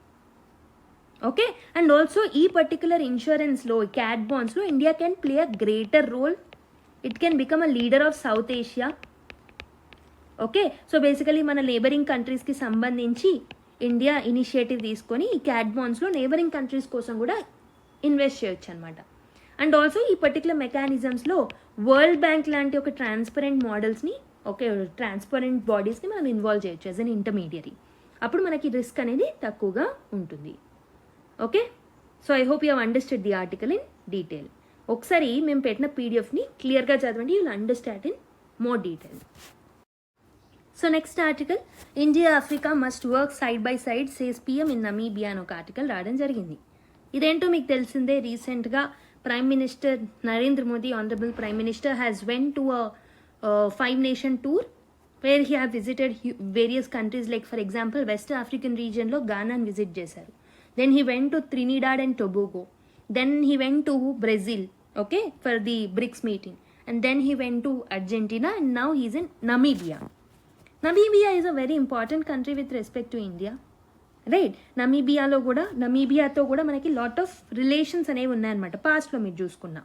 Okay, and also ఈ పర్టికులర్ ఇన్సూరెన్స్లో cat బాండ్స్లో India can play a greater role. It can become a leader of south Asia. Okay, so basically మన neighbouring కంట్రీస్కి సంబంధించి India initiative తీసుకొని ఈ cat బాండ్స్లో neighbouring countries కోసం కూడా invest చేయొచ్చు అనమాట. అండ్ ఆల్సో ఈ పర్టికులర్ మెకానిజమ్స్లో వరల్డ్ బ్యాంక్ లాంటి ఒక ట్రాన్స్పరెంట్ మోడల్స్ని, ఓకే ట్రాన్స్పరెంట్ బాడీస్ని మనం ఇన్వాల్వ్ చేయొచ్చు యాజ్ అన్ ఇంటర్మీడియరీ. అప్పుడు మనకి రిస్క్ అనేది తక్కువగా ఉంటుంది. Okay, so I hope you have understood the article in detail. ఒకసారి మేము పెట్టిన పీడిఎఫ్ని క్లియర్గా చదవండి, you will understand in more detail. So next article, India Africa must work side by side says PM in Namibia అని ఒక article రావడం జరిగింది. ఇదేంటో మీకు తెలిసిందే, రీసెంట్గా prime minister Narendra Modi, honourable prime minister, has went to a 5-nation tour where he have visited various countries, like for example West African region లో ఘానాని visit చేశారు. Then he went to Trinidad and Tobago. Then he went to Brazil, okay, for the BRICS meeting. And then he went to Argentina and now he is in Namibia. Namibia is a very important country with respect to India. Right, నమీబియాతో కూడా మనకి lot of relations అనేవి ఉన్నాయన్నమాట పాస్ట్లో మీరు చూసుకున్నా.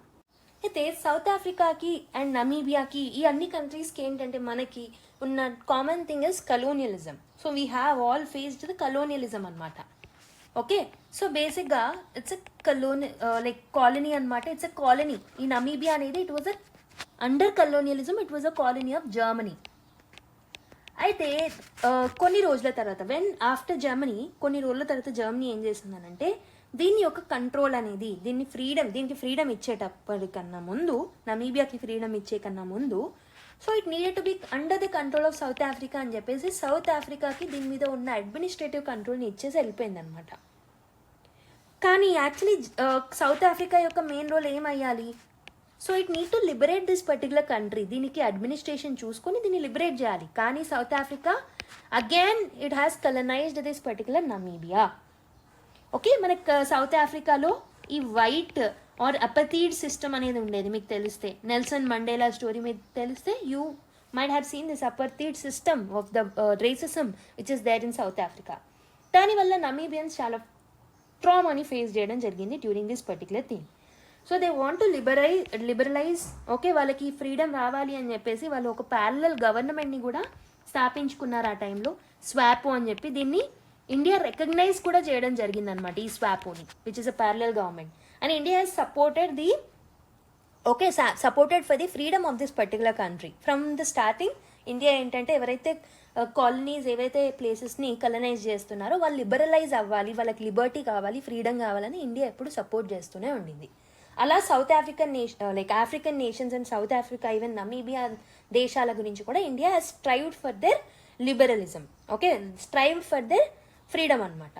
అయితే south ఆఫ్రికాకి and నమీబియాకి, ఈ అన్ని కంట్రీస్కి ఏంటంటే మనకి ఉన్న common thing is colonialism. So we have all faced the colonialism అనమాట. ఓకే, సో బేసిక్గా ఇట్స్ ఎ లైక్ కాలనీ అనమాట. It's a colony. ఈ నమీబియా అనేది it was a under colonialism, it was a colony of Germany. అయితే కొన్ని రోజుల తర్వాత after Germany, కొన్ని రోజుల తర్వాత జర్మనీ ఏం చేసిందనంటే దీన్ని ఒక కంట్రోల్ అనేది, దీనికి ఫ్రీడమ్ ఇచ్చేటప్పటికన్నా ముందు, నమీబియాకి ఫ్రీడమ్ ఇచ్చే కన్నా ముందు, so it needed to be under the control of south Africa అని చెప్పేసి సౌత్ ఆఫ్రికాకి దీని మీద ఉన్న అడ్మినిస్ట్రేటివ్ కంట్రోల్ని ఇచ్చేసి వెళ్ళిపోయింది అనమాట. కానీ యాక్చువల్లీ సౌత్ ఆఫ్రికా యొక్క మెయిన్ రోల్ ఏమయ్యాలి? So it need to liberate this particular country. దీనికి అడ్మినిస్ట్రేషన్ చూసుకొని దీన్ని లిబరేట్ చేయాలి. కానీ South Africa again it has colonized this particular Namibia. Okay, మనకు సౌత్ ఆఫ్రికాలో ఈ వైట్ ఆర్ అపథీడ్ సిస్టమ్ అనేది ఉండేది. మీకు తెలిస్తే నెల్సన్ మండేలా స్టోరీ మీకు తెలిస్తే you might have seen this apartheid system of the racism which is there in South Africa. దానివల్ల నమీబియన్స్ చాలా ట్రామాని ఫేస్ చేయడం జరిగింది during this particular thing. So they want to liberalize. Okay, వాళ్ళకి freedom రావాలి అని చెప్పేసి వాళ్ళు ఒక ప్యారలల్ గవర్నమెంట్ని కూడా స్థాపించుకున్నారు ఆ టైంలో, స్వాపో అని చెప్పి. దీన్ని ఇండియా రికగ్నైజ్ కూడా చేయడం జరిగిందనమాట, ఈ స్వాపోని, which is a parallel government. And India has supported for the freedom of this particular country from the starting. India ఏంటంటే ఎవరైతే కాలనీస్, ఏవైతే ప్లేసెస్ని కలనైజ్ చేస్తున్నారో వాళ్ళు లిబరలైజ్ అవ్వాలి, వాళ్ళకి లిబర్టీ కావాలి, ఫ్రీడమ్ కావాలని ఇండియా ఎప్పుడు సపోర్ట్ చేస్తూనే ఉండింది. అలా South African African nations and South Africa, even Namibia దేశాల గురించి కూడా India has strived for their liberalism. Okay, strived for their freedom అనమాట.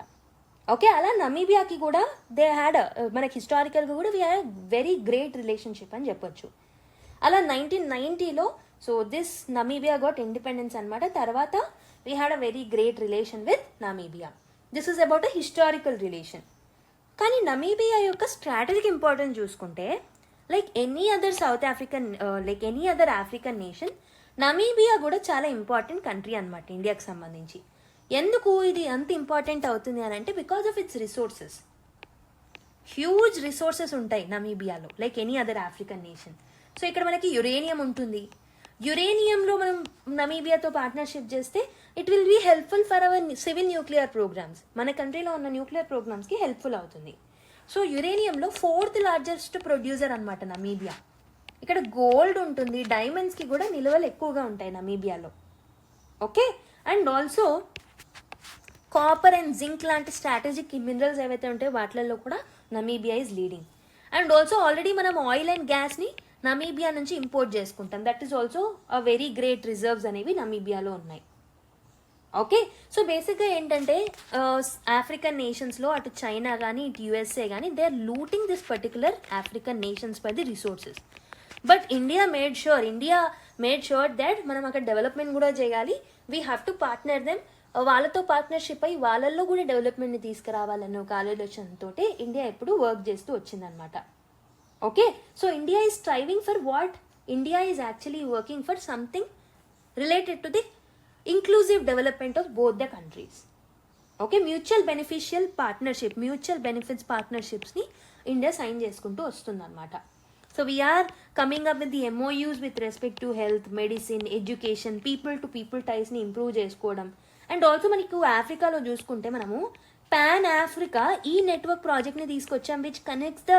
ఓకే, అలా నమీబియాకి కూడా దే హ్యాడ్, మనకి హిస్టారికల్గా కూడా we had very great relationship అని చెప్పొచ్చు. అలా 1990లో so this Namibia got independence అనమాట. తర్వాత we had a very great relation with Namibia. This is about a historical relation. కానీ నమీబియా యొక్క స్ట్రాటజిక్ ఇంపార్టెన్స్ చూసుకుంటే, like any other African nation, Namibia కూడా చాలా ఇంపార్టెంట్ కంట్రీ అనమాట ఇండియాకి సంబంధించి. ఎందుకు ఇది అంత ఇంపార్టెంట్ అవుతుంది అని అంటే, because of its resources. Huge resources ఉంటాయి నమీబియాలో, like any other African nation. So ఇక్కడ మనకి యురేనియం ఉంటుంది. యురేనియంలో మనం నమీబియాతో పార్ట్నర్షిప్ చేస్తే it will be helpful for our civil nuclear programmes. మన కంట్రీలో ఉన్న న్యూక్లియర్ ప్రోగ్రామ్స్కి హెల్ప్ఫుల్ అవుతుంది. సో యురేనియంలో 4th లార్జెస్ట్ ప్రొడ్యూసర్ అనమాట నమీబియా. ఇక్కడ గోల్డ్ ఉంటుంది, డైమండ్స్కి కూడా నిల్వలు ఎక్కువగా ఉంటాయి నమీబియాలో. Okay, and also copper and zinc లాంటి స్ట్రాటజిక్ మినరల్స్ ఏవైతే ఉంటాయో వాటిల్లో కూడా Namibia is leading. And also already మనం ఆయిల్ అండ్ గ్యాస్ని నమీబియా నుంచి ఇంపోర్ట్ చేసుకుంటాం. That is also a very great reserves అనేవి నమీబియాలో ఉన్నాయి. ఓకే, సో బేసిక్గా ఏంటంటే ఆఫ్రికన్ నేషన్స్లో అటు చైనా కానీ ఇటు యుఎస్ఏ కానీ they are looting this particular African nations for the resources. But India made sure that మనం అక్కడ డెవలప్మెంట్ కూడా చేయాలి. We have to partner them. వాళ్ళతో పార్ట్నర్షిప్ అయ్యి వాళ్ళల్లో కూడా డెవలప్మెంట్ని తీసుకురావాలన్న ఒక ఆలోచనతో ఇండియా ఎప్పుడు వర్క్ చేస్తూ వచ్చిందనమాట. Okay, so India is striving for what? India is actually working for something related to the inclusive development of both the countries. Okay, mutual benefits పార్ట్నర్షిప్స్ని ఇండియా సైన్ చేసుకుంటూ వస్తుందన్నమాట. So we are coming up with the MOUs with respect to health, medicine, education, people to people టైస్ని improve చేసుకోవడం. And also మనకు ఆఫ్రికాలో చూసుకుంటే మనము pan Africa ఈ నెట్వర్క్ ప్రాజెక్ట్ని తీసుకొచ్చాం, which connects the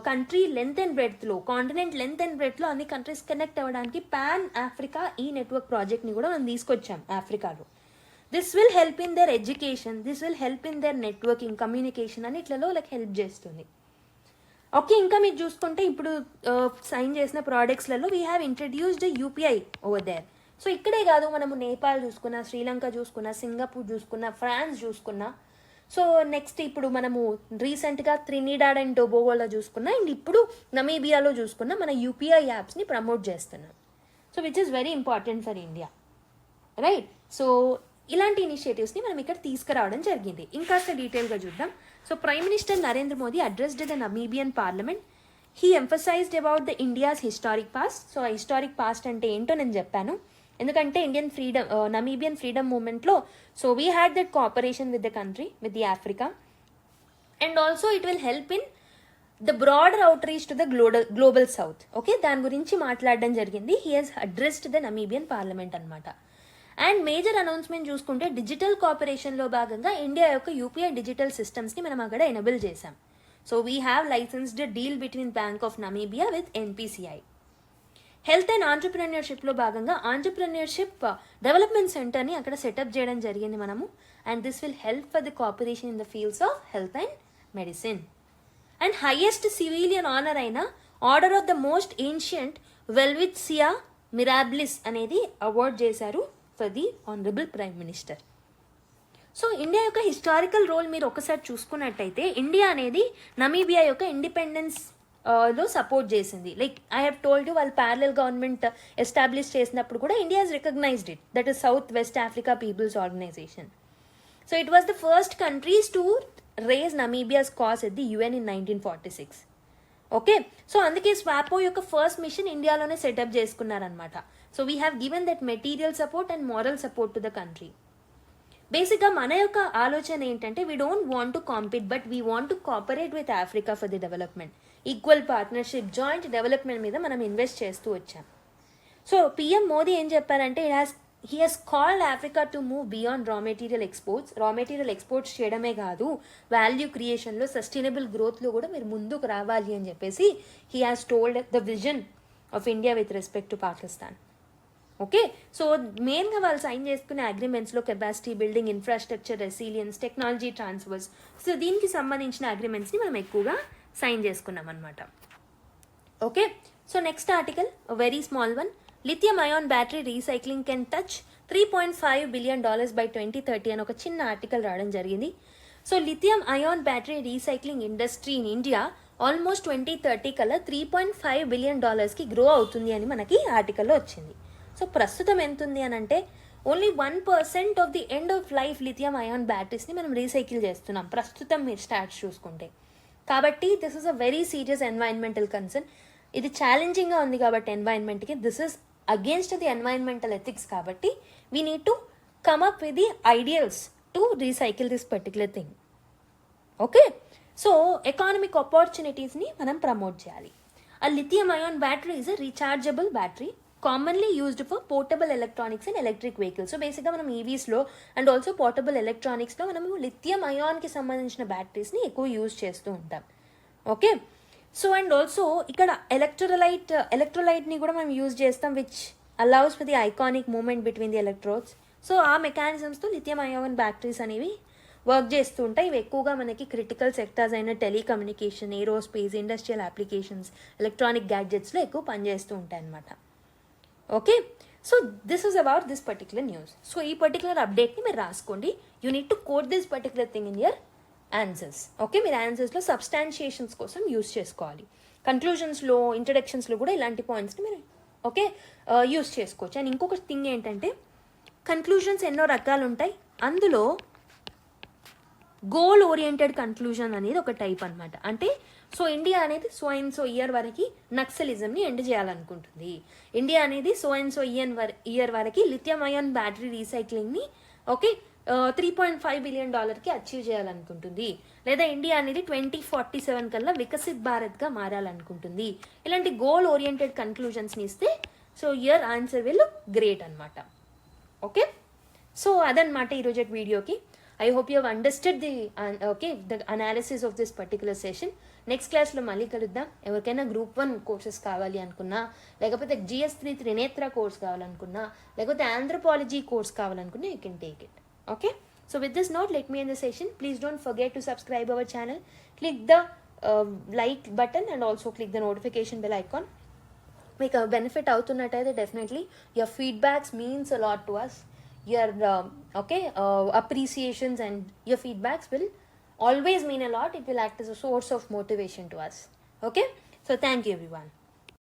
country length and బ్రెడ్త్లో, కాంటినెంట్ లెంత్ అండ్ బ్రెడ్త్లో అన్ని కంట్రీస్ కనెక్ట్ అవ్వడానికి పాన్ ఆఫ్రికా ఈ నెట్వర్క్ ప్రాజెక్ట్ని కూడా మనం తీసుకొచ్చాం ఆఫ్రికాలో. This will help in their education, this will help in their networking, communication అని ఇట్లలో హెల్ప్ చేస్తుంది. ఓకే, ఇంకా మీరు చూసుకుంటే ఇప్పుడు సైన్ చేసిన ప్రోడక్ట్స్లలో we have introduced UPI over there. So ఇక్కడే కాదు, మనము నేపాల్ చూసుకున్నా, శ్రీలంక చూసుకున్నా, సింగపూర్ చూసుకున్నా, ఫ్రాన్స్ చూసుకున్నా, సో నెక్స్ట్ ఇప్పుడు మనము రీసెంట్గా త్రినిడాడ్ అండ్ టొబాగోలో చూసుకున్నా, అండ్ ఇప్పుడు నమీబియాలో చూసుకున్నా మన యూపీఐ యాప్స్ని ప్రమోట్ చేస్తున్నాం. So which is very important for India, right? So ఇలాంటి ఇనిషియేటివ్స్ని మనం ఇక్కడ తీసుకురావడం జరిగింది. ఇంకాస్త డీటెయిల్గా చూద్దాం. So prime minister Narendra Modi addressed the Namibian parliament. He emphasized about the India's historic past. So ఆ హిస్టారిక్ పాస్ట్ అంటే ఏంటో నేను చెప్పాను, ఎందుకంటే నమీబియన్ ఫ్రీడమ్ మూవ్మెంట్లో so we had that cooperation with the country, with the Africa, and also it will help in the broader out reach to the global south. Okay, దాని గురించి మాట్లాడడం జరిగింది. He has addressed the Namibian parliament అనమాట. And major announcement చూసుకుంటే digital కోఆపరేషన్లో భాగంగా India యొక్క UPI digital సిస్టమ్స్ని మనం అక్కడ ఎనేబుల్ చేశాం. So we have licensed deal between bank of Namibia with NPCI. Health and ఆంటర్ప్రెన్యూర్షిప్లో భాగంగా ఆంటర్ప్రెన్యూర్షిప్ డెవలప్మెంట్ సెంటర్ని అక్కడ సెటప్ చేయడం జరిగింది మనము. And this will help for the cooperation in the fields of health and medicine. And highest civilian honour అయిన order of the most ancient welwitschia mirabilis అనేది award చేశారు for the honourable prime minister. So India యొక్క historical role మీరు ఒకసారి చూసుకున్నట్టయితే, India అనేది Namibia యొక్క independence లో సపోర్ట్ చేసింది. Like I have told you, వాళ్ళు ప్యారలల్ గవర్నమెంట్ ఎస్టాబ్లిష్ చేసినప్పుడు కూడా India has recognized it, that is South West Africa people's organization. So it was the first countries to raise Namibia's cause at the UN in 1946. Okay, so అందుకే స్వాపో యొక్క first mission ఇండియాలోనే setup చేసుకున్నారనమాట. So we have given that material support and moral support to the country. బేసిక్గా మన యొక్క ఆలోచన ఏంటంటే, we don't want to compete, but we want to cooperate with Africa for the development. Equal partnership, joint development మీద మనం invest చేస్తూ వచ్చాం. So PM Modi ఏం చెప్పారంటే, he has called Africa to move beyond raw material exports. Raw material exports చేయడమే కాదు, value క్రియేషన్లో, sustainable గ్రోత్లో కూడా మీరు ముందుకు రావాలి అని చెప్పేసి he has told the vision of India with respect to Pakistan. Okay, so మెయిన్గా వాళ్ళు సైన్ చేసుకునే అగ్రిమెంట్స్లో capacity building, infrastructure, resilience, technology transfers, so దీనికి సంబంధించిన అగ్రిమెంట్స్ని మనం ఎక్కువగా సైన్ చేసుకున్నాం అనమాట. Okay, so next article, very small one. Lithium ion battery recycling can touch $3.5 billion by 2030 అని ఒక చిన్న ఆర్టికల్ రావడం జరిగింది. So lithium ion battery recycling industry in India almost 2030 కల్లా $3.5 billion గ్రో అవుతుంది అని మనకి ఆర్టికల్లో వచ్చింది. సో ప్రస్తుతం ఎంత ఉంది అని అంటే, only 1% of the end of life lithium ion బ్యాటరీస్ని మనం రీసైకిల్ చేస్తున్నాం ప్రస్తుతం మీరు స్టాట్స్ చూసుకుంటే. కాబట్టి this is a very serious environmental concern. ఇది ఛాలెంజింగ్గా ఉంది కాబట్టి ఎన్వైరన్మెంట్కి, this is against the environmental ethics. కాబట్టి we need to come up with the ideals to recycle this particular thing. Okay, so economic ఆపర్చునిటీస్ని మనం ప్రమోట్ చేయాలి. ఆ lithium ion battery is a rechargeable battery commonly used for portable electronics and electric vehicles. So బేసిక్గా మనం ఈవీస్లో and also portable ఎలక్ట్రానిక్స్లో మనము lithium అయాన్కి సంబంధించిన బ్యాటరీస్ని ఎక్కువ use చేస్తూ ఉంటాం. ఓకే, సో అండ్ ఆల్సో ఇక్కడ ఎలక్ట్రోలైట్ని కూడా మనం యూజ్ చేస్తాం, which allows for the iconic movement between the electrodes. So ఆ మెకానిజమ్స్తో లిథియం అయాన్ బ్యాటరీస్ అనేవి వర్క్ చేస్తూ ఉంటాయి. ఇవి ఎక్కువగా మనకి క్రిటికల్ సెక్టర్స్ అయిన telecommunication, aerospace, industrial applications, electronic గ్యాడ్జెట్స్లో ఎక్కువ పనిచేస్తూ ఉంటాయి అన్నమాట. Okay, so this is about this particular news. So ఈ పర్టికులర్ అప్డేట్ని మీరు రాసుకోండి. You need to quote this particular thing in your answers. Okay, మీరు ఆన్సర్స్లో సబ్స్టాన్షియేషన్స్ కోసం యూస్ చేసుకోవాలి. కన్క్లూజన్స్లో, ఇంట్రడక్షన్స్లో కూడా ఇలాంటి పాయింట్స్ని మీరు ఓకే యూస్ చేసుకోవచ్చు. అండ్ ఇంకొక థింగ్ ఏంటంటే, కన్క్లూజన్స్ ఎన్నో రకాలు ఉంటాయి. అందులో గోల్ ఓరియంటెడ్ కన్క్లూజన్ అనేది ఒక టైప్ అనమాట. అంటే సో ఇండియా అనేది సో అండ్ సో ఇయర్ వరకు నక్సలిజంని ఎండ్ చేయాలనుకుంటుంది. ఇండియా అనేది సో అండ్ సో ఇయర్ వరకు లిథియం అయాన్ బ్యాటరీ రీసైక్లింగ్ని ఓకే $3.5 billion అచీవ్ చేయాలనుకుంటుంది. లేదా ఇండియా అనేది 2047 కల్లా వికసిత్ భారత్గా మారాలనుకుంటుంది. ఇలాంటి గోల్ ఓరియంటెడ్ కన్క్లూజన్స్ని ఇస్తే so year answer will great అనమాట. ఓకే, సో అదనమాట ఈరోజు వీడియోకి. I hope you have understood the analysis of this particular session. Next క్లాస్లో మళ్ళీ కలుద్దాం. ఎవరికైనా గ్రూప్ 1 కోర్సెస్ కావాలి అనుకున్నా, లేకపోతే GS3 త్రినేత్ర కోర్స్ కావాలనుకున్నా, లేకపోతే ఆంథ్రోపాలజీ కోర్స్ కావాలనుకున్నా, you can take it. Okay, so with this note let me end the session. Please don't forget to subscribe our channel. Click the like button and also click the notification bell icon. మీకు benefit అవుతున్నట్టయితే definitely your feedbacks means a lot to us. Your appreciations and your feedbacks will always mean a lot. It will act as a source of motivation to us. Okay, so thank you everyone.